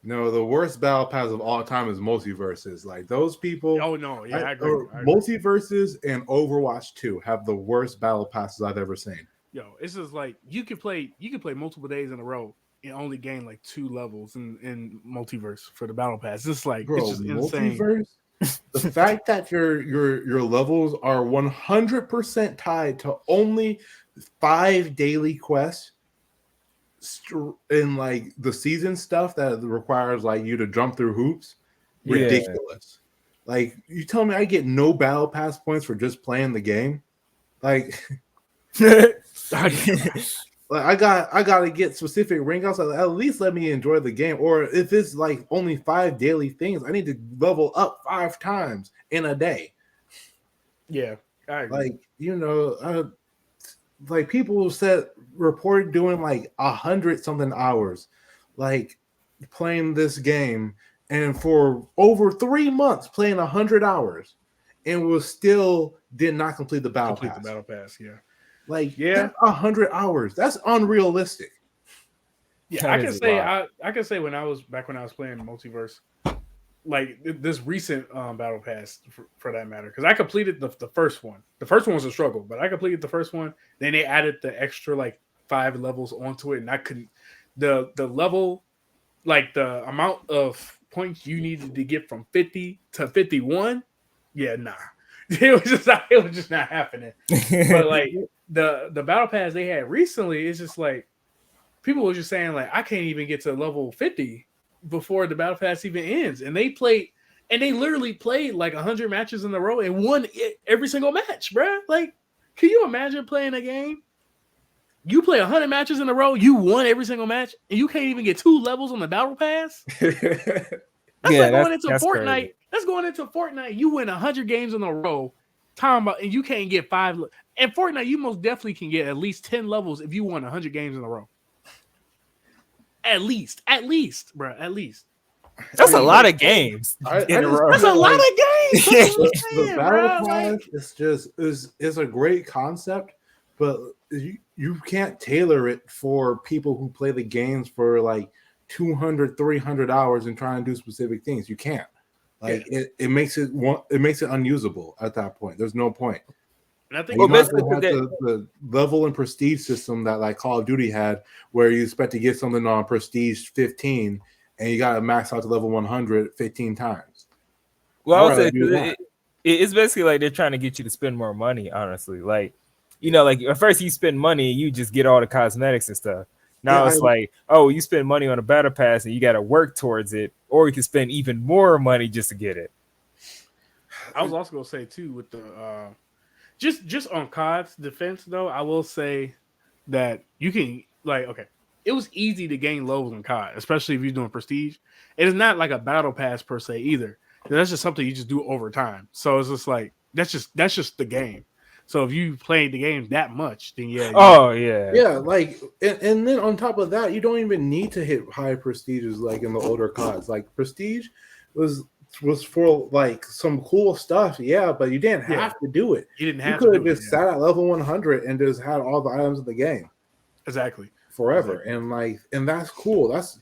No, the worst battle pass of all time is multiverses. Like those people. Oh no, yeah, I agree. Multiverses and Overwatch 2 have the worst battle passes I've ever seen. Yo, it's just like you could play multiple days in a row and only gain like 2 levels in multiverse for the battle pass. It's like Bro, it's just insane. Multiverse. The fact that your levels are 100% tied to only 5 daily quests in like the season stuff that requires like you to jump through hoops, ridiculous. Like you tell me I get no battle pass points for just playing the game. Like I gotta get specific ring outs. At least let me enjoy the game. Or if it's like only 5 daily things, I need to level up 5 times in a day. Yeah, I agree. Like like people said reported doing like 100 something hours, like playing this game, and for over 3 months playing 100 hours, and was still did not complete the battle pass. The battle pass, yeah. Like 100 hours. That's unrealistic. Yeah, I can say when I was playing Multiverse, like this recent battle pass for that matter, because I completed the first one. The first one was a struggle, but I completed the first one. Then they added the extra like 5 levels onto it, and I couldn't the level, like the amount of points you needed to get from 50 to 51. Yeah, nah. It was just not happening. But like the battle pass they had recently, it's just like people were just saying like I can't even get to level 50 before the battle pass even ends, and they literally played like 100 matches in a row and won every single match, bruh. Like, can you imagine playing a game? You play 100 matches in a row, you won every single match, and you can't even get 2 levels on the battle pass. That's like going into Fortnite. Crazy. That's going into Fortnite. You win 100 games in a row, and you can't get 5. And Fortnite, you most definitely can get at least 10 levels if you won 100 games in a row. At least, bro. At least. That's a lot of games. That's a lot of games. The battle pass is a great concept, but you can't tailor it for people who play the games for like 200, 300 hours and try and do specific things. You can't. Like it makes it unusable at that point. There's no point. And I think you have the level and prestige system that like Call of Duty had, where you expect to get something on prestige 15 and you got to max out to level 100 15 times. Well, I would say it's basically like they're trying to get you to spend more money, honestly. Like, like at first you spend money, you just get all the cosmetics and stuff. Now it's like, oh, you spend money on a battle pass and you got to work towards it, or you can spend even more money just to get it. I was also going to say, too, with the just on COD's defense, though, I will say that you can, like, okay, it was easy to gain levels in COD, especially if you're doing prestige. It is not like a battle pass per se either. That's just something you just do over time. So it's just like, that's just the game. So if you played the game that much, then yeah. Yeah, like, and then on top of that, you don't even need to hit high prestiges like in the older CODs. Like prestige was for like some cool stuff, but you didn't have to do it. You didn't have to. You could have just sat at level 100 and just had all the items in the game. Exactly. Forever. Exactly. And that's cool. That's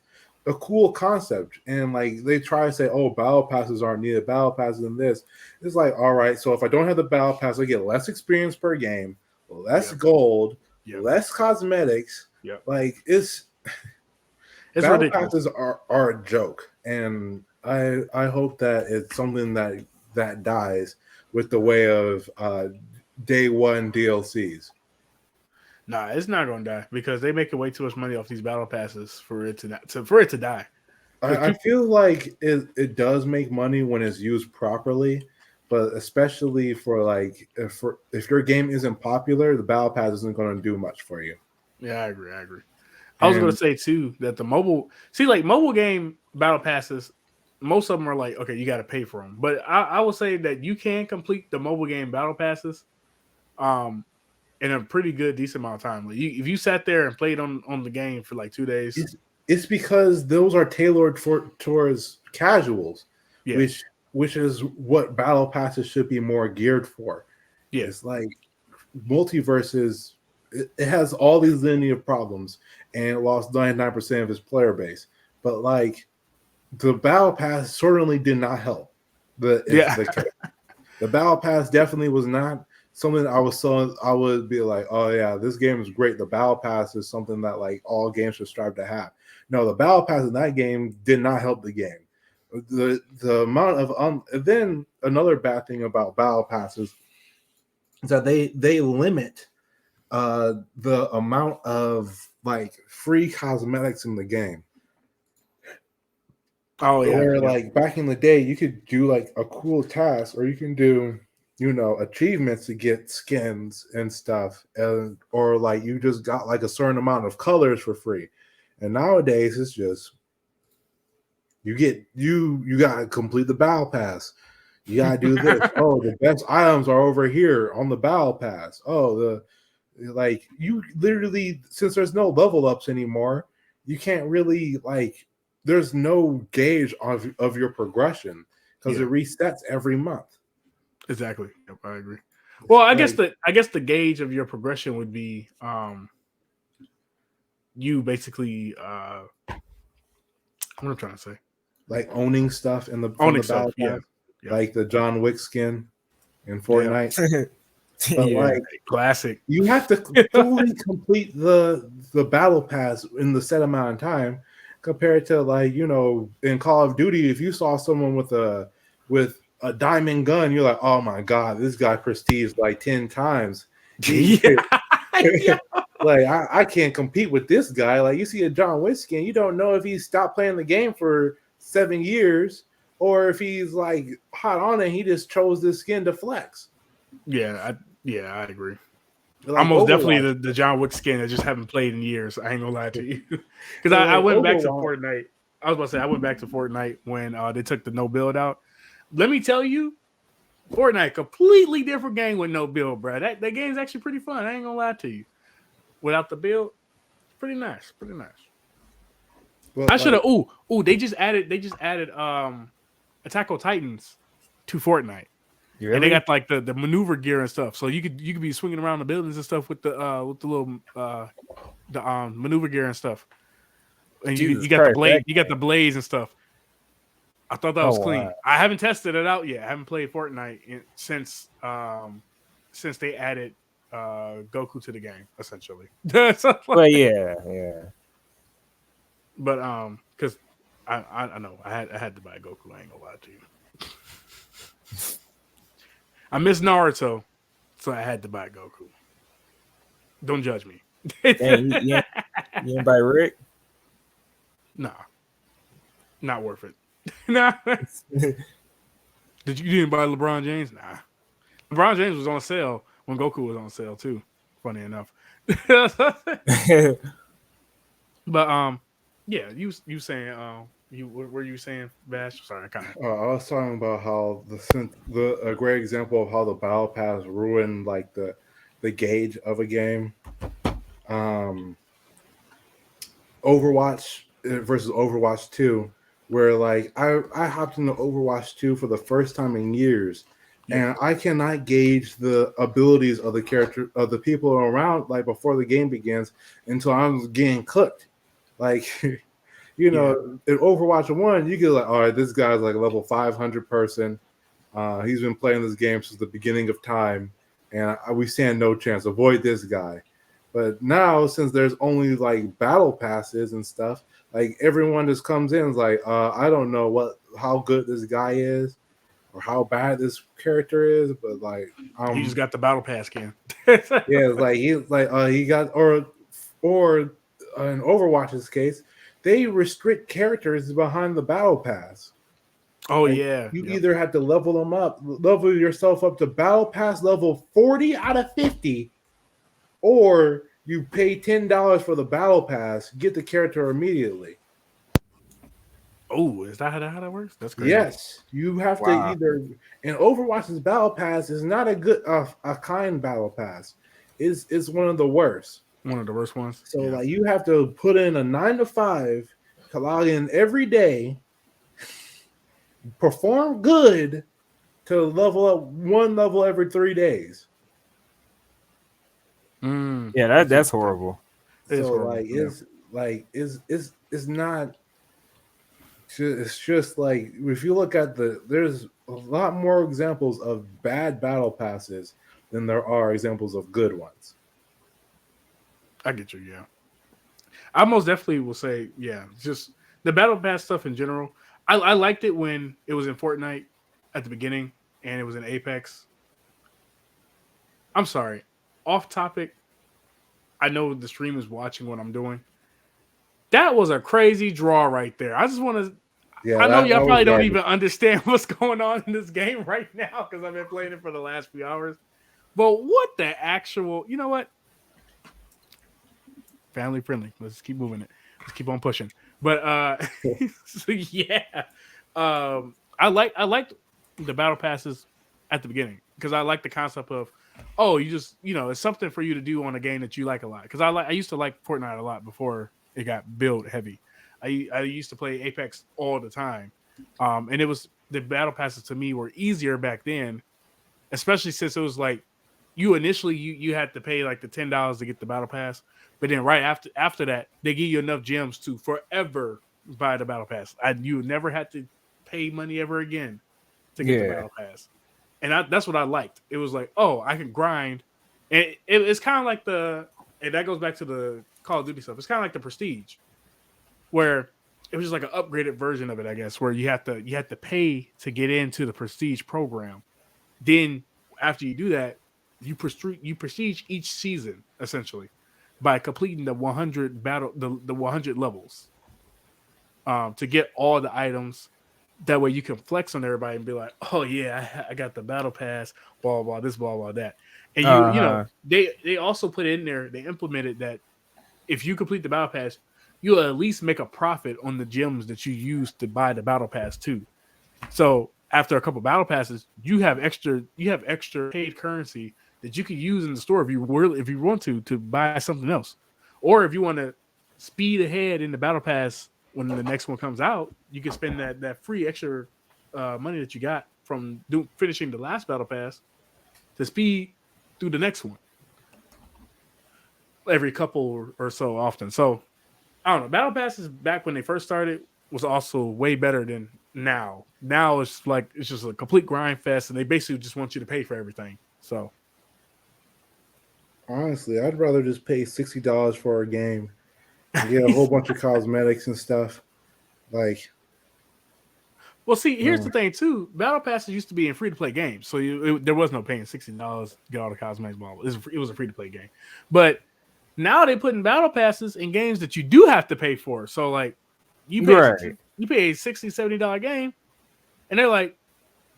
a cool concept. And like they try to say, oh, battle passes aren't needed, battle passes and this. It's like, all right, so if I don't have the battle pass, I get less experience per game, less gold, less cosmetics. Like it's battle ridiculous. Passes are a joke. And I hope that it's something that dies with the way of day one DLCs. Nah, it's not going to die because they make way too much money off these battle passes for it to die. I feel like it does make money when it's used properly, but especially for like if your game isn't popular, the battle pass isn't going to do much for you. Yeah, I agree. I was going to say too that the mobile game battle passes, most of them are like, okay, you got to pay for them. But I will say that you can complete the mobile game battle passes, in a pretty good, decent amount of time. Like if you sat there and played on the game for like 2 days, it's because those are tailored towards casuals, yeah. which is what battle passes should be more geared for. Yeah. It's like multiverses. It has all these linear problems, and it lost 99% of its player base. But like the battle pass certainly did not help. The battle pass definitely was not something I would be like, oh yeah, this game is great. The battle pass is something that like all games should strive to have. No, the battle pass in that game did not help the game. The amount of then another bad thing about battle passes is that they limit the amount of like free cosmetics in the game. Oh yeah. Where like back in the day, you could do like a cool task, or you can do achievements to get skins and stuff, or like you just got like a certain amount of colors for free. And nowadays it's just you gotta complete the battle pass. You gotta do this. Oh, the best items are over here on the battle pass. Oh, you literally, since there's no level ups anymore, you can't really like there's no gauge of your progression because it resets every month. Exactly. Yep, I agree. Well, I guess the gauge of your progression would be you basically what I'm trying to say. Like owning stuff in the battle pass. Yeah. Like the John Wick skin in Fortnite. But like classic. You have to fully complete the battle pass in the set amount of time, compared to like, in Call of Duty, if you saw someone with a diamond gun, you're like, oh my god, this guy prestige like 10 times. Like I can't compete with this guy. Like you see a John Wick skin, you don't know if he stopped playing the game for 7 years or if he's like hot on it. He just chose this skin to flex. Yeah, I agree. Like I'm most Overwatch. Definitely the John Wick skin. I just haven't played in years. I ain't gonna lie to you, because I went back to Fortnite. I was about to say I went back to Fortnite when they took the no build out. Let me tell you, Fortnite completely different game with no build, bro. That game's actually pretty fun. I ain't gonna lie to you. Without the build, pretty nice. Well, I should have. They just added Attack on Titans to Fortnite. Really? And they got like the maneuver gear and stuff, so you could be swinging around the buildings and stuff with the little maneuver gear and stuff. And you got the blade, you got the blades and stuff. I thought that was clean. Wow. I haven't tested it out yet. I haven't played Fortnite since they added Goku to the game, essentially. Well, yeah. But because I know I had to buy Goku. I ain't gonna lie to you. I miss Naruto, so I had to buy Goku. Don't judge me. Dang, you didn't buy Rick? Nah, not worth it. Nah. You didn't buy LeBron James? Nah. LeBron James was on sale when Goku was on sale too. Funny enough. But yeah, you saying what were you saying, Bash? Sorry, I kind of. I was talking about how a great example of how the battle pass ruined like the gauge of a game. Overwatch versus Overwatch 2, where like I hopped into Overwatch 2 for the first time in years, and I cannot gauge the abilities of the character of the people around like before the game begins until I'm getting cooked. Like, in Overwatch 1, you get like, all right, this guy's like a level 500 person. He's been playing this game since the beginning of time, and we stand no chance. Avoid this guy. But now, since there's only like battle passes and stuff, like everyone just comes in and is like, I don't know how good this guy is or how bad this character is, but like he just got the battle pass skin. Yeah, it's like he got or in Overwatch's case, they restrict characters behind the battle pass. Oh, like, yeah. You either have to level yourself up to battle pass level 40 out of 50, or you pay $10 for the battle pass, get the character immediately. Oh, is that how that works? That's crazy. Yes, you have to either. And Overwatch's battle pass is not a good, a kind battle pass. It's one of the worst. One of the worst ones. So like you have to put in a 9 to 5 to log in every day, perform good to level up one level every 3 days. Yeah, that's horrible. So it's not. It's just like if you look at there's a lot more examples of bad battle passes than there are examples of good ones. I get you, yeah. I most definitely will say, yeah, just the battle pass stuff in general. I liked it when it was in Fortnite at the beginning and it was in Apex. I'm sorry, off topic. I know the stream is watching what I'm doing. That was a crazy draw right there. I just want to. Yeah, I know y'all probably don't even understand what's going on in this game right now because I've been playing it for the last few hours. But what the actual? You know what? Family friendly. Let's keep moving it. Let's keep on pushing. But so yeah, I liked the battle passes at the beginning because I like the concept of it's something for you to do on a game that you like a lot. Because I used to like Fortnite a lot before it got build heavy. I used to play Apex all the time, and it was the battle passes to me were easier back then, especially since it was like you initially you had to pay like the $10 to get the battle pass, but then right after that they give you enough gems to forever buy the battle pass. You never had to pay money ever again to get the battle pass, and that's what I liked. It was like, oh, I can grind, and it's kind of like and that goes back to the Call of Duty stuff. It's kind of like the Prestige, where it was just like an upgraded version of it, I guess, where you have to pay to get into the Prestige program. Then after you do that, you prestige each season essentially by completing the 100 the 100 levels to get all the items. That way you can flex on everybody and be like, oh yeah, I got the battle pass, blah blah this, blah blah that. And they also put in there, they implemented that if you complete the battle pass, you'll at least make a profit on the gems that you use to buy the battle pass too. So after a couple battle passes, you have extra paid currency that you can use in the store if you want to buy something else, or if you want to speed ahead in the battle pass when the next one comes out, you can spend that free extra money that you got from finishing the last battle pass to speed through the next one every couple or so often. So I don't know. Battle passes back when they first started was also way better than now. Now it's just a complete grind fest, and they basically just want you to pay for everything. So honestly, I'd rather just pay $60 for a game and get a whole bunch of cosmetics and stuff. Well, see, here's the thing too. Battle passes used to be in free to play games, so there was no paying $60 to get all the cosmetics. It was a free to play game, but now they put in battle passes in games that you do have to pay for. So like you pay a $60, $70 game, and they're like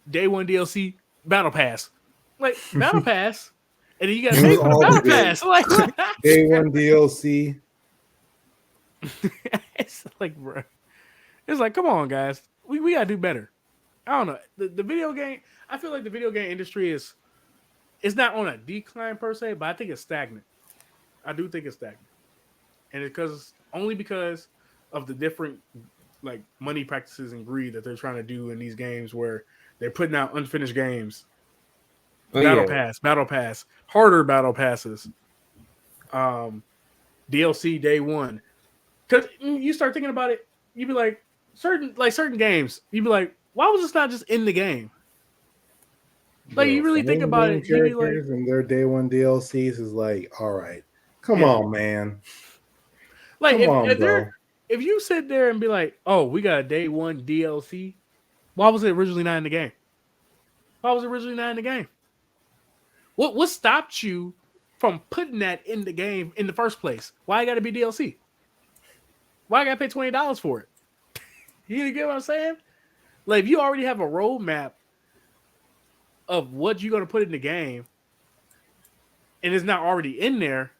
day one DLC battle pass, like battle pass, and then you got to pay for the battle pass, like day one DLC. It's like, bro, it's like, come on, guys, we gotta do better. I don't know. The video game, I feel like the video game industry it's not on a decline per se, but I think it's stagnant. I do think it's stagnant, and because of the different like money practices and greed that they're trying to do in these games, where they're putting out unfinished games, battle pass, harder battle passes, DLC day one. Because you start thinking about it, you'd be like certain games, you'd be like, why was this not just in the game? Like you really think about it, characters and their day one DLCs is like, all right. Come on, man. Like if you sit there and be like, "Oh, we got a day one DLC," why was it originally not in the game? What stopped you from putting that in the game in the first place? Why it got to be DLC? Why I got to pay $20 for it? You get what I'm saying? Like if you already have a roadmap of what you're going to put in the game, and it's not already in there.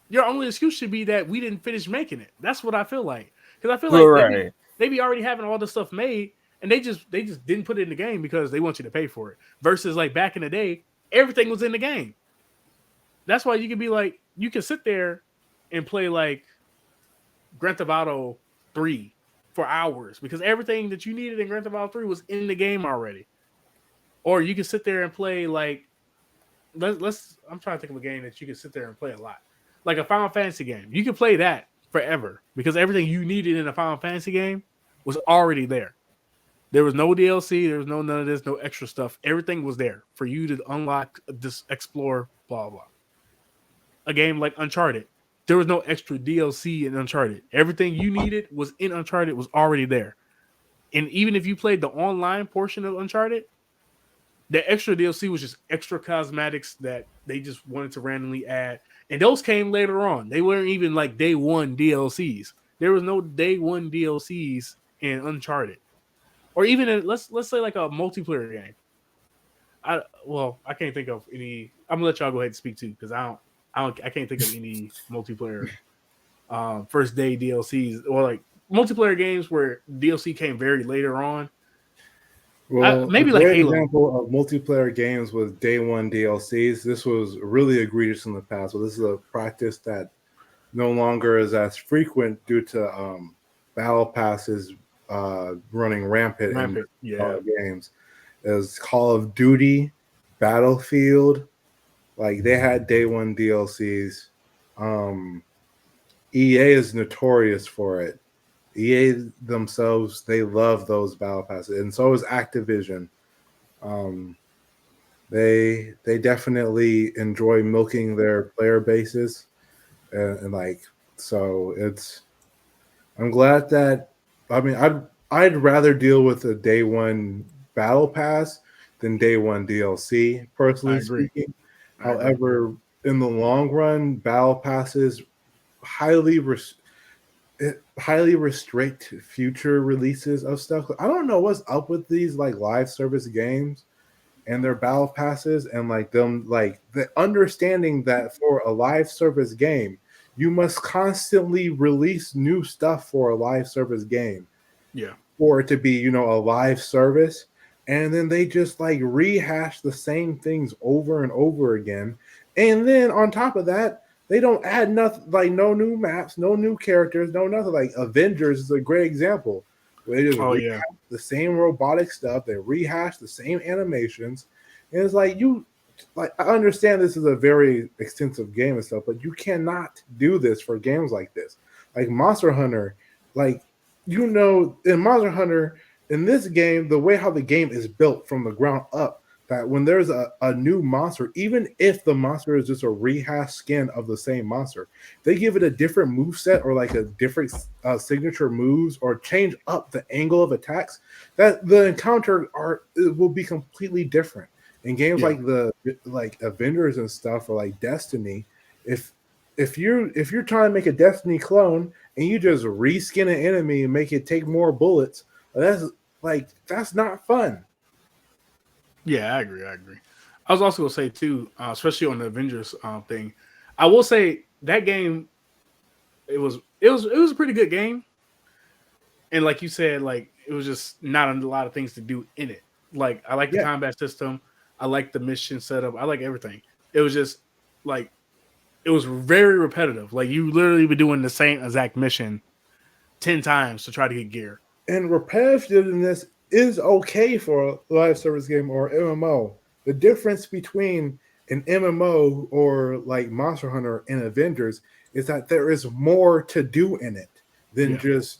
your only excuse should be that we didn't finish making it. That's what I feel like. Because I feel like Right. they be already having all the stuff made, and they just didn't put it in the game because they want you to pay for it. Versus like back in the day, everything was in the game. That's why you can be like, you can sit there and play like Grand Theft Auto 3 for hours because everything that you needed in Grand Theft Auto 3 was in the game already. Or you can sit there and play like let's I'm trying to think of a game that you can sit there and play a lot. Like a Final Fantasy game. You can play that forever because everything you needed in a Final Fantasy game was already there. There was no DLC, there was none of this, no extra stuff. Everything was there for you to unlock, just explore, blah blah. A game like Uncharted. There was no extra DLC in Uncharted. Everything you needed was in Uncharted, was already there. And even if you played the online portion of Uncharted, the extra DLC was just extra cosmetics that they just wanted to randomly add. And those came later on. They weren't even like day one DLCs. There was no day one DLCs in Uncharted. Or even let's say like a multiplayer game. I can't think of any. I'm gonna let y'all go ahead and speak too, because I can't think of any multiplayer first day DLCs or like multiplayer games where DLC came very later on. Well, maybe a like great Halo. example of multiplayer games with day one DLCs. This was really egregious in the past. So this is a practice that no longer is as frequent due to battle passes running rampant in games. Is Call of Duty, Battlefield. Like they had day one DLCs. EA is notorious for it. EA themselves, they love those battle passes, and so is Activision. They definitely enjoy milking their player bases, and like so it's. I'm glad that. I mean, I'd rather deal with a day one battle pass than day one DLC. Personally speaking, however, in the long run, battle passes highly restrict future releases of stuff. I don't know what's up with these like live service games and their battle passes and like them like the understanding that for a live service game you must constantly release new stuff for a live service game. Yeah. For it to be, a live service. And then they just like rehash the same things over and over again. And then on top of that, they don't add nothing, like no new maps, no new characters, no nothing. Like Avengers is a great example. They just rehash the same robotic stuff. They rehash the same animations. And it's like I understand this is a very extensive game and stuff, but you cannot do this for games like this. Like Monster Hunter, like in Monster Hunter, in this game, the way how the game is built from the ground up, that when there's a new monster, even if the monster is just a rehash skin of the same monster, they give it a different moveset or like a different signature moves or change up the angle of attacks, that the encounter will be completely different. In games like Avengers and stuff or like Destiny, if you're trying to make a Destiny clone and you just reskin an enemy and make it take more bullets, that's not fun. Yeah, I agree. I was also gonna say too, especially on the Avengers thing, I will say that game, it was a pretty good game, and like you said, like it was just not a lot of things to do in it. Like I like the combat system, I like the mission setup, I like everything. It was just like it was very repetitive. Like you literally be doing the same exact mission 10 times to try to get gear. And repetitiveness is okay for a live service game or MMO. The difference between an MMO or like Monster Hunter and Avengers is that there is more to do in it than just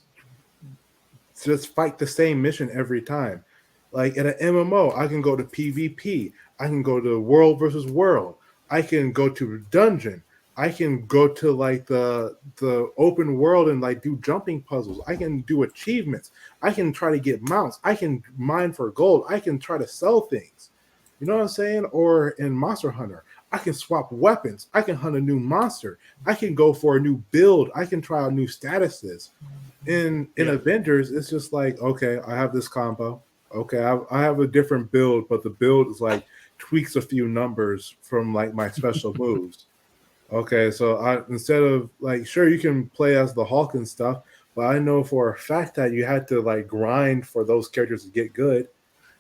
fight the same mission every time. Like at an MMO, I can go to PvP, I can go to world versus world, I can go to dungeon, I can go to like the open world and like do jumping puzzles. I can do achievements. I can try to get mounts. I can mine for gold. I can try to sell things. You know what I'm saying? Or in Monster Hunter, I can swap weapons. I can hunt a new monster. I can go for a new build. I can try out new statuses. In Avengers, it's just like, okay, I have this combo. Okay, I have a different build, but the build is like tweaks a few numbers from like my special moves. Okay, so instead of like, sure, you can play as the Hulk and stuff, but I know for a fact that you had to like grind for those characters to get good.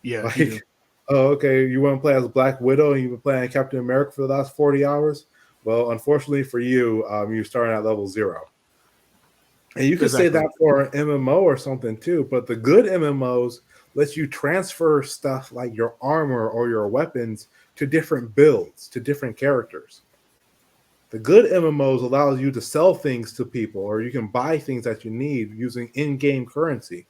Yeah, you do. Like, oh, okay, you want to play as Black Widow and you've been playing Captain America for the last 40 hours? Well, unfortunately for you, you're starting at level 0. And you could say Exactly. that for an MMO or something too, but the good MMOs lets you transfer stuff like your armor or your weapons to different builds, to different characters. The good MMOs allows you to sell things to people, or you can buy things that you need using in-game currency.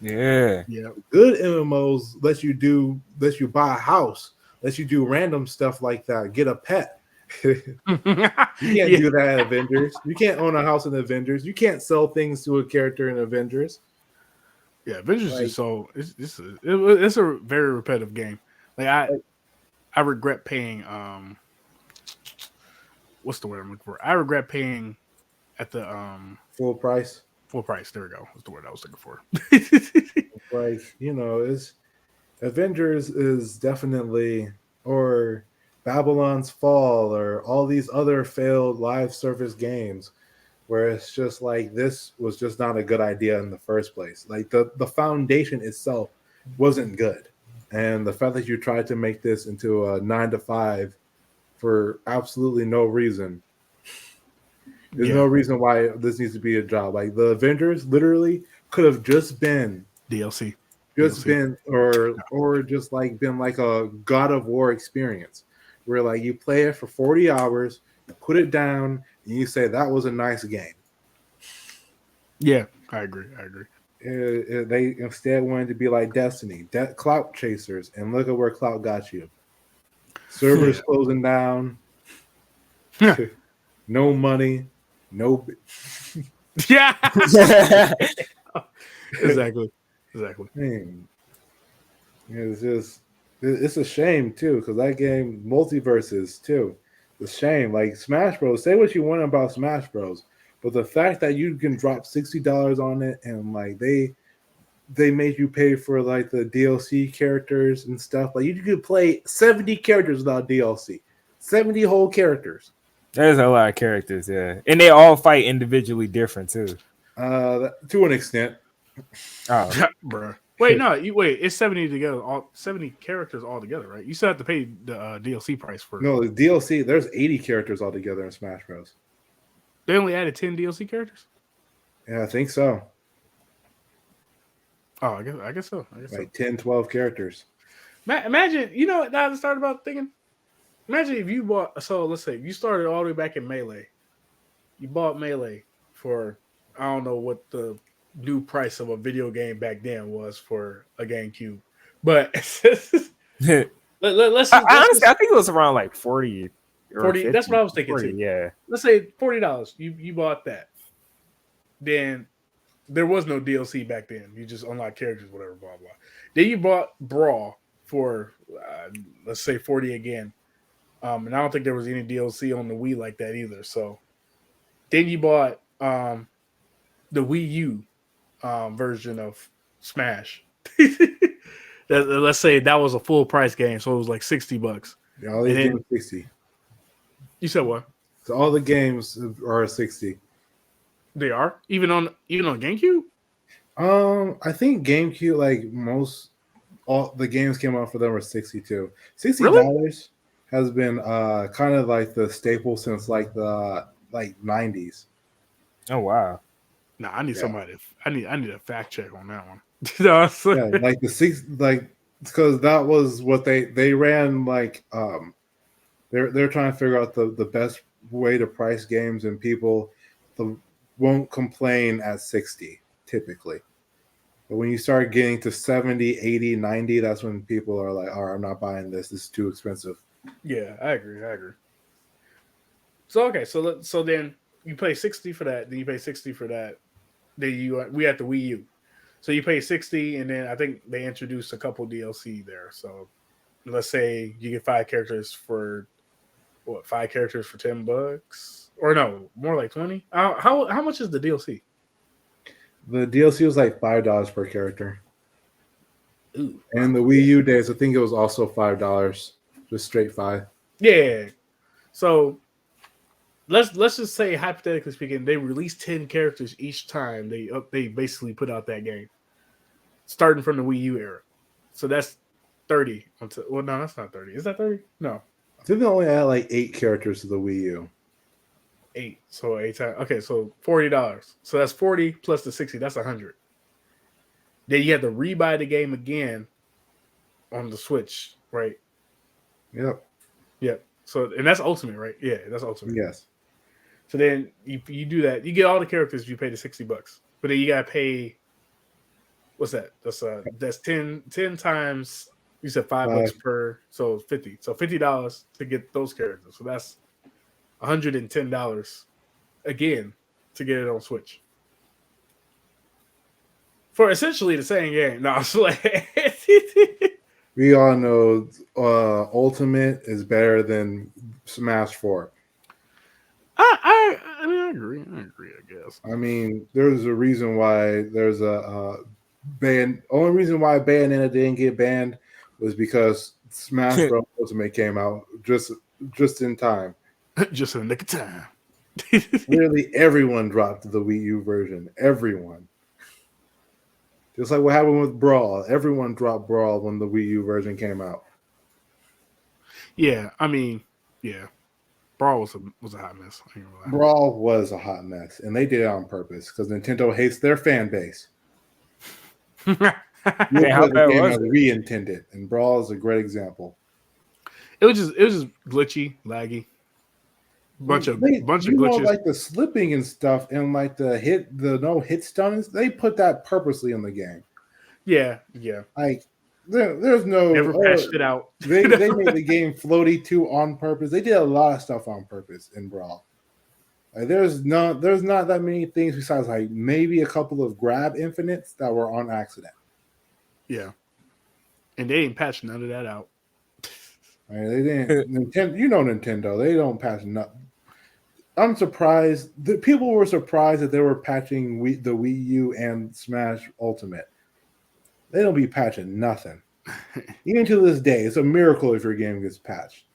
Yeah. Yeah. Good MMOs lets you buy a house, lets you do random stuff like that, get a pet. You can't do that in Avengers. You can't own a house in Avengers. You can't sell things to a character in Avengers. Yeah, Avengers Like- is so it's a very repetitive game. Like I regret paying what's the word I'm looking for? I regret paying at the Full price. full price. There we go. That's the word I was looking for. Like, it's Avengers is definitely, or Babylon's Fall, or all these other failed live service games where it's just like, this was just not a good idea in the first place. Like the foundation itself wasn't good. And the fact that you tried to make this into a 9 to 5 for absolutely no reason. There's no reason why this needs to be a job. Like the Avengers literally could have just been DLC. been or just like been like a God of War experience where like you play it for 40 hours, you put it down, and you say that was a nice game. Yeah, I agree. They instead wanted to be like Destiny, clout chasers, and look at where clout got you. Servers closing down, no money, no. Yeah. Exactly. Man. It's a shame too, because that game multiverses too. It's a shame. Like Smash Bros. Say what you want about Smash Bros. But the fact that you can drop $60 on it and like they made you pay for like the DLC characters and stuff. Like you could play 70 characters without DLC. 70 whole characters. There's a lot of characters, yeah. And they all fight individually different too. To an extent. Oh. Bruh. Wait, no, it's 70 together, all 70 characters all together, right? You still have to pay the DLC price for No, the DLC, there's 80 characters altogether in Smash Bros. They only added 10 DLC characters? Yeah, I think so. Oh, I guess so. Like 10, 12 characters. Imagine, now I started about thinking, imagine if you bought, so let's say you started all the way back in Melee. You bought Melee for, I don't know what the new price of a video game back then was for a GameCube. But let's honestly, I think it was around like 40. 40, 50, that's what I was thinking 40, too. Yeah. Let's say $40. You bought that. Then there was no DLC back then. You just unlock characters, whatever, blah blah. Then you bought Brawl for let's say 40 again. And I don't think there was any DLC on the Wii like that either. So then you bought the Wii U version of Smash. Let's say that was a full price game, so it was like $60. Yeah, all these games 60. You said what? So all the games are 60. They are even on GameCube. I think GameCube, like all the games came out for them were 62. $60 has been kind of like the staple since like the 90s. Oh wow. Nah, I need somebody. I need a fact check on that one. Yeah, like because that was what they ran like they're trying to figure out the best way to price games, and people won't complain at 60 typically. But when you start getting to 70, 80, 90, that's when people are like, all right, I'm not buying this. This is too expensive. Yeah, I agree. So okay, so then you pay 60 for that, then you pay 60 for that. Then we had the Wii U. So you pay 60, and then I think they introduced a couple DLC there. So let's say you get 5 characters for $10? Or no, more like 20? How much is the DLC? The DLC was like $5 per character. Ooh. And the Wii U days, I think it was also $5. Just straight 5. Yeah. So let's just say, hypothetically speaking, they release 10 characters each time they basically put out that game, starting from the Wii U era. So that's 30. Well, no, that's not 30. Is that 30? No, I think they only add like 8 characters to the Wii U. 8. So 8 times. Okay, so $40. So that's 40 plus the 60. That's 100. Then you have to rebuy the game again on the Switch, right? Yep. Yep. So, and that's Ultimate, right? Yeah, that's Ultimate. Yes. So then you do that. You get all the characters. You pay the $60, but then you gotta pay. What's that? That's 10 times. You said $5 per, so 50. So $50 to get those characters. So that's $110 again to get it on Switch for essentially the same game. No, it's like We all know Ultimate is better than Smash 4. I mean, I agree. I guess. I mean, there's a reason why there's a ban. Only reason why Bayonetta didn't get banned was because Smash Bros. Ultimate came out just in time. Just in the nick of time. Literally everyone dropped the Wii U version. Everyone. Just like what happened with Brawl. Everyone dropped Brawl when the Wii U version came out. Yeah, I mean, yeah. Brawl was a hot mess. I ain't gonna lie. Brawl was a hot mess, and they did it on purpose because Nintendo hates their fan base. You how bad was as it? we intended, and Brawl is a great example. It was just glitchy, laggy. Bunch of glitches. Like the slipping and stuff, and like the no hit stuns. They put that purposely in the game. Yeah. Like there's no Never patched it out. They made the game floaty too on purpose. They did a lot of stuff on purpose in Brawl. Like there's not that many things besides like maybe a couple of grab infinites that were on accident. Yeah, and they didn't patch none of that out. Like, they didn't. Nintendo. They don't patch nothing. I'm surprised. The people were surprised that they were patching the Wii U and Smash Ultimate. They don't be patching nothing. Even to this day, it's a miracle if your game gets patched.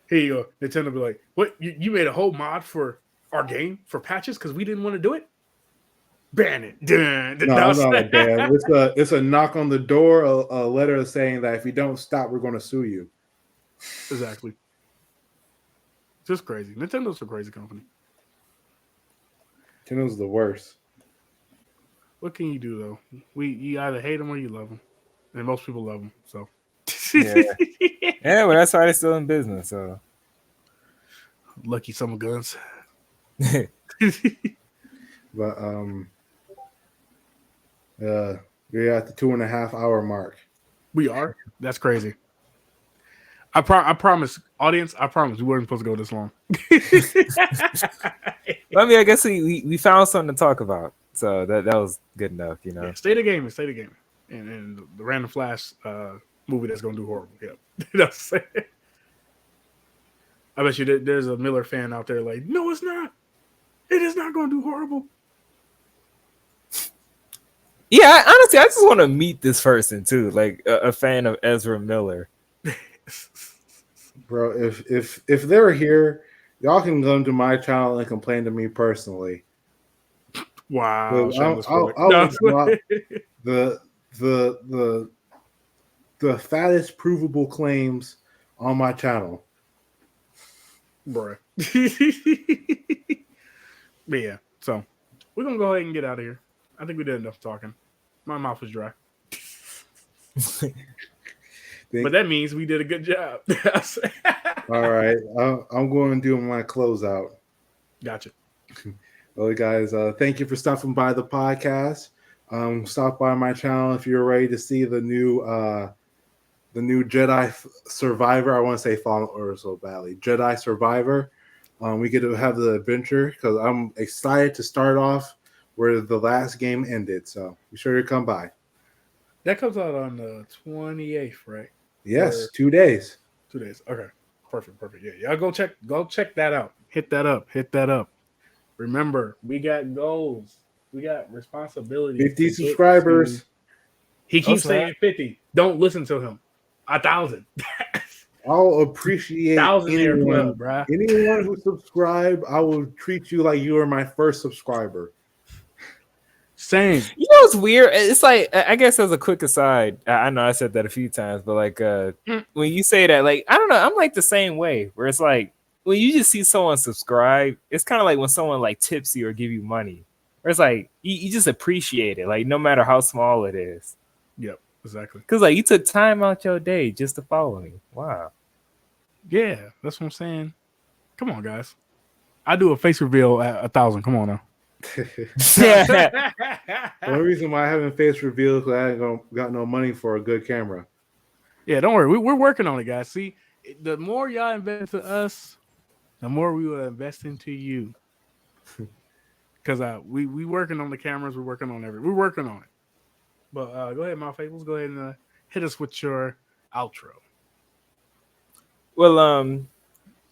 Here you go. Nintendo be like, "What? You made a whole mod for our game for patches because we didn't want to do it? Ban it." No, it's not a ban. It's a knock on the door, a letter saying that if you don't stop, we're going to sue you. Exactly. Just crazy. Nintendo's a crazy company. Nintendo's the worst. What can you do though? You either hate them or you love them, and most people love them. So Yeah, well, that's why they're still in business. So lucky summer guns. But we're at the 2.5 hour mark. We are. That's crazy. I promise, audience. I promise we weren't supposed to go this long. I mean, I guess we found something to talk about, so that was good enough, you know. Yeah, stay the game, and the Random Flash movie that's gonna do horrible. Yep. That's it. I bet you there's a Miller fan out there like, no, it's not. It is not gonna do horrible. Yeah, honestly, I just want to meet this person too, like a fan of Ezra Miller. Bro, if they're here, y'all can come to my channel and complain to me personally. Wow. I'll drop the fattest provable claims on my channel. Bruh. But yeah, so we're gonna go ahead and get out of here. I think we did enough talking. My mouth is dry. But that means we did a good job. All right. I'm going to do my closeout. Gotcha. Well, guys, thank you for stopping by the podcast. Stop by my channel if you're ready to see the new Jedi Survivor. I want to say Fallen Order so badly. Jedi Survivor. We get to have the adventure because I'm excited to start off where the last game ended. So be sure to come by. That comes out on the 28th, right? Yes, 2 days. 2 days. Okay. Perfect. Yeah. Y'all go check that out. Hit that up. Remember, we got goals. We got responsibilities. 50 subscribers. He keeps saying 50. Don't listen to him. 1,000. I'll appreciate Thousandaire anyone, Club, bruh. anyone who subscribe. I will treat you like you are my first subscriber. Same. You know what's weird? It's like I guess as a quick aside, I know I said that a few times, but like when you say that, like I don't know, I'm like the same way. Where it's like when you just see someone subscribe, it's kind of like when someone like tips you or give you money. Where it's like you just appreciate it, like no matter how small it is. Yep, exactly. Because like you took time out your day just to follow me. Wow. Yeah, that's what I'm saying. Come on, guys. I do a face reveal at 1,000. Come on now. Yeah. The only reason why I haven't face revealed because I ain't got no money for a good camera. Yeah, don't worry. We're working on it, guys. See, the more y'all invest into us, the more we will invest into you. Because we working on the cameras. We're working on everything. We're working on it. But go ahead, my Fables. Go ahead and hit us with your outro. Well,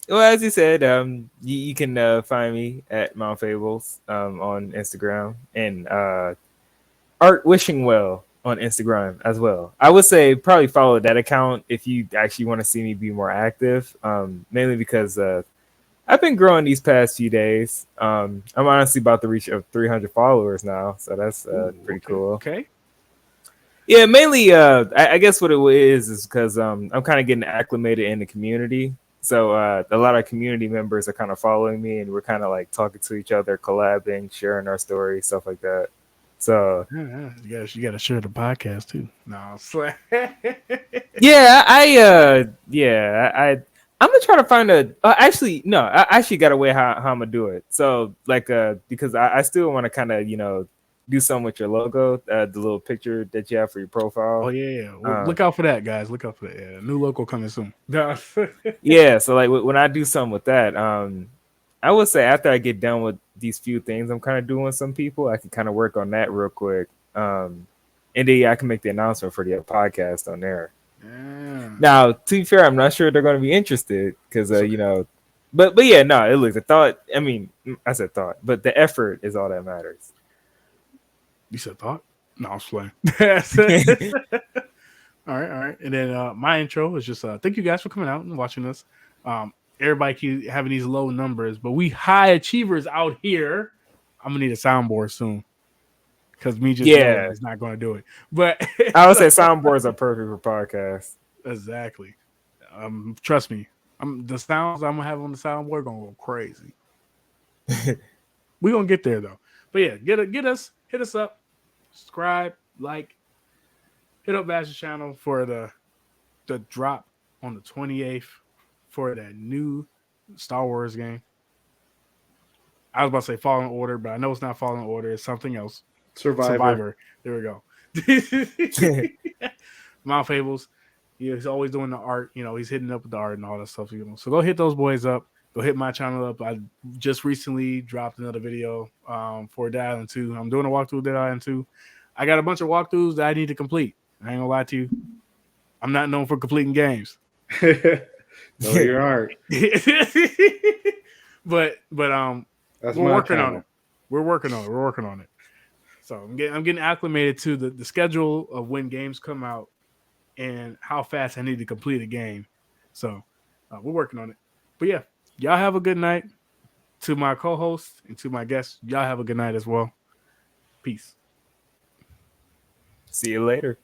as you said, you can find me at Mount Fables on Instagram and Art Wishing Well on Instagram as well. I would say probably follow that account if you actually want to see me be more active. Mainly because I've been growing these past few days. I'm honestly about to reach 300 followers now, so that's pretty cool. Okay. Yeah, mainly I guess what it is because I'm kind of getting acclimated in the community. So a lot of community members are kind of following me, and we're kind of like talking to each other, collabing, sharing our stories, stuff like that. So you got to share the podcast too. No, yeah, I'm gonna try to find a. Actually, no, I actually got a way how I'm gonna do it. So like because I still want to kind of do something with your logo, the little picture that you have for your profile. Oh yeah. Well, look out for that, guys. Look out for that. Yeah, new logo coming soon. Yeah, so like when I do something with that, I would say after I get done with these few things I'm kind of doing with some people, I can kind of work on that real quick. And then I can make the announcement for the podcast on there. Yeah. Now, to be fair, I'm not sure they're going to be interested because but yeah, no, it looks a thought. I mean, I said thought, but the effort is all that matters. You said thought? No, I'm playing. All right. And then my intro is just thank you guys for coming out and watching us. Everybody keep having these low numbers, but we high achievers out here. I'm gonna need a soundboard soon because me just is not going to do it. But I would say soundboards are perfect for podcasts. Exactly. Trust me. The sounds I'm gonna have on the soundboard gonna go crazy. We're gonna get there though. But yeah, hit us up, subscribe, like, hit up Vash's channel for the drop on the 28th for that new Star Wars game. I was about to say Fallen Order, but I know it's not Fallen Order, it's something else. Survivor. There we go. Mount Fables. He's always doing the art, he's hitting up with the art and all that stuff, So go hit those boys up. Go hit my channel up. I just recently dropped another video for Dead Island 2. I'm doing a walkthrough of Dead Island 2. I got a bunch of walkthroughs that I need to complete. I ain't gonna lie to you. I'm not known for completing games. No, you aren't. but That's we're working on it. We're working on it. So I'm getting acclimated to the schedule of when games come out and how fast I need to complete a game. So we're working on it. But yeah, y'all have a good night. To my co-host and to my guests, y'all have a good night as well. Peace. See you later.